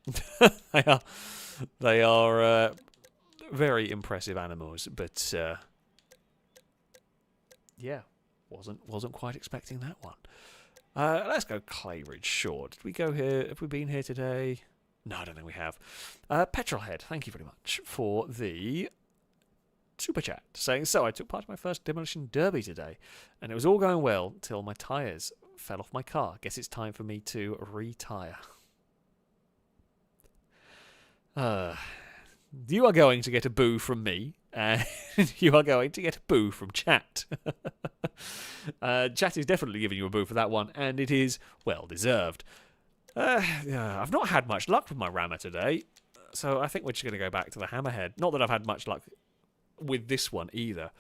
they are very impressive animals, but yeah, wasn't quite expecting that one. Let's go Clayridge Shore. Did we go here? Have we been here today? No, I don't think we have. Petrolhead, thank you very much for the super chat, saying, so I took part in my first demolition derby today, and it was all going well till my tyres fell off my car. Guess it's time for me to retire. You are going to get a boo from me, and you are going to get a boo from chat. Chat is definitely giving you a boo for that one, and it is well deserved. I've not had much luck with my rammer today, so I think we're just going to go back to the hammerhead. Not that I've had much luck with this one either.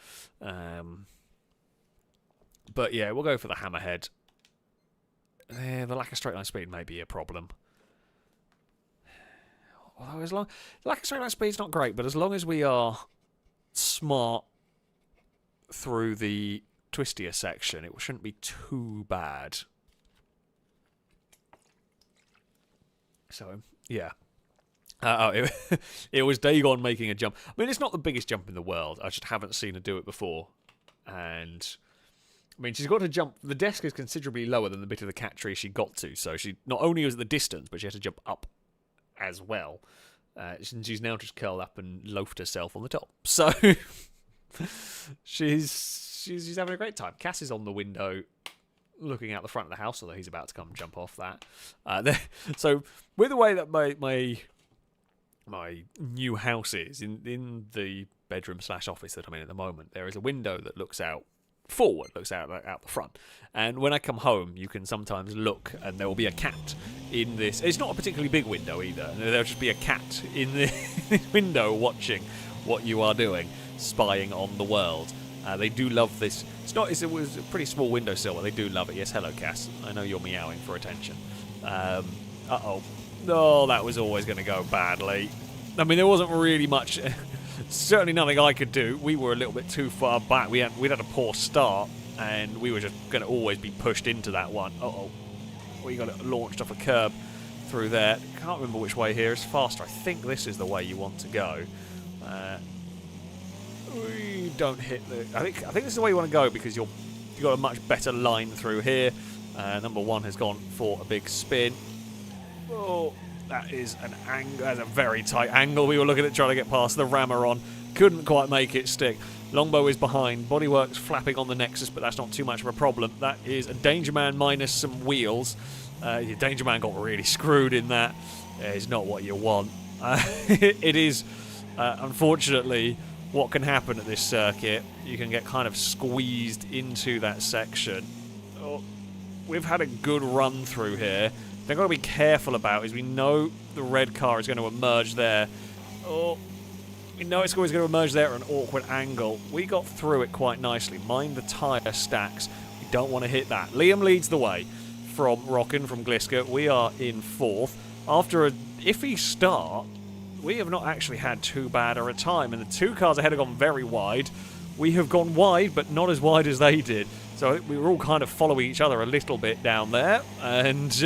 But yeah, we'll go for the hammerhead. The lack of straight line speed may be a problem. Although lack of straight line speed is not great, but as long as we are smart through the twistier section, it shouldn't be too bad. So, yeah. It was Dagon making a jump. I mean, it's not the biggest jump in the world. I just haven't seen her do it before. And, I mean, she's got to jump. The desk is considerably lower than the bit of the cat tree she got to. So she not only was at the distance, but she had to jump up as well. She's now just curled up and loafed herself on the top. So, she's having a great time. Cass is on the window looking out the front of the house, although he's about to come and jump off that. So, with the way that my new house is, in the bedroom / office that I'm in at the moment, there is a window that looks out forward, looks out the front. And when I come home, you can sometimes look, and there will be a cat in this. It's not a particularly big window either. There'll just be a cat in the window watching what you are doing, spying on the world. They do love this. It was a pretty small windowsill, but they do love it. Yes, hello, Cass. I know you're meowing for attention. Uh-oh. No, that was always going to go badly. I mean, there wasn't really much. Certainly nothing I could do. We were a little bit too far back. We'd had a poor start, and we were just going to always be pushed into that one. Uh-oh. We got it launched off a curb through there. Can't remember which way here is faster. I think this is the way you want to go. We don't hit the... I think this is the way you want to go, because you've got a much better line through here. Number one has gone for a big spin. Oh, that is an angle. That's a very tight angle. We were looking at trying to get past the rammer on. Couldn't quite make it stick. Longbow is behind. Bodywork's flapping on the Nexus, but that's not too much of a problem. That is a Danger Man minus some wheels. Your Danger Man got really screwed in that. It's not what you want. It is, unfortunately, what can happen at this circuit. You can get kind of squeezed into that section. Oh, we've had a good run through here. They've got to be careful about is we know the red car is going to emerge there. Oh, we know it's always going to emerge there at an awkward angle. We got through it quite nicely. Mind the tyre stacks. We don't want to hit that. Liam leads the way from Rockin, from Gliska. We are in fourth. After a iffy start, we have not actually had too bad a time. And the two cars ahead have gone very wide. We have gone wide, but not as wide as they did. So I think we were all kind of following each other a little bit down there. And...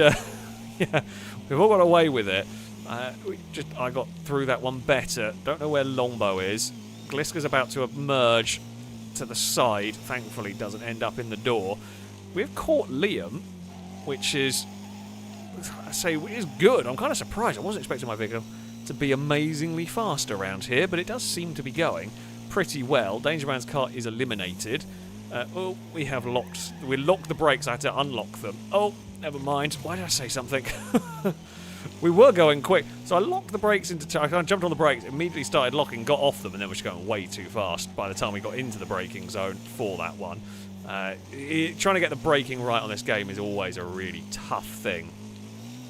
yeah, we've all got away with it. I got through that one better. Don't know where Longbow is. Gliska's about to emerge to the side. Thankfully, doesn't end up in the door. We've caught Liam, which is, is good. I'm kind of surprised. I wasn't expecting my vehicle to be amazingly fast around here, but it does seem to be going pretty well. Danger Man's car is eliminated. We locked the brakes. I had to unlock them. Oh, never mind. Why did I say something? We were going quick. So I locked the brakes I kind of jumped on the brakes, immediately started locking, got off them, and then was going way too fast by the time we got into the braking zone for that one. Trying to get the braking right on this game is always a really tough thing.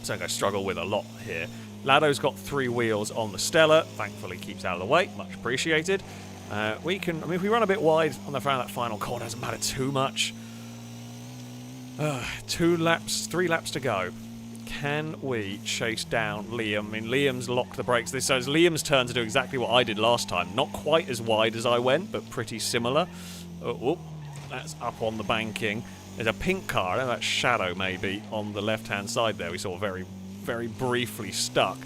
Something I struggle with a lot here. Lado's got 3 wheels on the Stella. Thankfully keeps out of the way. Much appreciated. If we run a bit wide on the front of that final corner, doesn't matter too much. 3 laps to go. Can we chase down Liam? I mean, Liam's locked the brakes. So it's Liam's turn to do exactly what I did last time. Not quite as wide as I went, but pretty similar. That's up on the banking. There's a pink car, I don't know, that's Shadow maybe, on the left-hand side there. We saw very, very briefly stuck.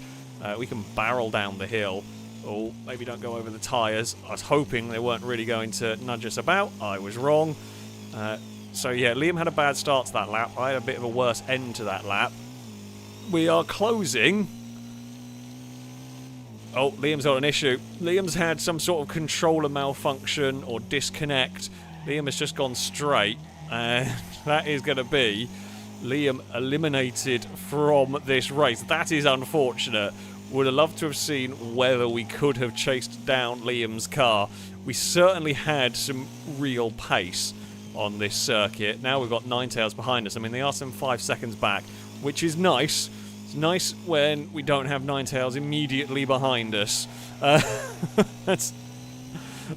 We can barrel down the hill. Oh, maybe don't go over the tyres. I was hoping they weren't really going to nudge us about. I was wrong. So yeah, Liam had a bad start to that lap. I had a bit of a worse end to that lap. We are closing Oh, Liam's got an issue. Liam's had some sort of controller malfunction or disconnect. Liam has just gone straight, and that is going to be Liam eliminated from this race. That is unfortunate. Would have loved to have seen whether we could have chased down Liam's car. We certainly had some real pace on this circuit. Now we've got Ninetales behind us. I mean, they are some 5 seconds back, which is nice. It's nice when we don't have Ninetales immediately behind us. That's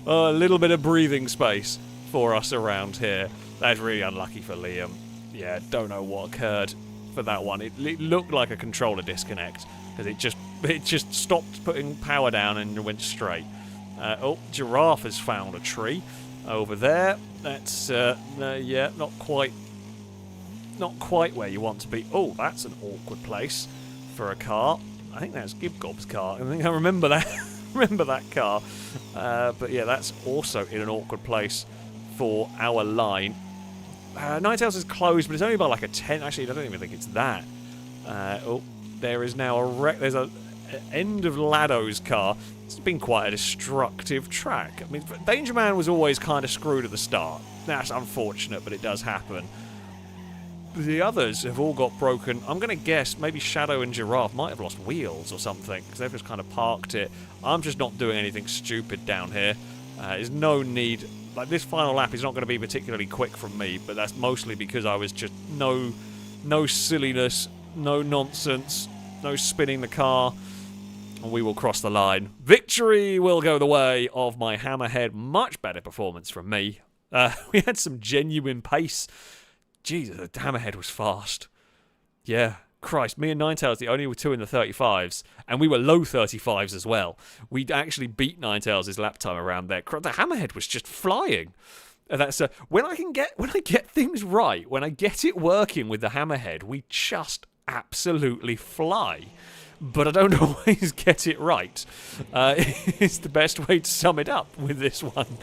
a little bit of breathing space for us around here. That's really unlucky for Liam. Yeah, don't know what occurred for that one. It looked like a controller disconnect because it just stopped putting power down and went straight. Oh, Giraffe has found a tree over there. That's yeah, not quite where you want to be. Oh, that's an awkward place for a car. I think that's Gibgob's car. I think I remember that. Remember that car. But yeah, that's also in an awkward place for our line. Ninetales is closed, but it's only by like a 10. Actually, I don't even think it's that. Oh, there is now a wreck. There's a end of Lado's car. It's been quite a destructive track. I mean, Danger Man was always kind of screwed at the start. That's unfortunate, but it does happen. The others have all got broken. I'm going to guess maybe Shadow and Giraffe might have lost wheels or something, because they've just kind of parked it. I'm just not doing anything stupid down here. There's no need. Like, this final lap is not going to be particularly quick from me, but that's mostly because I was just no silliness, no nonsense, no spinning the car. And we will cross the line. Victory will go the way of my Hammerhead. Much better performance from me. We had some genuine pace. Jesus, the Hammerhead was fast. Yeah, Christ, me and Ninetales the only two in the 35s, and we were low 35s as well. We actually beat Ninetales' lap time around there. The Hammerhead was just flying. And that's when I get things right, when I get it working with the Hammerhead, we just absolutely fly. But I don't always get it right. It's the best way to sum it up with this one.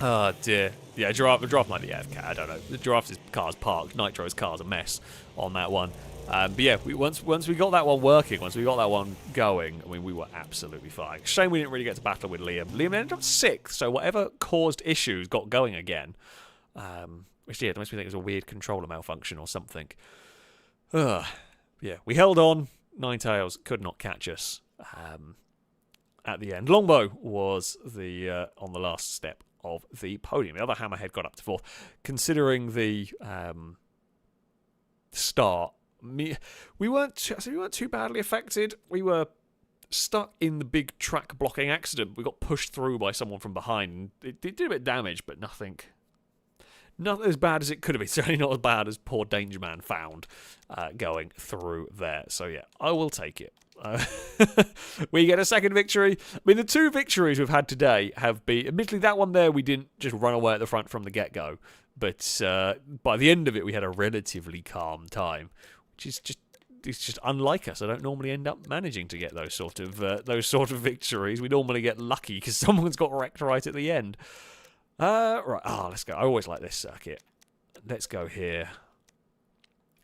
Oh dear. Yeah, Giraffe might be AFK, I don't know. The Giraffe's car's parked, Nitro's car's a mess on that one. But yeah, once we got that one working, once we got that one going, I mean, we were absolutely fine. Shame we didn't really get to battle with Liam. Liam ended up 6th, so whatever caused issues got going again. Which, yeah, that makes me think it was a weird controller malfunction or something. Yeah, we held on. Ninetales could not catch us at the end. Longbow was the on the last step of the podium. The other Hammerhead got up to 4th. Considering the start, we weren't too badly affected. We were stuck in the big track blocking accident. We got pushed through by someone from behind. It did a bit of damage, but nothing as bad as it could have been. Certainly not as bad as poor Danger Man found going through there. So yeah, I will take it. We get a second victory. I mean, the 2 victories we've had today have been, admittedly, that one there we didn't just run away at the front from the get-go, but by the end of it we had a relatively calm time, which is just unlike us. I don't normally end up managing to get those sort of victories. We normally get lucky because someone's got wrecked right at the end. Right, let's go. I always like this circuit. Let's go here.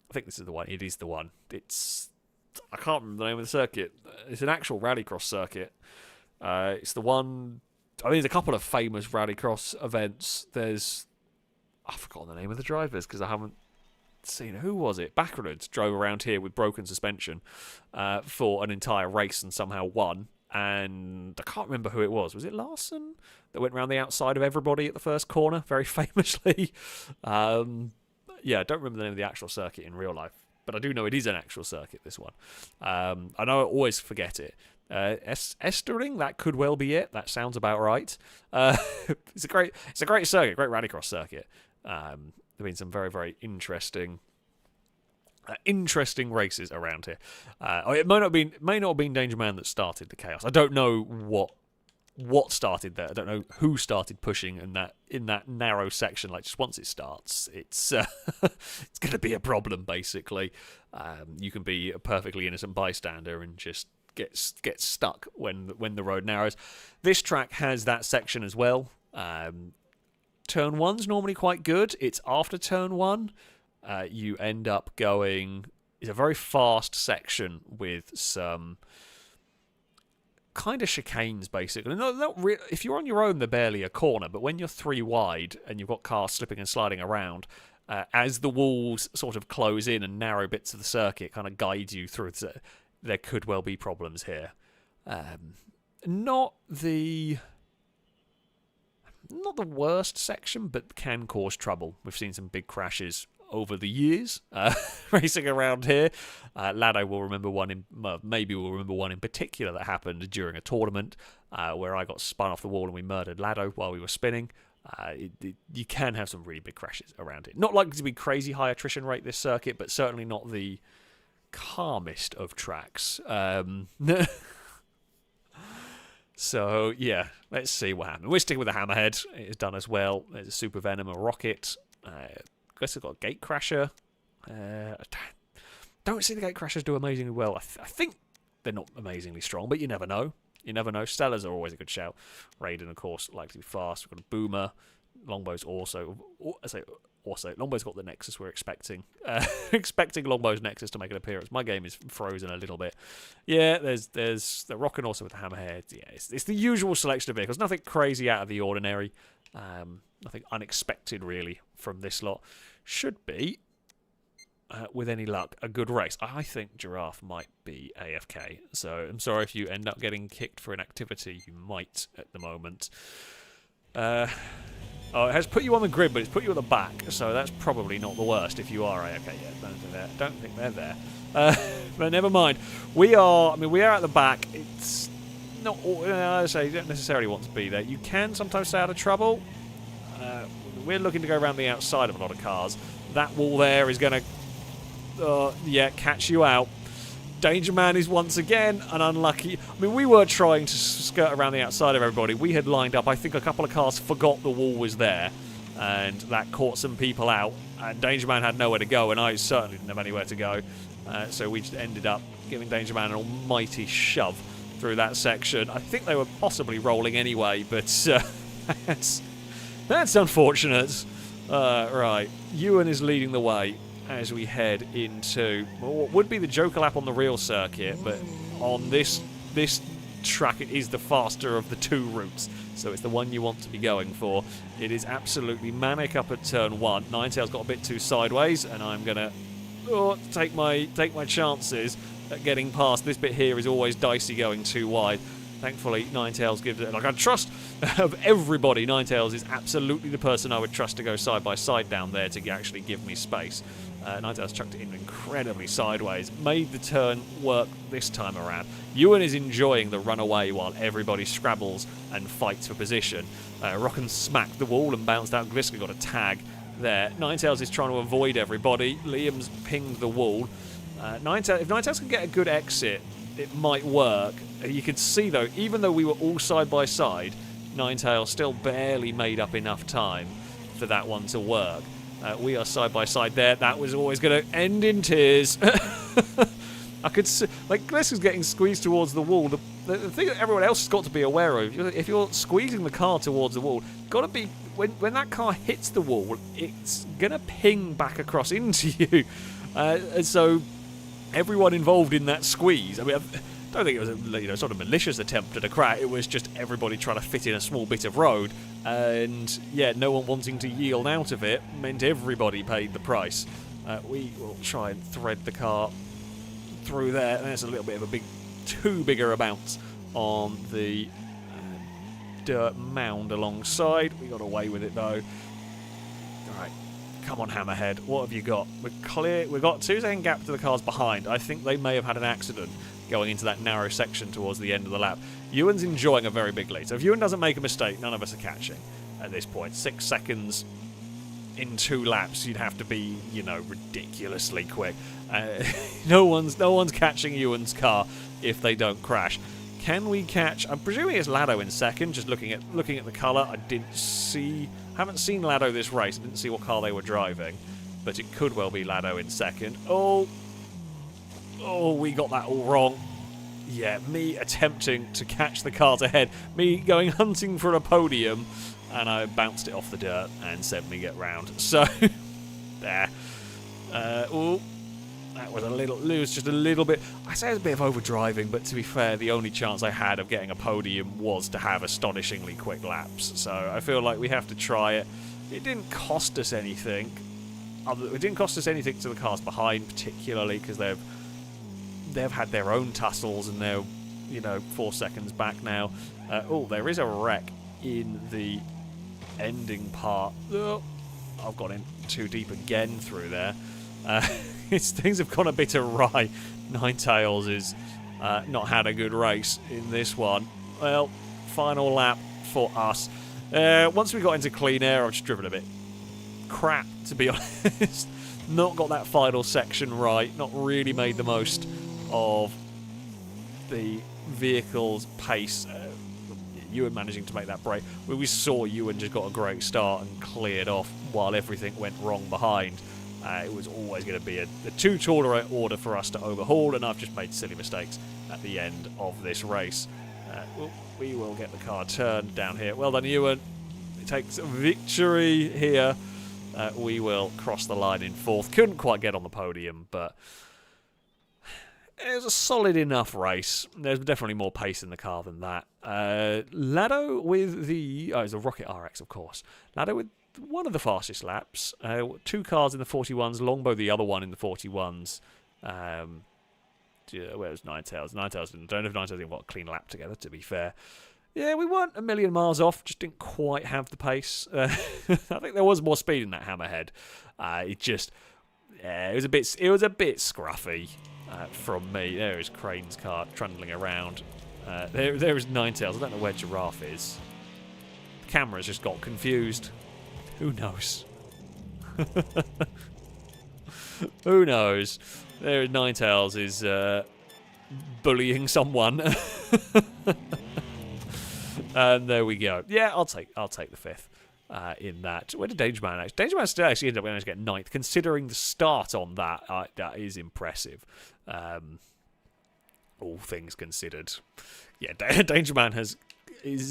I think this is the one. It is the one. I can't remember the name of the circuit. It's an actual rallycross circuit. It's the one. I mean, there's a couple of famous rallycross events. I've forgotten the name of the drivers because I haven't seen. Who was it? Backwards drove around here with broken suspension for an entire race and somehow won. And I can't remember who it was. Was it Larson that went around the outside of everybody at the first corner, very famously? Yeah, I don't remember the name of the actual circuit in real life, but I do know it is an actual circuit, this one. I know I always forget it. Estering, that could well be it. That sounds about right. It's a great circuit, great rallycross circuit. There have been some very, very interesting races around here. It may not have been Danger Man that started the chaos. I don't know what started there. I don't know who started pushing in that narrow section. Like, just once it starts, it's it's going to be a problem. Basically, you can be a perfectly innocent bystander and just get stuck when the road narrows. This track has that section as well. Turn 1's normally quite good. It's after turn 1. You end up going is a very fast section with some kind of chicanes, basically. If you're on your own, they're barely a corner, but when you're 3 wide and you've got cars slipping and sliding around, as the walls sort of close in and narrow bits of the circuit kind of guide you through, there could well be problems here. Not the worst section, but can cause trouble. We've seen some big crashes over the years racing around here. Lado will remember one maybe we'll remember one in particular that happened during a tournament where I got spun off the wall and we murdered Lado while we were spinning. You can have some really big crashes around it. Not likely to be crazy high attrition rate this circuit, but certainly not the calmest of tracks. So, yeah, let's see what happens. We're sticking with the Hammerhead. It is done as well. There's a Super Venom, a Rocket. I guess we've got a Gate Crasher. I don't see the Gate Crashers do amazingly well. I think they're not amazingly strong, but you never know. You never know. Stellars are always a good shout. Raiden, of course, likely to be fast. We've got a Boomer. Longbow's also... Longbow's got the Nexus we're expecting. Expecting Longbow's Nexus to make an appearance. My game is frozen a little bit. Yeah, there's the Rockin' also with the Hammerhead. Yeah, it's the usual selection of vehicles. Nothing crazy out of the ordinary. Nothing unexpected, really, from this lot. Should be, with any luck, a good race. I think Giraffe might be AFK. So I'm sorry if you end up getting kicked for an activity you might at the moment. Oh, it has put you on the grid, but it's put you at the back, so that's probably not the worst if you are AFK. Yeah, don't think they're there. But never mind. We are at the back. It's not, I say, you don't necessarily want to be there. You can sometimes stay out of trouble. We're looking to go around the outside of a lot of cars. That wall there is going to, catch you out. Danger Man is once again an unlucky... I mean, we were trying to skirt around the outside of everybody. We had lined up. I think a couple of cars forgot the wall was there, and that caught some people out. And Danger Man had nowhere to go, and I certainly didn't have anywhere to go. So we just ended up giving Danger Man an almighty shove through that section. I think they were possibly rolling anyway, but that's unfortunate. Right, Ewan is leading the way as we head into what would be the Joker lap on the real circuit, but on this track it is the faster of the 2 routes, so it's the one you want to be going for. It is absolutely manic up at turn 1. Ninetales got a bit too sideways, and I'm gonna take my chances at getting past. This bit here is always dicey going too wide. Thankfully, Ninetales gives it... Like, I trust of everybody, Ninetales is absolutely the person I would trust to go side by side down there to actually give me space. Ninetales chucked it in incredibly sideways. Made the turn work this time around. Ewan is enjoying the runaway while everybody scrabbles and fights for position. Rockin' smacked the wall and bounced out. Gliska got a tag there. Ninetales is trying to avoid everybody. Liam's pinged the wall. If Ninetales can get a good exit, it might work. You can see, though, even though we were all side by side, Ninetales still barely made up enough time for that one to work. We are side by side there. That was always going to end in tears. I could see, like, Gliss is getting squeezed towards the wall. The thing that everyone else has got to be aware of, if you're squeezing the car towards the wall, got to be, when that car hits the wall, it's going to ping back across into you. And so everyone involved in that squeeze, I mean, I don't think it was a sort of malicious attempt at a crack. It was just everybody trying to fit in a small bit of road, and yeah, no one wanting to yield out of it meant everybody paid the price. We will try and thread the car through there. There's a little bit of too bigger a bounce on the dirt mound alongside. We got away with it though. All right. Come on, Hammerhead. What have you got? We're clear. We've got 2-second gap to the cars behind. I think they may have had an accident going into that narrow section towards the end of the lap. Ewan's enjoying a very big lead. So if Ewan doesn't make a mistake, none of us are catching at this point. 6 seconds in 2 laps, you'd have to be, ridiculously quick. No one's catching Ewan's car if they don't crash. Can we catch? I'm presuming it's Lado in second. Just looking at the colour, haven't seen Lado this race. I didn't see what car they were driving, but it could well be Lado in second. Oh, we got that all wrong. Yeah, me attempting to catch the cars ahead. Me going hunting for a podium, and I bounced it off the dirt and sent me get round. So, there. That was just a little bit. I say it was a bit of overdriving, but to be fair, the only chance I had of getting a podium was to have astonishingly quick laps. So I feel like we have to try it. It didn't cost us anything. It didn't cost us anything to the cars behind, particularly because they've had their own tussles and they're 4 seconds back now. Oh, there is a wreck in the ending part. Oh, I've gone in too deep again through there. Things have gone a bit awry. Ninetales is not had a good race in this one. Well, final lap for us. Once we got into clean air, I've just driven a bit crap, to be honest. Not got that final section right. Not really made the most of the vehicle's pace. Ewan managing to make that break. We saw Ewan just got a great start and cleared off while everything went wrong behind. It was always going to be a too tall order for us to overhaul, and I've just made silly mistakes at the end of this race. We will get the car turned down here. Well done, Ewan. It takes victory here. We will cross the line in 4th. Couldn't quite get on the podium, but it was a solid enough race. There's definitely more pace in the car than that. Lado with the... Oh, it's a Rocket RX, of course. Lado with one of the fastest laps. 2 cars in the 41s, Longbow the other one in the 41s. Where was Ninetales? I don't know if Ninetales even got a clean lap together, to be fair. Yeah, we weren't a million miles off, just didn't quite have the pace. I think there was more speed in that Hammerhead. It was a bit scruffy from me. There is Crane's car trundling around. There is Ninetales. I don't know where Giraffe is. The camera's just got confused. Who knows? Who knows? There is Ninetales is bullying someone. And there we go. Yeah, I'll take the 5th in that. Where did Danger Man actually? Danger Man still actually ended up managing to get 9th, considering the start on that. That is impressive. All things considered. Yeah, Danger Man has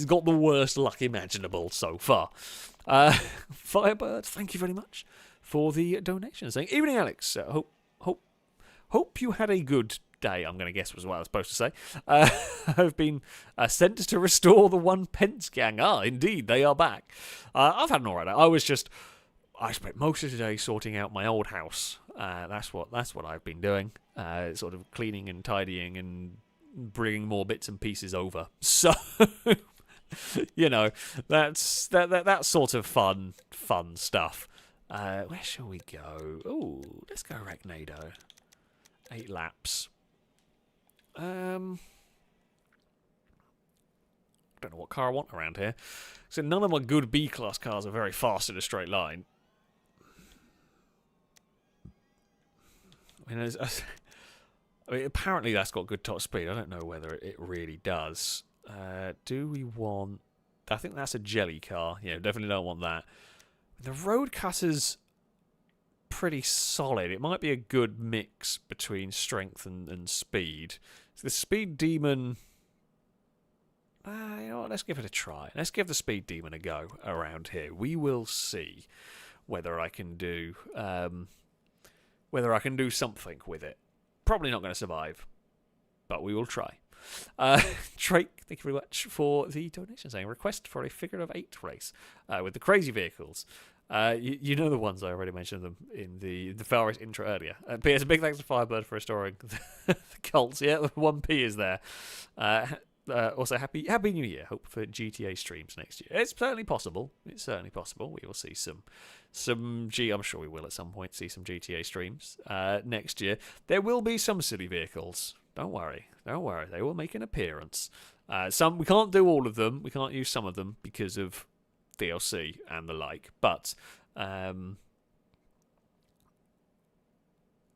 got the worst luck imaginable so far. Firebird, thank you very much for the donation. Saying, evening, Alex. Hope you had a good day, I'm going to guess was what I was supposed to say. I've been sent to restore the 1 pence gang. Ah, indeed, they are back. I've had an alright day. I spent most of today sorting out my old house. That's what I've been doing. Sort of cleaning and tidying and bringing more bits and pieces over. So, that's that sort of fun stuff. Where shall we go? Oh, let's go Ragnado. 8 laps. I don't know what car I want around here. So none of my good B-class cars are very fast in a straight line. I mean, apparently that's got good top speed. I don't know whether it really does. Do we want... I think that's a jelly car. Yeah, definitely don't want that. The road cutter's pretty solid. It might be a good mix between strength and speed. So the Speed Demon... you know what? Let's give it a try. Let's give the Speed Demon a go around here. We will see whether I can do something with it. Probably not going to survive, but we will try. Drake, thank you very much for the donation, saying request for a figure of 8 race with the crazy vehicles. You know the ones I already mentioned them in the FailRace intro earlier. P.S. a big thanks to Firebird for restoring the cults. Yeah, the 1p is there. Also, happy New Year. Hope for GTA streams next year. It's certainly possible. It's certainly possible. We will see some I'm sure we will at some point see some GTA streams next year. There will be some silly vehicles. Don't worry. They will make an appearance. We can't do all of them. We can't use some of them because of DLC and the like. But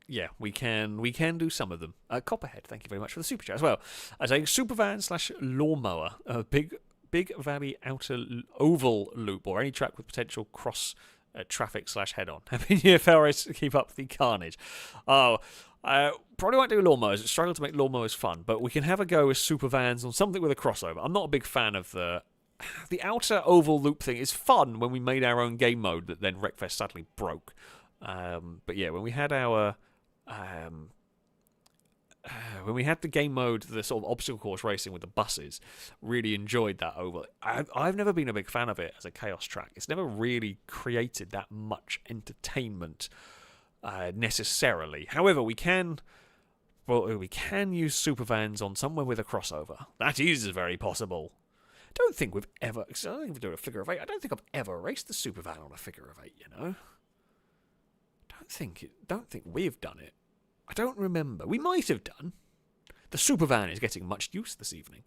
yeah, we can do some of them. Copperhead, thank you very much for the super chat as well. Saying supervan/lawnmower, a big valley outer oval loop or any track with potential cross traffic /head-on. Happy New Year, FailRace. Keep up the carnage. Probably won't do lawnmowers. Struggle to make lawnmowers fun, but we can have a go with super vans on something with a crossover. I'm not a big fan of the outer oval loop thing. Is fun when we made our own game mode that then Wreckfest sadly broke. But yeah, when we had our when we had the game mode, the sort of obstacle course racing with the buses, really enjoyed that over. I've never been a big fan of it as a chaos track. It's never really created that much entertainment necessarily. However, we can use supervans on somewhere with a crossover. That is very possible. I don't think we've ever. I don't think we've done a figure of eight. I don't think I've ever raced the supervan on a figure of eight. You know, don't think we've done it. I don't remember. We might have done. The supervan is getting much use this evening.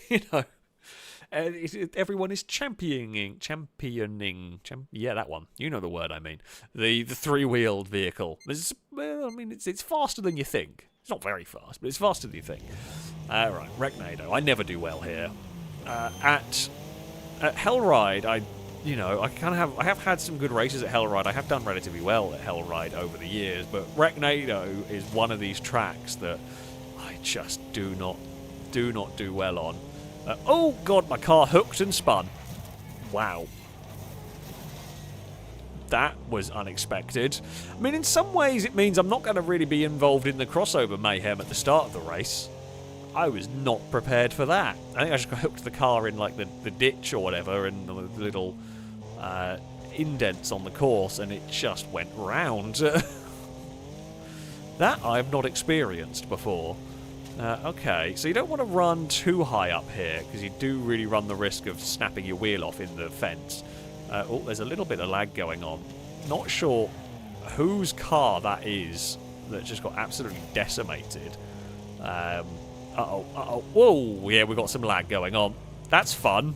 You know, everyone is championing. Yeah, that one. You know the word I mean. The three-wheeled vehicle. It's faster than you think. It's not very fast, but it's faster than you think. Right, Wrecknado. I never do well here. At Hellride, I have had some good races at Hellride. I have done relatively well at Hellride over the years, but Wrecknado is one of these tracks that I just do not do well on. Oh god, my car hooked and spun. Wow. That was unexpected. I mean, in some ways it means I'm not going to really be involved in the crossover mayhem at the start of the race. I was not prepared for that. I think I just got hooked the car in like the ditch or whatever, and the little indents on the course, and it just went round. That I've not experienced before. Okay, so you don't want to run too high up here, because you do really run the risk of snapping your wheel off in the fence. Oh, there's a little bit of lag going on. Not sure whose car that is that just got absolutely decimated. Uh-oh. Whoa, yeah, we've got some lag going on. That's fun.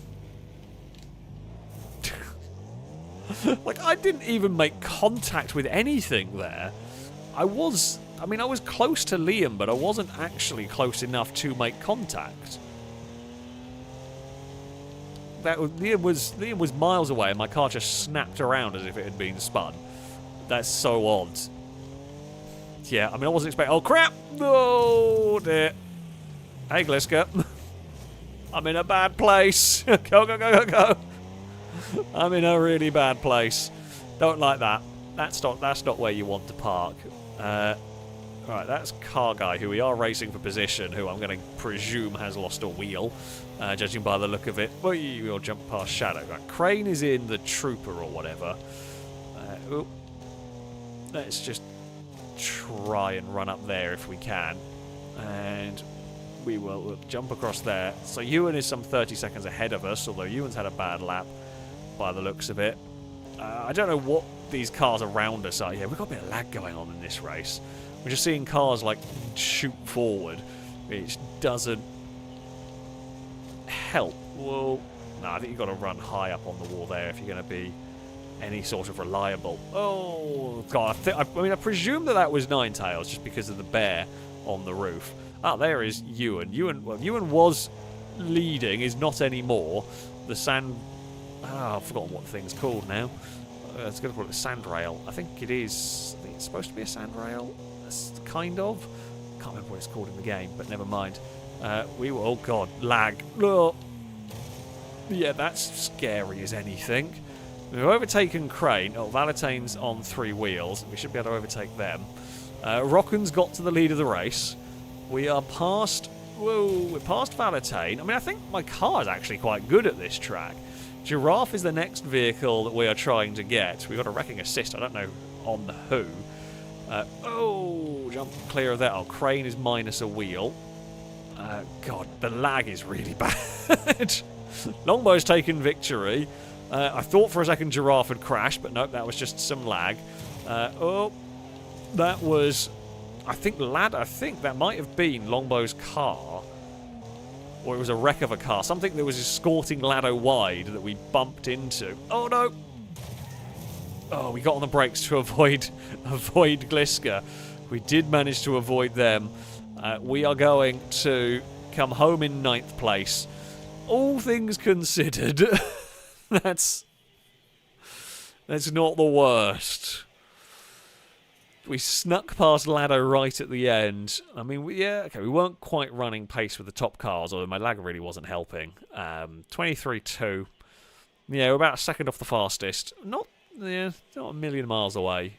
Like, I didn't even make contact with anything there. I was close to Liam, but I wasn't actually close enough to make contact. Liam was miles away, and my car just snapped around as if it had been spun. That's so odd. Yeah, I wasn't expecting... Oh, crap! Oh, dear. Hey, Gliska. I'm in a bad place. Go. I'm in a really bad place. Don't like that. That's not where you want to park. Right, that's Car Guy, who we are racing for position, who I'm going to presume has lost a wheel, judging by the look of it. We'll jump past Shadow. Right, Crane is in the Trooper or whatever. Let's just try and run up there if we can. And we will jump across there. So Ewan is some 30 seconds ahead of us, although Ewan's had a bad lap by the looks of it. I don't know what these cars around us are. Yeah, we've got a bit of lag going on in this race. We're just seeing cars like shoot forward, which doesn't help. Well, no, I think you've got to run high up on the wall there if you're going to be any sort of reliable. Oh god, I presume that was Ninetales just because of the bear on the roof. Ah, there is Ewan. Ewan was leading, is not anymore. The sand... I've forgotten what the thing's called now. It's going to call it a sand rail. I think it is... I think it's supposed to be a sand rail. Kind of. Can't remember what it's called in the game, but never mind. Oh god, lag. Oh. Yeah, that's scary as anything. We've overtaken Crane. Oh, Valentane's on 3 wheels. We should be able to overtake them. Rocken's got to the lead of the race. We are past... Whoa, we're past Valentine. I think my car is actually quite good at this track. Giraffe is the next vehicle that we are trying to get. We've got a wrecking assist. I don't know on who. Jump clear of that. Oh, Crane is minus a wheel. God, the lag is really bad. Longbow's taken victory. I thought for a second Giraffe had crashed, but nope, that was just some lag. That was... I think that might have been Longbow's car. Or it was a wreck of a car. Something that was escorting Lado wide that we bumped into. Oh, no! Oh, we got on the brakes to avoid Gliska. We did manage to avoid them. We are going to come home in 9th place. All things considered, that's not the worst. We snuck past Lado right at the end. We weren't quite running pace with the top cars, although my lag really wasn't helping. 23.2. Yeah, we're about a second off the fastest. Not a million miles away.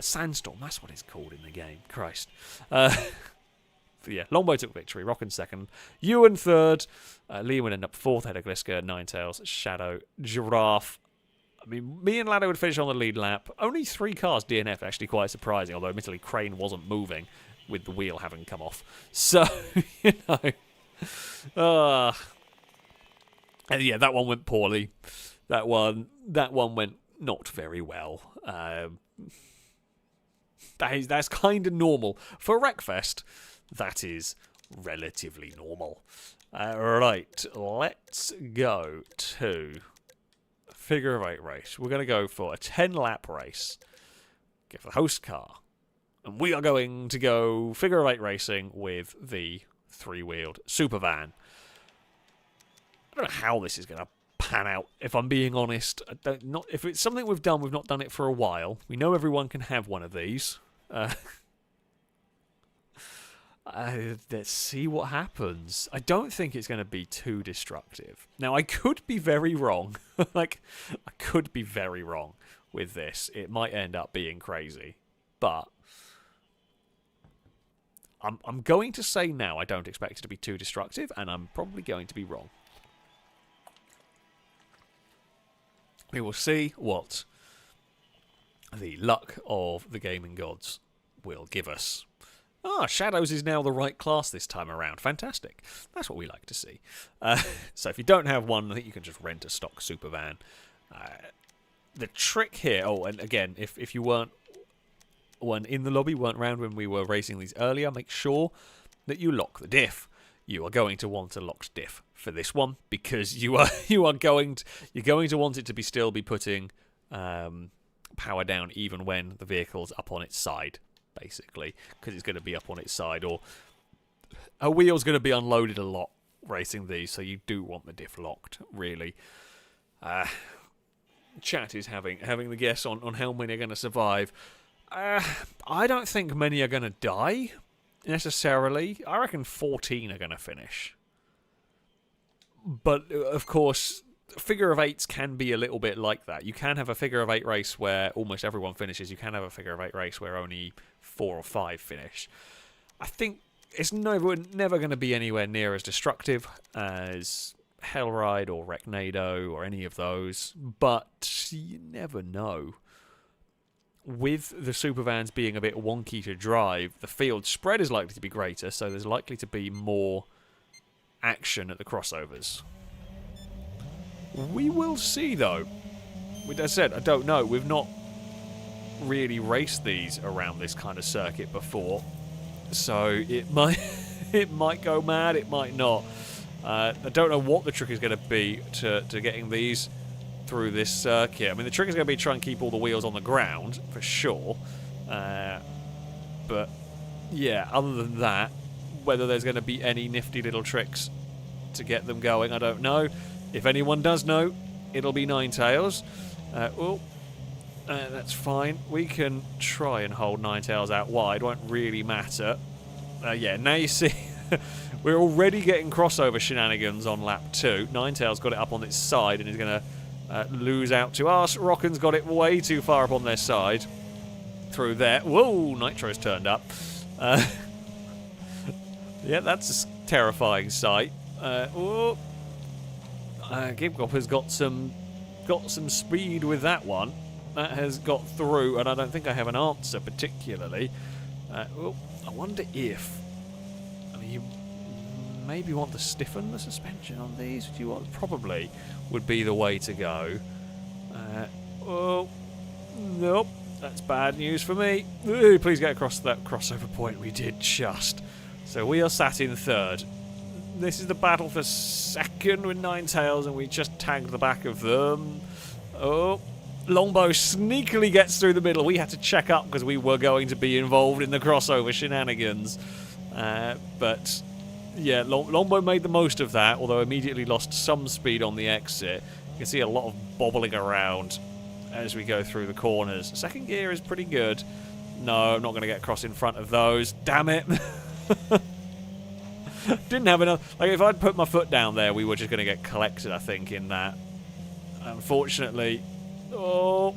Sandstorm, that's what it's called in the game. Christ. Yeah, Longbow took victory, Rockin second, Ewan third, Liam would end up fourth, Head of Gliska, Ninetales, Shadow, Giraffe. I mean, me and Lado would finish on the lead lap. Only 3 cars DNF, actually quite surprising, although admittedly Crane wasn't moving with the wheel having come off. So, you know. And yeah, that one went poorly. That one went not very well. That's kind of normal. For Wreckfest, that is relatively normal. Right, let's go to figure of 8 race. We're going to go for a 10-lap race. Get the host car. And we are going to go figure of 8 racing with the 3-wheeled super van. I don't know how this is going to pan out, if I'm being honest. If it's something we've not done it for a while. We know everyone can have one of these. Let's see what happens. I don't think it's going to be too destructive. Now, I could be very wrong. I could be very wrong with this. It might end up being crazy. But I'm going to say now I don't expect it to be too destructive, and I'm probably going to be wrong. We will see what the luck of the gaming gods will give us. Shadows is now the right class this time around. Fantastic. That's what we like to see. So if you don't have one, I think you can just rent a stock super van. The trick here... Oh, and again, if you weren't in the lobby, weren't around when we were racing these earlier, make sure that you lock the diff. You are going to want a locked diff for this one, because you're going to want it to still be putting power down even when the vehicle's up on its side, basically, because it's going to be up on its side, or a wheel's going to be unloaded a lot racing these, so you do want the diff locked, really. Chat is having the guess on how many are going to survive. I don't think many are going to die, necessarily. I reckon 14 are going to finish. But, of course, figure of 8s can be a little bit like that. You can have a figure of 8 race where almost everyone finishes. You can have a figure of 8 race where only 4 or 5 finish. I think it's never going to be anywhere near as destructive as Hellride or Wrecknado or any of those, but you never know. With the supervans being a bit wonky to drive, the field spread is likely to be greater, so there's likely to be more action at the crossovers. We will see, though. With that said, I don't know. We've not really raced these around this kind of circuit before, so it might go mad, it might not. I don't know what the trick is going to be to getting these through this circuit. I mean, the trick is going to be try and keep all the wheels on the ground, for sure. But, yeah, other than that, whether there's going to be any nifty little tricks to get them going, I don't know. If anyone does know, it'll be Ninetales. That's fine. We can try and hold Ninetales out wide. Won't really matter. Yeah, now you see... We're already getting crossover shenanigans on lap 2. Ninetales got it up on its side and is going to lose out to us. Rockin's got it way too far up on their side. Through there. Whoa, Nitro's turned up. Yeah, that's a terrifying sight. Gibgopper's got some speed with that one. That has got through, and I don't think I have an answer particularly. I wonder if... You maybe want to stiffen the suspension on these. Do you want? Probably would be the way to go. Nope. That's bad news for me. Ooh, please get across that crossover point. We did just. So we are sat in third. This is the battle for second with Ninetales, and we just tagged the back of them. Oh, Longbow sneakily gets through the middle. We had to check up because we were going to be involved in the crossover shenanigans. But yeah, Longbow made the most of that, although immediately lost some speed on the exit. You can see a lot of bobbling around as we go through the corners. Second gear is pretty good. No, I'm not going to get across in front of those. Damn it. Didn't have enough. Like, if I'd put my foot down there, we were just going to get collected, I think, in that. Unfortunately. Oh.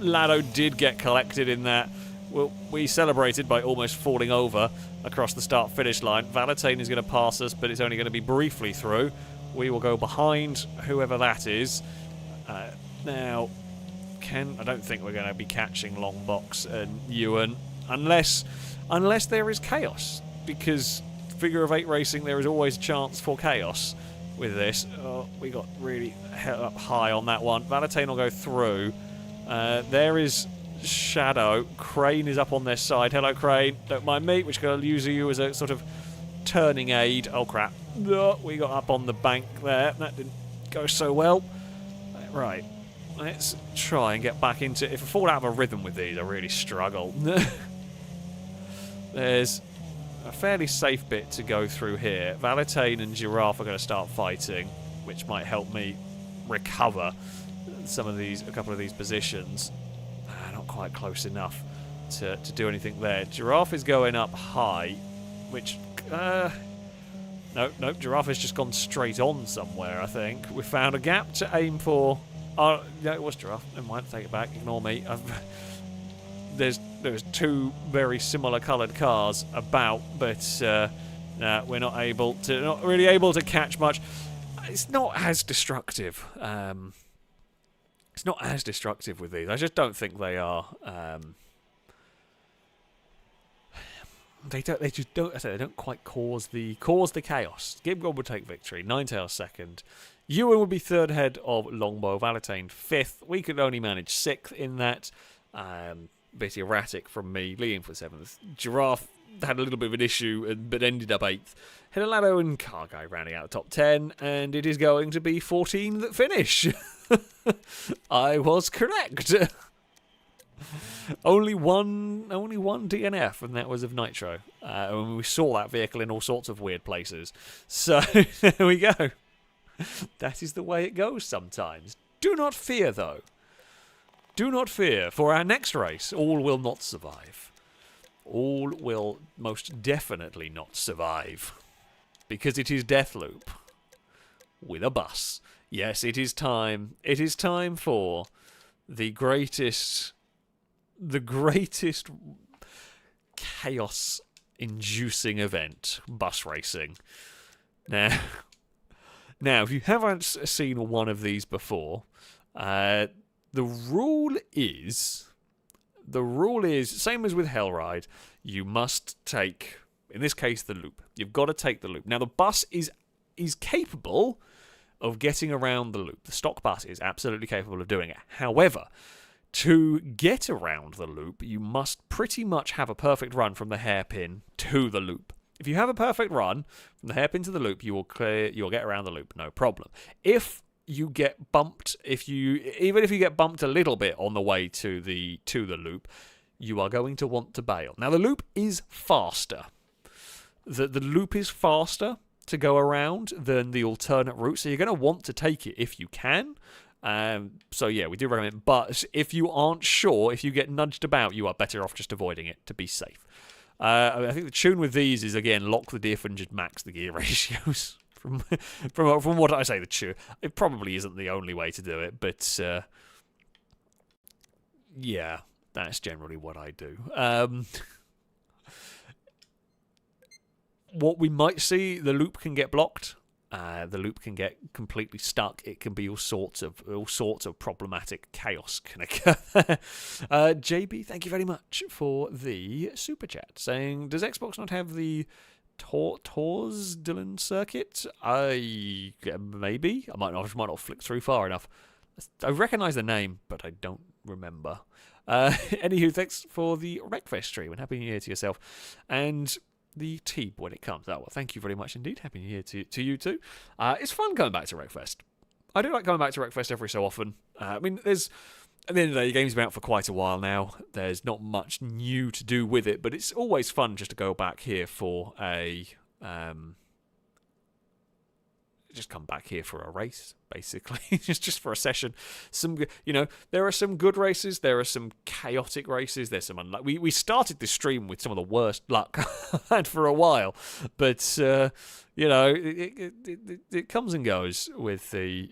Lado did get collected in that. Well, we celebrated by almost falling over across the start-finish line. Valentine is going to pass us, but it's only going to be briefly through. We will go behind whoever that is. Now, I don't think we're going to be catching Longbox and Ewan unless there is chaos, because figure of 8 racing, there is always a chance for chaos with this. Oh, we got really up high on that one. Valentine will go through. There is Shadow. Crane is up on their side. Hello, Crane. Don't mind me. We're just going to use you as a sort of turning aid. Oh, crap. Oh, we got up on the bank there. That didn't go so well. Right. Let's try and get back into... If I fall out of a rhythm with these, I really struggle. There's a fairly safe bit to go through here. Valentine and Giraffe are going to start fighting, which might help me recover a couple of these positions. Not quite close enough to do anything there. Giraffe is going up high, which... No, Giraffe has just gone straight on somewhere, I think. We found a gap to aim for... Oh, no, it was Giraffe. Never mind, take it back. Ignore me. There's 2 very similar coloured cars about, but we're not really able to catch much. It's not as destructive. It's not as destructive with these. I just don't think they are. They don't quite cause the chaos. Gibgold would take victory. Ninetail second. Ewan would be third ahead of Longbow. Valentine fifth. We could only manage 6th in that. Bit erratic from me, leading for 7th. Giraffe had a little bit of an issue, but ended up 8th. Helado and Carguy rounding out the top 10, and it is going to be 14 that finish. I was correct. Only one DNF, and that was of Nitro. And we saw that vehicle in all sorts of weird places. So there we go. That is the way it goes sometimes. Do not fear, though. Do not fear. For our next race, all will not survive. All will most definitely not survive. Because it is Deathloop. With a bus. Yes, it is time. It is time for the greatest chaos-inducing event, bus racing. Now, if you haven't seen one of these before, the rule is same as with Hellride. You must take, in this case, the loop. You've got to take the loop. Now, the bus is capable of getting around the loop. The stock bus is absolutely capable of doing it. However, to get around the loop, you must pretty much have a perfect run from the hairpin to the loop. If you have a perfect run from the hairpin to the loop, you'll get around the loop, no problem. If you get bumped, even if you get bumped a little bit on the way to the loop, you are going to want to bail. Now, the loop is faster. The loop is faster to go around than the alternate route, so you're going to want to take it if you can. So yeah, we do recommend it. But if you aren't sure, if you get nudged about, you are better off just avoiding it to be safe. I think the tune with these is, again, lock the diff and just max the gear ratios. From what I say, the tune. It probably isn't the only way to do it, but yeah, that's generally what I do. What we might see, the loop can get blocked. The loop can get completely stuck. It can be all sorts of problematic chaos can occur. JB, thank you very much for the super chat, saying, does Xbox not have the Torsdalen circuit? Maybe. I might not flick through far enough. I recognise the name, but I don't remember. Anywho, thanks for the Wreckfest stream, and Happy New Year to yourself. And the Teeb when it comes. Oh, well, thank you very much indeed. Happy New Year to you too. It's fun going back to Wreckfest. I do like going back to Wreckfest every so often. I mean, at the end of the day, the game's been out for quite a while now. There's not much new to do with it, but it's always fun just to go back here for a just come back here for a race, basically. just for a session. There are some good races. There are some chaotic races. There's some unluck. We started this stream with some of the worst luck I've had for a while, but it comes and goes with the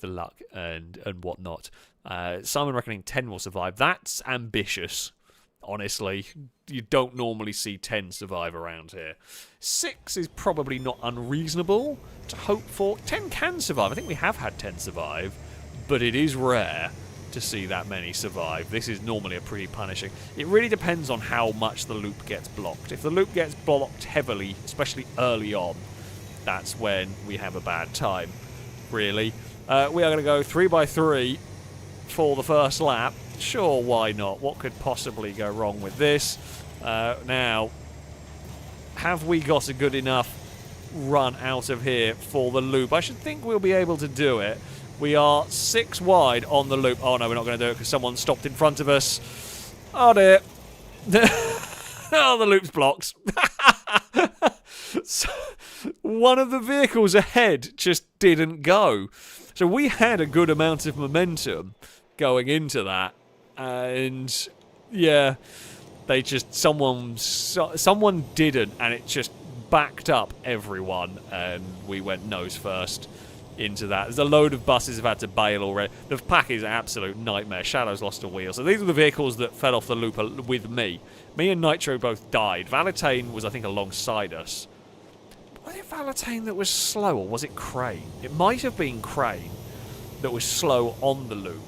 luck and whatnot. Simon reckoning 10 will survive. That's ambitious. Honestly, you don't normally see 10 survive around here. 6 is probably not unreasonable to hope for. 10 can survive. I think we have had 10 survive, but it is rare to see that many survive. This is normally a pretty punishing. It really depends on how much the loop gets blocked. If the loop gets blocked heavily, especially early on, that's when we have a bad time, really. We are going to go 3x3 for the first lap. Sure, why not? What could possibly go wrong with this? Now, have we got a good enough run out of here for the loop? I should think we'll be able to do it. We are 6 wide on the loop. Oh no, we're not going to do it because someone stopped in front of us. Oh dear. Oh, the loop's blocked. So, one of the vehicles ahead just didn't go. So we had a good amount of momentum going into that. And yeah, they just someone didn't, and it just backed up everyone, and we went nose first into that. There's a load of buses have had to bail already. The pack is an absolute nightmare. Shadow's lost a wheel. So these are the vehicles that fell off the loop with me. Me and Nitro both died. Valentine was, I think, alongside us. Was it Valentine that was slow, or was it Crane? It might have been Crane that was slow on the loop.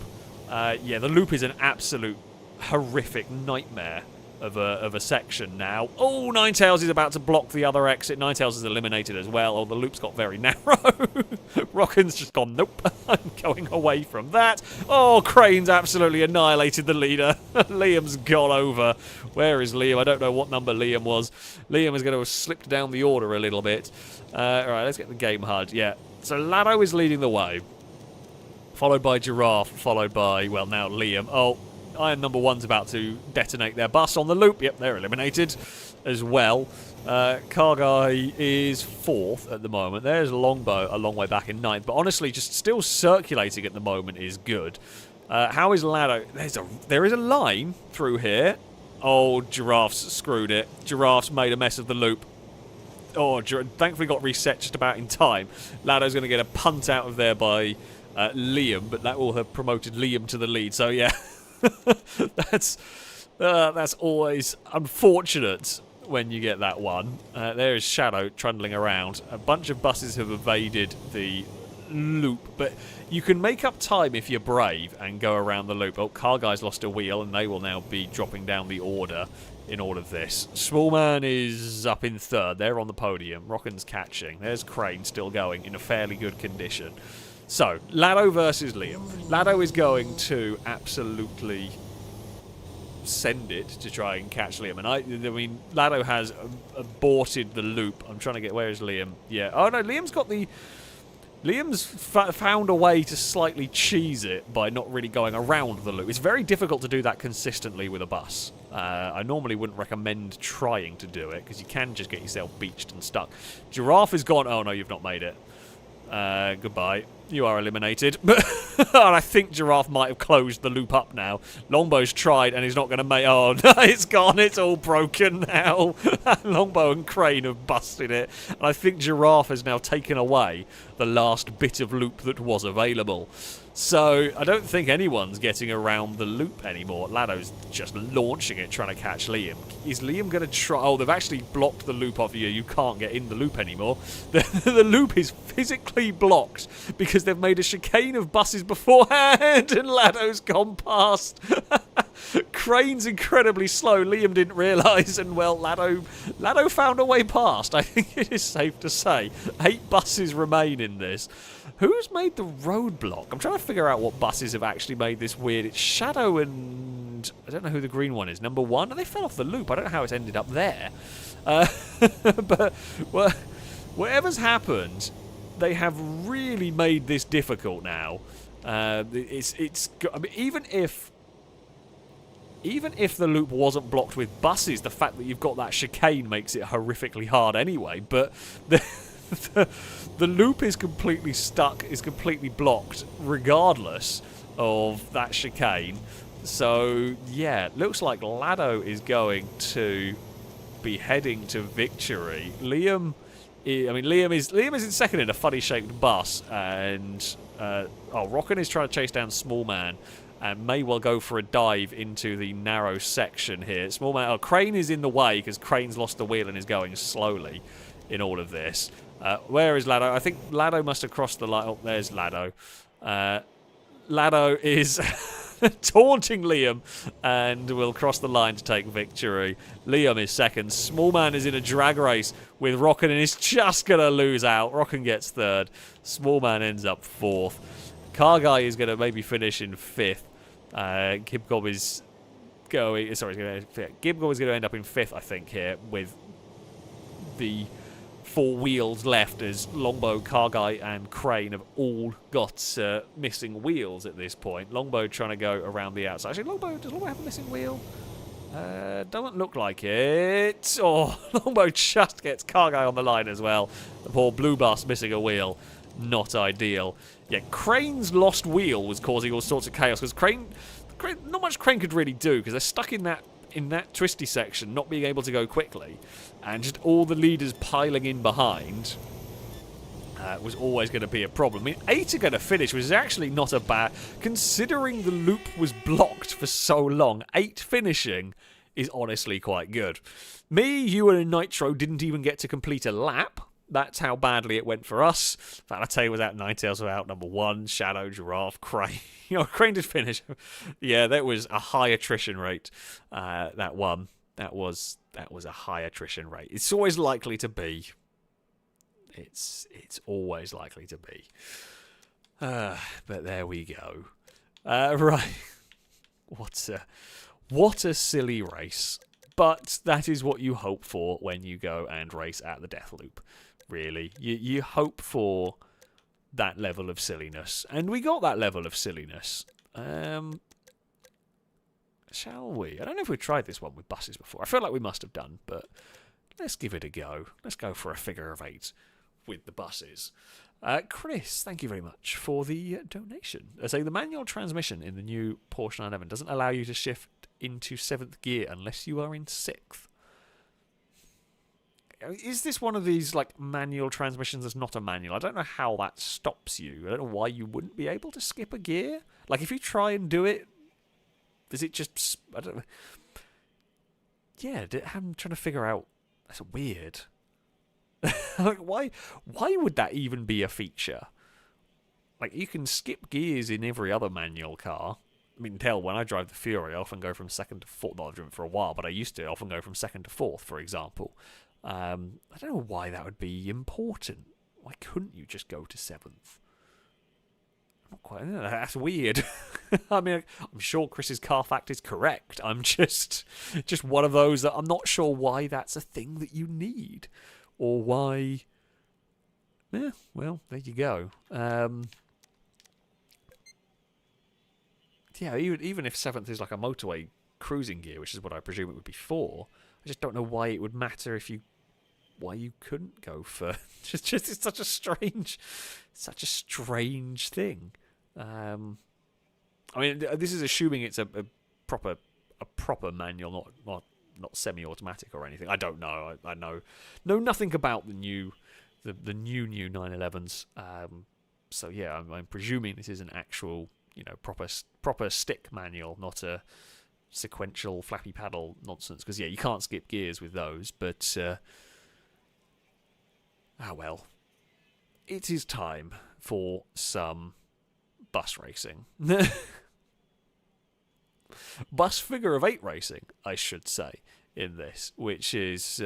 Yeah, the loop is an absolute horrific nightmare of a section now. Oh, Ninetales is about to block the other exit. Ninetales is eliminated as well. Oh, the loop's got very narrow. Rockin's just gone, nope, I'm going away from that. Oh, Crane's absolutely annihilated the leader. Liam's gone over. Where is Liam? I don't know what number Liam was. Liam is going to have slipped down the order a little bit. All right, let's get the game HUD. Yeah, so Lado is leading the way. Followed by Giraffe, followed by, well, now Liam. Oh, Iron Number 1's about to detonate their bus on the loop. Yep, they're eliminated as well. Car Guy is 4th at the moment. There's Longbow a long way back in 9th. But honestly, just still circulating at the moment is good. How is Lado? There is a line through here. Oh, Giraffe's screwed it. Giraffe's made a mess of the loop. Oh, thankfully got reset just about in time. Lado's going to get a punt out of there by Liam, but that will have promoted Liam to the lead. So yeah, that's always unfortunate when you get that one. There is Shadow trundling around. A bunch of buses have evaded the loop, but you can make up time if you're brave and go around the loop. Oh, Car Guy's lost a wheel, and they will now be dropping down the order in all of this. Smallman is up in 3rd. They're on the podium. Rockin's catching. There's Crane still going in a fairly good condition. So, Lado versus Liam. Lado is going to absolutely send it to try and catch Liam. And I mean, Lado has aborted the loop. I'm trying to get... Where is Liam? Yeah. Oh, no, Liam's got the... Liam's found a way to slightly cheese it by not really going around the loop. It's very difficult to do that consistently with a bus. I normally wouldn't recommend trying to do it, because you can just get yourself beached and stuck. Giraffe is gone. Oh, no, you've not made it. Goodbye. You are eliminated. And I think Giraffe might have closed the loop up now. Longbow's tried and he's not going to make... Oh, no, it's gone. It's all broken now. Longbow and Crane have busted it. And I think Giraffe has now taken away the last bit of loop that was available. So I don't think anyone's getting around the loop anymore. Lado's just launching it, trying to catch Liam. Is Liam going to try... Oh, they've actually blocked the loop off you. You can't get in the loop anymore. The loop is physically blocked because they've made a chicane of buses beforehand and Lado's gone past. Crane's incredibly slow. Liam didn't realise, and well, Lado found a way past. I think it is safe to say. 8 buses remain in this. Who's made the roadblock? I'm trying to figure out what buses have actually made this weird. It's Shadow and... I don't know who the green one is. Number 1? And they fell off the loop. I don't know how it's ended up there. But well, whatever's happened, they have really made this difficult now. I mean, even if the loop wasn't blocked with buses, the fact that you've got that chicane makes it horrifically hard anyway. But the loop is completely stuck, is completely blocked, regardless of that chicane. So, yeah, looks like Lado is going to be heading to victory. Liam is in second in a funny-shaped bus, and Rockin is trying to chase down Small Man, and may well go for a dive into the narrow section here. Small Man, Crane is in the way because Crane's lost the wheel and is going slowly in all of this. Where is Lado? I think Lado must have crossed the line. Oh, there's Lado. Lado is taunting Liam and will cross the line to take victory. Liam is second. Small Man is in a drag race with Rockin and is just going to lose out. Rockin gets third. Small Man ends up fourth. Car Guy is going to maybe finish in fifth. Gibgob is going to end up in fifth, I think, here, with the 4 wheels left, as Longbow, Car Guy, and Crane have all got missing wheels at this point. Longbow trying to go around the outside. Actually, does Longbow have a missing wheel? Doesn't look like it. Oh, Longbow just gets Car Guy on the line as well. The poor Blue Bus missing a wheel. Not ideal. Yeah, Crane's lost wheel was causing all sorts of chaos, because Crane, not much Crane could really do, because they're stuck in that twisty section, not being able to go quickly, and just all the leaders piling in behind was always going to be a problem. I mean, 8 are going to finish, which is actually not a bad, considering the loop was blocked for so long. 8 finishing is honestly quite good. Me, you, and Nitro didn't even get to complete a lap. That's how badly it went for us. Valentine was out, Ninetales was out, number 1, Shadow, Giraffe, Crane. Crane did finish. Yeah, that was a high attrition rate. That one. That was a high attrition rate. It's always likely to be. It's always likely to be. But there we go. Right. What a silly race. But that is what you hope for when you go and race at the Death Loop. Really, you hope for that level of silliness, and we got that level of silliness. Shall we? I don't know if we've tried this one with buses before. I feel like we must have done, but let's give it a go. Let's go for a figure of 8 with the buses. Chris, thank you very much for the donation. The manual transmission in the new Porsche 911 doesn't allow you to shift into 7th gear unless you are in 6th. Is this one of these manual transmissions that's not a manual? I don't know how that stops you. I don't know why you wouldn't be able to skip a gear. If you try and do it, does it just... I don't know. Yeah, I'm trying to figure out... That's weird. Why would that even be a feature? You can skip gears in every other manual car. I mean, when I drive the Fury, I often go from 2nd to 4th. Not I've driven for a while, but I used to often go from 2nd to 4th, for example. I don't know why that would be important. Why couldn't you just go to 7th? That's weird. I mean, I'm sure Chris's car fact is correct. I'm just one of those that I'm not sure why that's a thing that you need, or why. Yeah, well, there you go. Yeah, even if 7th is a motorway cruising gear, which is what I presume it would be for, I just don't know why it would matter why you couldn't go for. It's such a strange thing. I mean, this is assuming it's a proper manual, not semi-automatic or anything. I don't know. I know nothing about the new 911s. So yeah, I'm presuming this is an actual proper stick manual, not a sequential flappy paddle nonsense. Because yeah, you can't skip gears with those. But well, it is time for some bus racing. Bus figure of 8 racing, I should say, in this, which is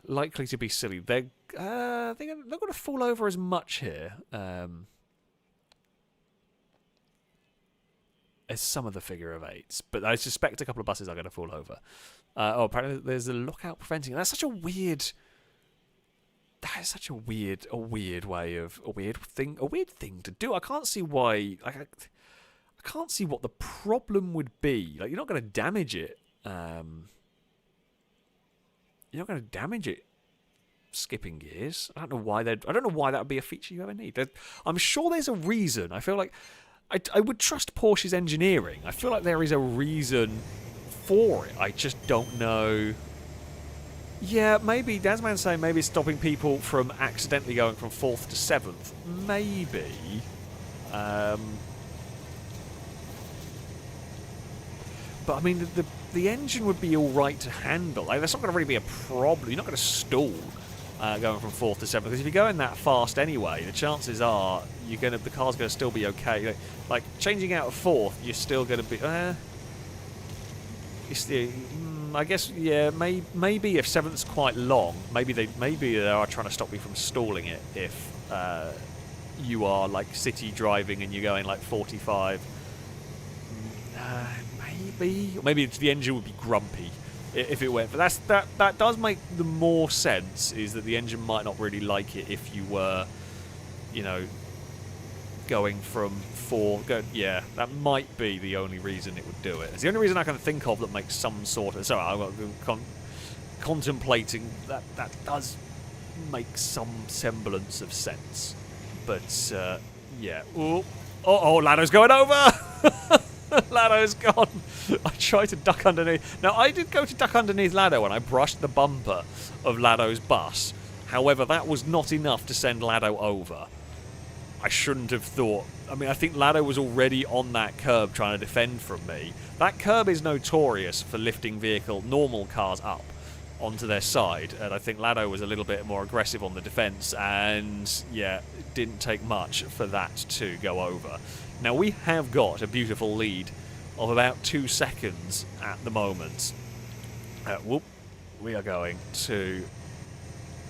likely to be silly. They're not going to fall over as much here as some of the figure of 8s, but I suspect a couple of buses are going to fall over. Apparently there's a lookout preventing. That's such a weird. That is such a weird thing to do. I can't see why. I can't see what the problem would be. You're not going to damage it. you're not going to damage it skipping gears. I don't know why that would be a feature you ever need. I'm sure there's a reason. I feel like I would trust Porsche's engineering. I feel like there is a reason for it. I just don't know. Yeah, maybe Dasman's saying maybe it's stopping people from accidentally going from 4th to 7th. Maybe. But I mean, the engine would be all right to handle. Like, that's not going to really be a problem. You're not going to stall going from 4th to 7th, because if you're going that fast anyway, the chances are the car's going to still be okay. Like changing out of 4th, you're still going to be. I guess, yeah, maybe if 7th's quite long, maybe they are trying to stop you from stalling it if you are like city driving and you're going like 45. Maybe the engine would be grumpy if it went. But that does make the more sense, is that the engine might not really like it if you were, going from 4. Yeah, that might be the only reason it would do it. It's the only reason I can think of that makes some sort of. Sorry, I'm contemplating that does make some semblance of sense. But yeah. Oh, Lado's going over. Lado's gone. I tried to duck underneath. Now, I did go to duck underneath Lado when I brushed the bumper of Lado's bus. However, that was not enough to send Lado over. I shouldn't have thought. I mean, I think Lado was already on that curb trying to defend from me. That curb is notorious for lifting normal cars up onto their side, and I think Lado was a little bit more aggressive on the defence, and yeah, it didn't take much for that to go over. Now, we have got a beautiful lead of about 2 seconds at the moment. We are going to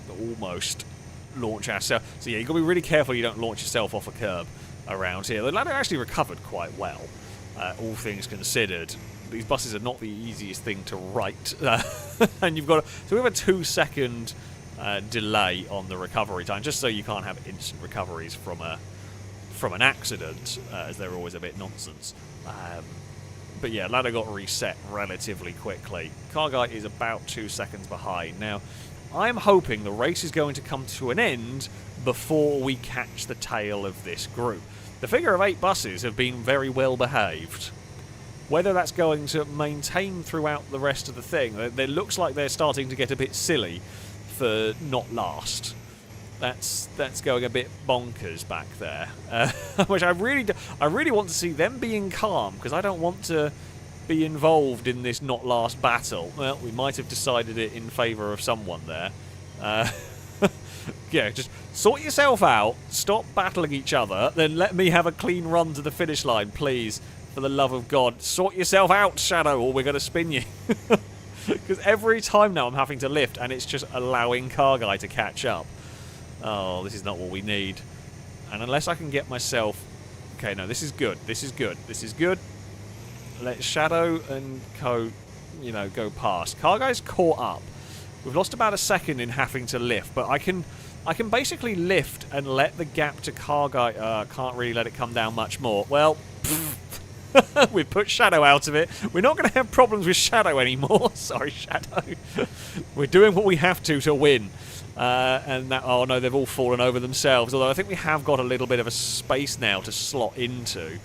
almost launch ourselves. So yeah, you've got to be really careful you don't launch yourself off a curb around here. The ladder actually recovered quite well, all things considered. These buses are not the easiest thing to write. And you've got so we have a 2-second delay on the recovery time, just so you can't have instant recoveries from an accident, as they're always a bit nonsense. But yeah, ladder got reset relatively quickly. Car guy is about 2 seconds behind. Now, I'm hoping the race is going to come to an end before we catch the tail of this group. The figure of 8 buses have been very well behaved. Whether that's going to maintain throughout the rest of the thing, it looks like they're starting to get a bit silly for not last. That's going a bit bonkers back there, which I really want to see them being calm, because I don't want to be involved in this not last battle. Well, we might have decided it in favour of someone there. Yeah, just sort yourself out, stop battling each other, then let me have a clean run to the finish line, please. For the love of God, sort yourself out, Shadow, or we're going to spin you. Because every time now I'm having to lift, and it's just allowing Car Guy to catch up. Oh, this is not what we need. And unless I can get myself... Okay, no, this is good. This is good. This is good. Let Shadow and Co, go past. Car Guy's caught up. We've lost about a second in having to lift, but I can basically lift and let the gap to Car Guy... can't really let it come down much more. Well... We've put Shadow out of it. We're not going to have problems with Shadow anymore. Sorry, Shadow. We're doing what we have to win. And that... Oh, no, they've all fallen over themselves. Although I think we have got a little bit of a space now to slot into,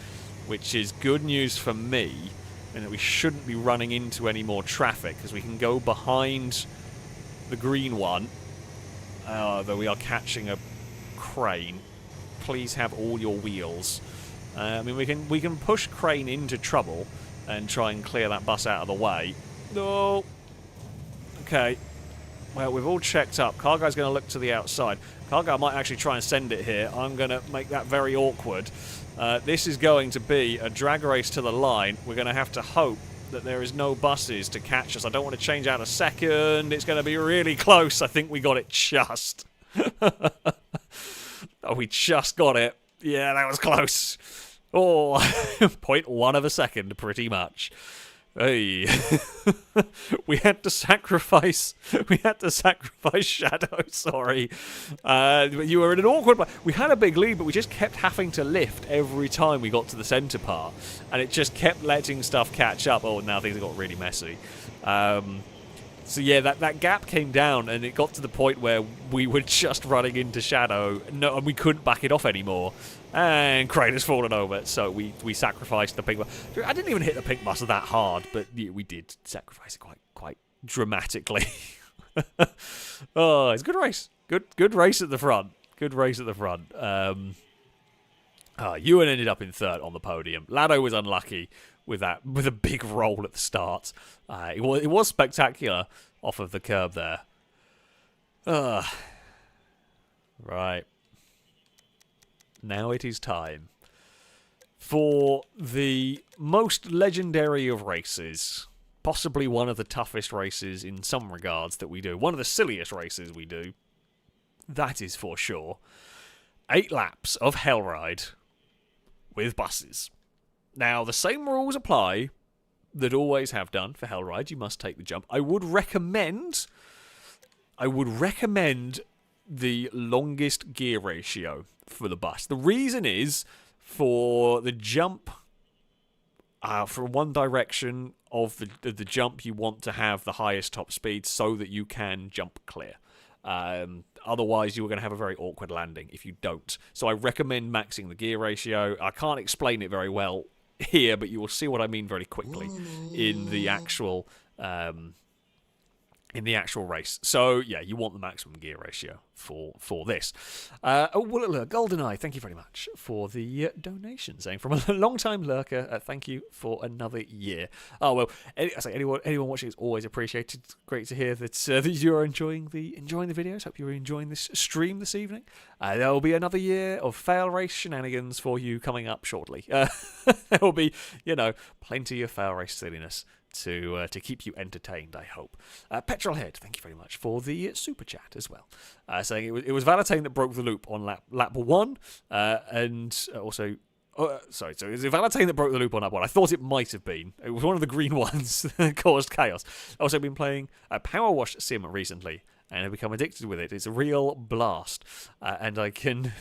which is good news for me, and that we shouldn't be running into any more traffic, because we can go behind the green one, though we are catching a crane. Please have all your wheels. I mean, we can push crane into trouble and try and clear that bus out of the way. No. Okay. Well, we've all checked up. Car Guy's going to look to the outside. Car Guy might actually try and send it here. I'm going to make that very awkward. This is going to be a drag race to the line. We're going to have to hope that there is no buses to catch us. I don't want to change out a second. It's going to be really close. I think we got it just. Oh, we just got it. Yeah, that was close. Oh, 0.1 of a second, pretty much. Hey, we had to sacrifice Shadow. Sorry, you were in an awkward. We had a big lead, but we just kept having to lift every time we got to the centre part, and it just kept letting stuff catch up. Oh, now things have got really messy. So yeah, that gap came down, and it got to the point where we were just running into shadow, and we couldn't back it off anymore. And Crane has fallen over, so we sacrificed the pink bus. I didn't even hit the pink bus that hard, but yeah, we did sacrifice it quite dramatically. Oh, it's a good race. Good race at the front. Good race at the front. Ewan ended up in third on the podium. Lado was unlucky with a big roll at the start. It was spectacular off of the curb there. Right. Now it is time for the most legendary of races. Possibly one of the toughest races in some regards that we do. One of the silliest races we do. That is for sure. 8 laps of Hellride with buses. Now, the same rules apply that always have done for Hellride. You must take the jump. I would recommend the longest gear ratio for the bus. The reason is for the jump from one direction of the jump, you want to have the highest top speed so that you can jump clear. Otherwise, you're going to have a very awkward landing if you don't. So I recommend maxing the gear ratio. I can't explain it very well here, but you will see what I mean very quickly in the actual race. So yeah, you want the maximum gear ratio for this. GoldenEye, thank you very much for the donation, saying from a long-time lurker, thank you for another year. Oh well, anyone watching is always appreciated. Great to hear that you are enjoying the videos. Hope you're enjoying this stream this evening. There will be another year of FailRace shenanigans for you coming up shortly. There will be, plenty of FailRace silliness to keep you entertained, I hope. Petrolhead, thank you very much for the super chat as well. Saying it was Valentine that broke the loop on lap 1, and also... so it was Valentine that broke the loop on lap 1. I thought it might have been. It was one of the green ones that caused chaos. I've also been playing Power Wash Sim recently, and I've become addicted with it. It's a real blast, and I can...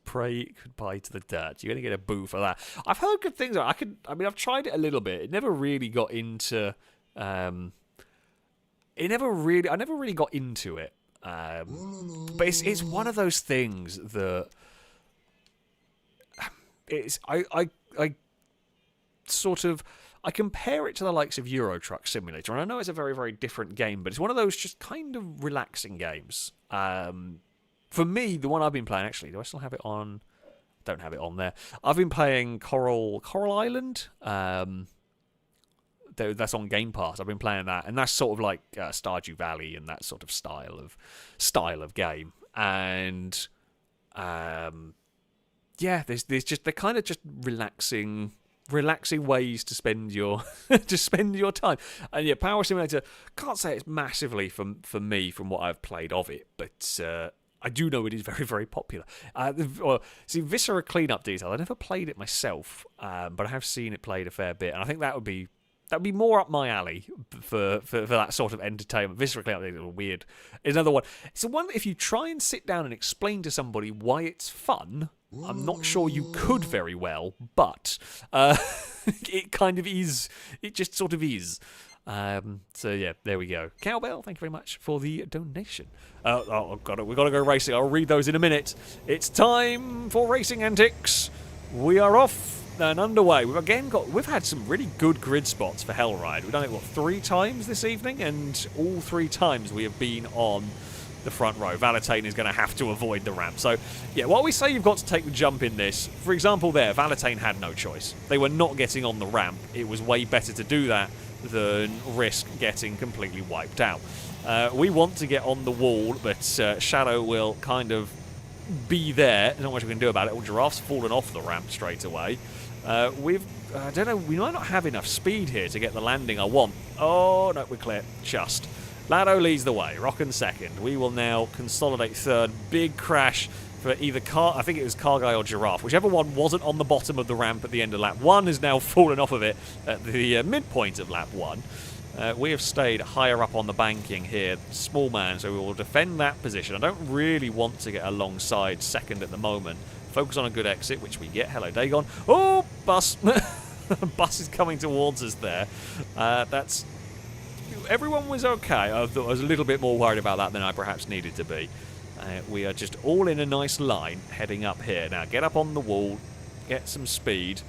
pray goodbye to the dirt. You're going to get a boo for that. I've heard good things. I've tried it a little bit. It never really got into... I never really got into it. But it's one of those things that... I compare it to the likes of Euro Truck Simulator, and I know it's a very, very different game, but it's one of those just kind of relaxing games. For me, the one I've been playing, actually, do I still have it on? Don't have it on there. I've been playing Coral Island. That's on Game Pass. I've been playing that, and that's sort of like Stardew Valley and that sort of style of game. And yeah, they're kind of just relaxing ways to spend your time. And yeah, Power Simulator, can't say it's massively for me from what I've played of it, but I do know it is very, very popular. See, Viscera Cleanup Detail, I never played it myself, but I have seen it played a fair bit, and I think that would be more up my alley for that sort of entertainment. Viscera Cleanup Detail is weird. It's another one. It's the one that if you try and sit down and explain to somebody why it's fun, I'm not sure you could very well, but it kind of is. It just sort of is. So yeah, there we go. Cowbell, thank you very much for the donation. We've got to go racing. I'll read those in a minute. It's time for racing antics. We are off and underway. We've had some really good grid spots for Hellride. We've done it 3 times this evening, and all 3 times we have been on the front row. Valentine is going to have to avoid the ramp. So, yeah, while we say you've got to take the jump in this, for example there, Valentine had no choice. They were not getting on the ramp. It was way better to do that than risk getting completely wiped out. We want to get on the wall, but Shadow will kind of be there. There's not much we can do about it. Well, Giraffe's fallen off the ramp straight away. I don't know, we might not have enough speed here to get the landing I want. Oh, no, we're clear. Just. Lado leads the way, Rockin' second. We will now consolidate third. Big crash for either I think it was Car Guy or Giraffe. Whichever one wasn't on the bottom of the ramp at the end of lap 1 has now fallen off of it at the midpoint of lap 1. We have stayed higher up on the banking here. Small man, so we will defend that position. I don't really want to get alongside second at the moment. Focus on a good exit, which we get. Hello, Dagon. Oh, bus. Bus is coming towards us there. That's everyone was okay. I was a little bit more worried about that than I perhaps needed to be. We are just all in a nice line heading up here. Now, get up on the wall, get some speed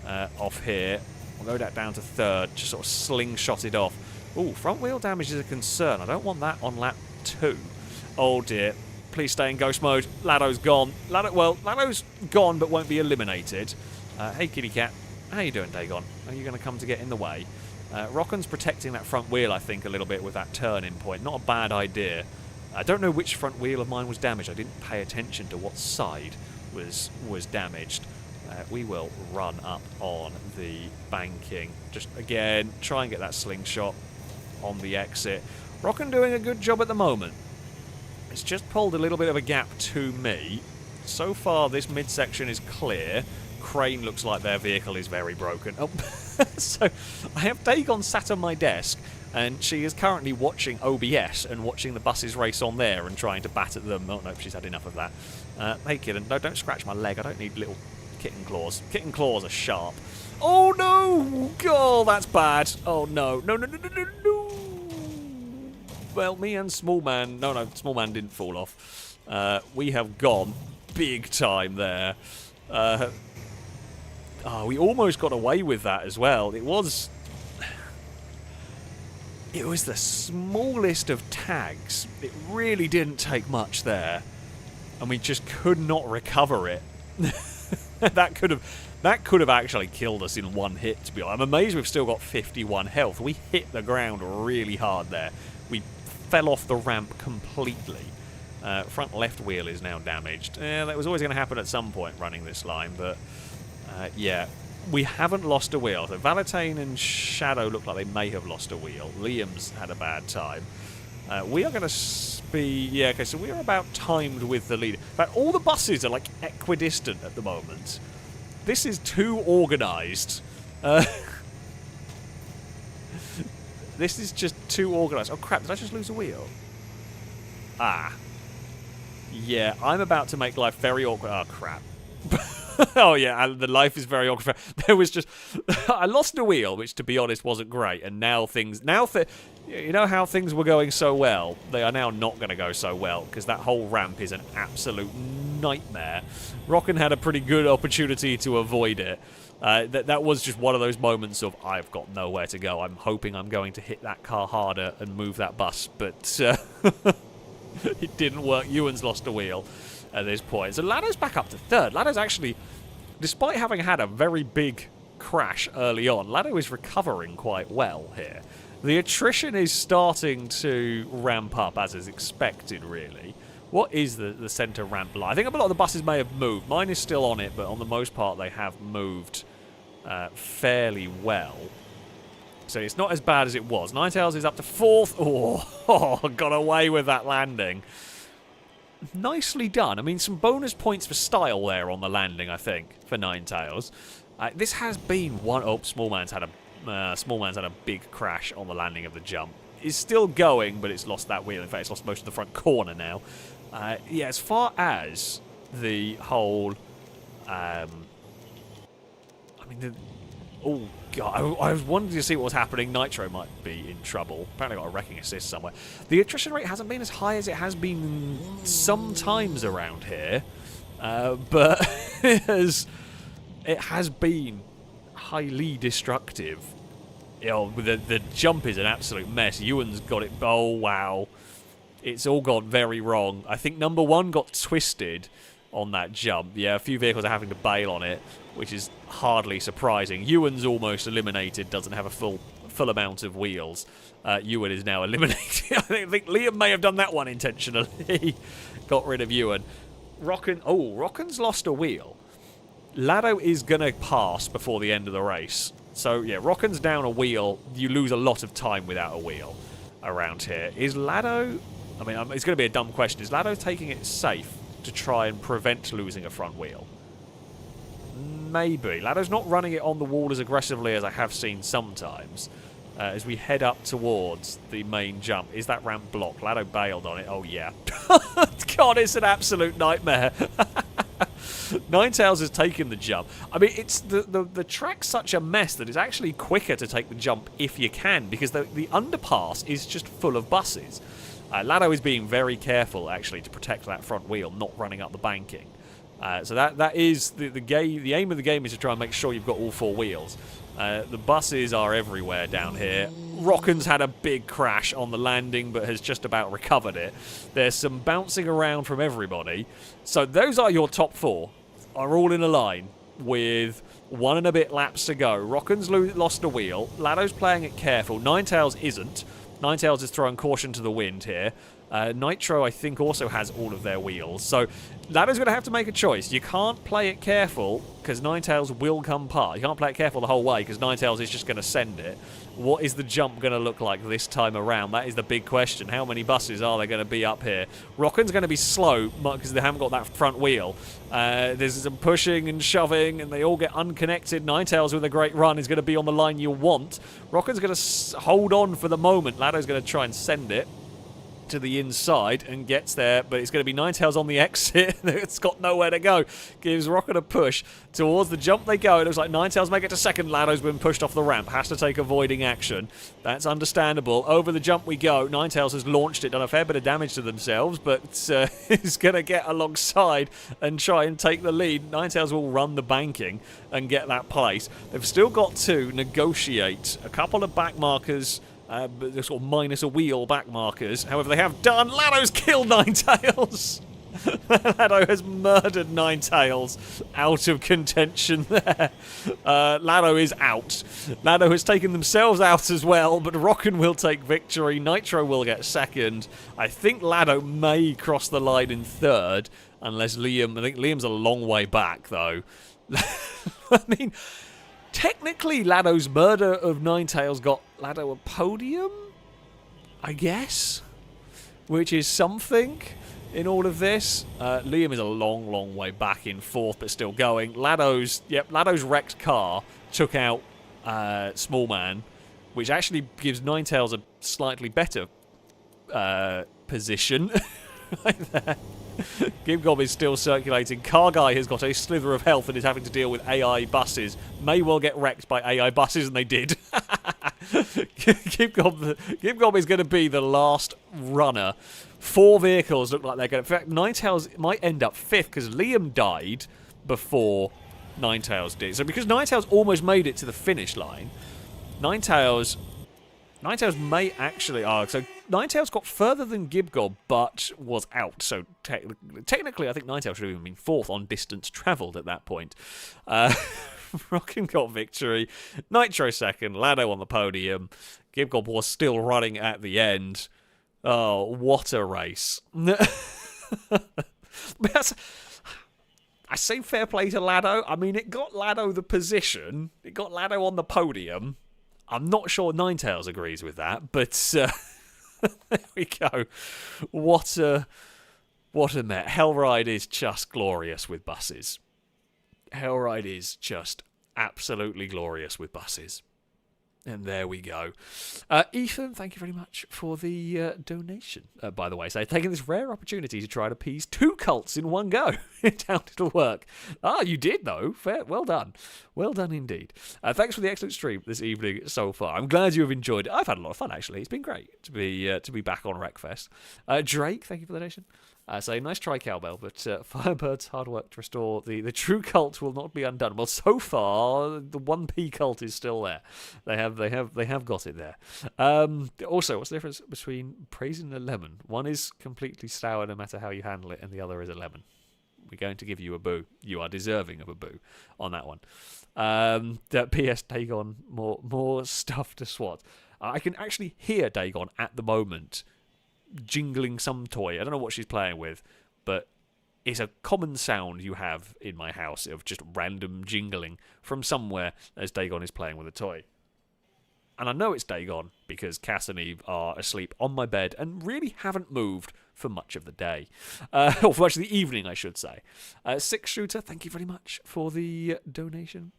off here. We'll go that down to third, just sort of slingshot it off. Ooh, front wheel damage is a concern. I don't want that on lap 2. Oh dear. Please stay in ghost mode. Lado's gone. Lado's gone but won't be eliminated. Hey, kitty cat. How you doing, Dagon? Are you going to come to get in the way? Rocken's protecting that front wheel, I think, a little bit with that turning point. Not a bad idea. I don't know which front wheel of mine was damaged. I didn't pay attention to what side was damaged. We will run up on the banking. Just, again, try and get that slingshot on the exit. Rocken doing a good job at the moment. It's just pulled a little bit of a gap to me. So far, this midsection is clear. Crane looks like their vehicle is very broken. Oh, so I have Dagon sat on my desk, and she is currently watching OBS and watching the buses race on there and trying to bat at them. Oh, no, she's had enough of that. Hey, kitten, no, don't scratch my leg. I don't need little kitten claws. Kitten claws are sharp. Oh, no! Oh, that's bad. Oh, no. No, no, no, no, no, no. Well, me and Small Man... No, Small Man didn't fall off. We have gone big time there. We almost got away with that as well. It was the smallest of tags. It really didn't take much there. And we just could not recover it. That could have actually killed us in one hit, to be honest. I'm amazed we've still got 51 health. We hit the ground really hard there. We fell off the ramp completely. Front left wheel is now damaged. That was always going to happen at some point running this line, but yeah, we haven't lost a wheel. So Valentine and Shadow look like they may have lost a wheel. Liam's had a bad time. We are going to be... Yeah, okay, so we are about timed with the leader. In fact, all the buses are, like, equidistant at the moment. This is too organised. This is just too organised. Oh, crap, did I just lose a wheel? Ah. Yeah, I'm about to make life very awkward. Oh, crap. Oh, yeah, and the life is very awkward. There was just... I lost a wheel, which, to be honest, wasn't great. And now things... You know how things were going so well? They are now not going to go so well, because that whole ramp is an absolute nightmare. Rocken had a pretty good opportunity to avoid it. That was just one of those moments of, I've got nowhere to go. I'm hoping I'm going to hit that car harder and move that bus, but it didn't work. Ewan's lost a wheel at this point. So Lado's back up to third. Lado's actually, despite having had a very big crash early on, Lado is recovering quite well here. The attrition is starting to ramp up as is expected, really. What is the centre ramp line? I think a lot of the buses may have moved. Mine is still on it, but on the most part they have moved fairly well. So it's not as bad as it was. Ninetales is up to fourth. Oh, got away with that landing. Nicely done. I mean, some bonus points for style there on the landing, I think, for Ninetales. This has been one... Oh, Small Man's had a big crash on the landing of the jump. It's still going, but it's lost that wheel. In fact, it's lost most of the front corner now. Yeah, as far as the whole... oh, God. I was wanting to see what was happening. Nitro might be in trouble. Apparently got a wrecking assist somewhere. The attrition rate hasn't been as high as it has been sometimes around here. But it has been highly destructive. You know, the jump is an absolute mess. Ewan's got it. Oh, wow. It's all gone very wrong. I think number one got twisted on that jump. Yeah, a few vehicles are having to bail on it, which is hardly surprising. Ewan's almost eliminated, doesn't have a full amount of wheels. Ewan is now eliminated. I think Liam may have done that one intentionally. Got rid of Ewan. Rocken's lost a wheel. Lado is going to pass before the end of the race. So, yeah, Rocken's down a wheel. You lose a lot of time without a wheel around here. Is Lado... I mean, it's going to be a dumb question. Is Lado taking it safe to try and prevent losing a front wheel? Maybe. Lado's not running it on the wall as aggressively as I have seen sometimes. As we head up towards the main jump. Is that ramp blocked? Lado bailed on it. Oh, yeah. God, it's an absolute nightmare. Ninetales has taken the jump. I mean, it's the track's such a mess that it's actually quicker to take the jump if you can, because the underpass is just full of buses. Lado is being very careful, actually, to protect that front wheel, not running up the banking. So that is the aim of the game is to try and make sure you've got all 4 wheels. The buses are everywhere down here. Rocken's had a big crash on the landing, but has just about recovered it. There's some bouncing around from everybody. So those are your top 4, are all in a line with 1 and a bit laps to go. Rocken's lost a wheel. Lado's playing it careful. Ninetales isn't. Ninetales is throwing caution to the wind here. Nitro, I think, also has all of their wheels. So Lado's going to have to make a choice. You can't play it careful, because Ninetales will come past. You can't play it careful the whole way, because Ninetales is just going to send it. What is the jump going to look like this time around? That is the big question. How many buses are there going to be up here? Rocken's going to be slow, because they haven't got that front wheel. There's some pushing and shoving, and they all get unconnected. Ninetales with a great run is going to be on the line you want. Rocken's going to hold on for the moment. Lado's going to try and send it to the inside and gets there, but it's going to be Ninetales on the exit. It's got nowhere to go. Gives Rocket a push. Towards the jump they go. It looks like Ninetales make it to second. Lado's been pushed off the ramp. Has to take avoiding action. That's understandable. Over the jump we go. Ninetales has launched it, done a fair bit of damage to themselves, but is going to get alongside and try and take the lead. Ninetales will run the banking and get that place. They've still got to negotiate a couple of back markers, sort of minus a wheel back markers. However, they have done. Lado's killed Ninetales. Lado has murdered Ninetales out of contention there. Lado is out. Lado has taken themselves out as well, but Rocken will take victory. Nitro will get second. I think Lado may cross the line in third, unless Liam... I think Liam's a long way back, though. I mean... Technically, Lado's murder of Ninetales got Lado a podium, I guess, which is something in all of this. Liam is a long, long way back in fourth, but still going. Lado's wrecked car took out Small Man, which actually gives Ninetales a slightly better position. Like that. Gibgob is still circulating. Car Guy has got a slither of health and is having to deal with AI buses. May well get wrecked by AI buses, and they did. Gibgob is going to be the last runner. 4 vehicles look like they're going to... In fact, Ninetales might end up 5th because Liam died before Ninetales did. So because Ninetales almost made it to the finish line, Ninetales may actually... so Ninetales got further than Gibgob, but was out. So technically, I think Ninetales should have even been 4th on distance travelled at that point. Rockin got victory. Nitro second. Lado on the podium. Gibgob was still running at the end. Oh, what a race. I say fair play to Lado. I mean, it got Lado the position. It got Lado on the podium. I'm not sure Ninetales agrees with that, but there we go. What a met. Hellride is just glorious with buses. Hellride is just absolutely glorious with buses. And there we go. Ethan, thank you very much for the donation. By the way, so taking this rare opportunity to try to appease 2 cults in one go. Doubt it'll work. You did though. Fair. Well done. Well done indeed. Thanks for the excellent stream this evening so far. I'm glad you have enjoyed it. I've had a lot of fun actually. It's been great to be back on Wreckfest. Drake, thank you for the donation. Say, nice try, Cowbell, but Firebird's hard work to restore the true cult will not be undone. Well, so far, the 1p cult is still there. They have got it there. Also, what's the difference between praising a lemon? One is completely sour no matter how you handle it, and the other is a lemon. We're going to give you a boo. You are deserving of a boo on that one. P.S. Dagon, more stuff to swat. I can actually hear Dagon at the moment jingling some toy. I don't know what she's playing with, but it's a common sound you have in my house of just random jingling from somewhere as Dagon is playing with a toy. And I know it's Dagon because Cass and Eve are asleep on my bed and really haven't moved for much of the day. Or for much of the evening, I should say. Six Shooter, thank you very much for the donation.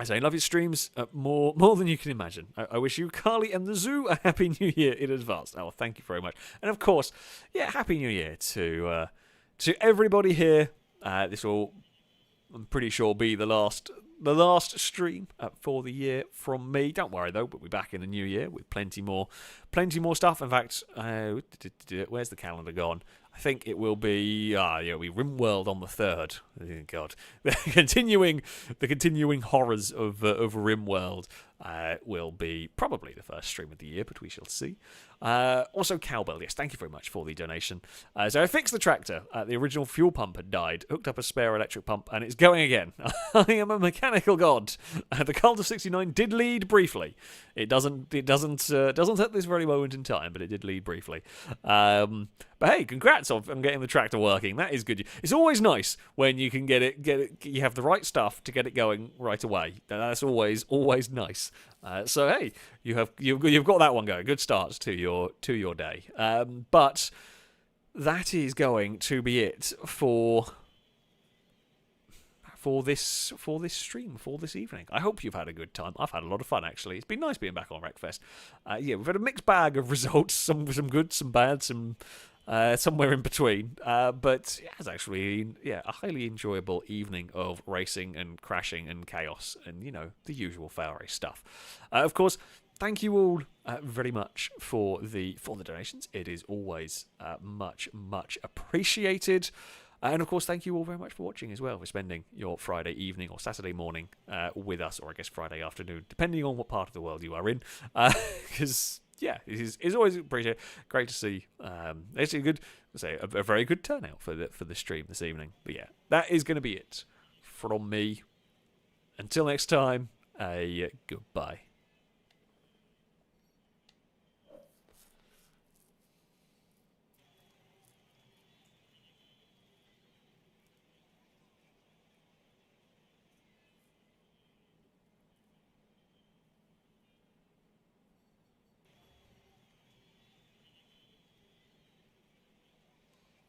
I say, love your streams more than you can imagine. I wish you, Carly, and the zoo a Happy New Year in advance. Oh, thank you very much. And of course, yeah, Happy New Year to everybody here. This will I'm pretty sure be the last stream for the year from me. Don't worry though, we'll be back in the new year with plenty more stuff. In fact, where's the calendar gone? I think it will be it'll be RimWorld on the 3rd. Oh, God, the continuing horrors of RimWorld will be probably the first stream of the year, but we shall see. Also, Cowbell, yes, thank you very much for the donation. So I fixed the tractor. The original fuel pump had died, hooked up a spare electric pump, and it's going again. I am a mechanical god. The Cult of 69 did lead briefly. It doesn't at this very moment in time, but it did lead briefly. But hey, congrats on getting the tractor working. That is good. It's always nice when you can get it. You have the right stuff to get it going right away. That's always nice. So hey, you've got that one going. Good starts to your day. But that is going to be it for this stream, for this evening. I hope you've had a good time. I've had a lot of fun, actually. It's been nice being back on Wreckfest. We've had a mixed bag of results, some good, some bad, some somewhere in between. But it's actually a highly enjoyable evening of racing and crashing and chaos and, the usual FailRace stuff. Of course, thank you all very much for the donations. It is always much appreciated. And, of course, thank you all very much for watching as well, for spending your Friday evening or Saturday morning with us, or I guess Friday afternoon, depending on what part of the world you are in. Because, it's always appreciated. Great to see. It's a very good turnout for the stream this evening. But, that is going to be it from me. Until next time, goodbye.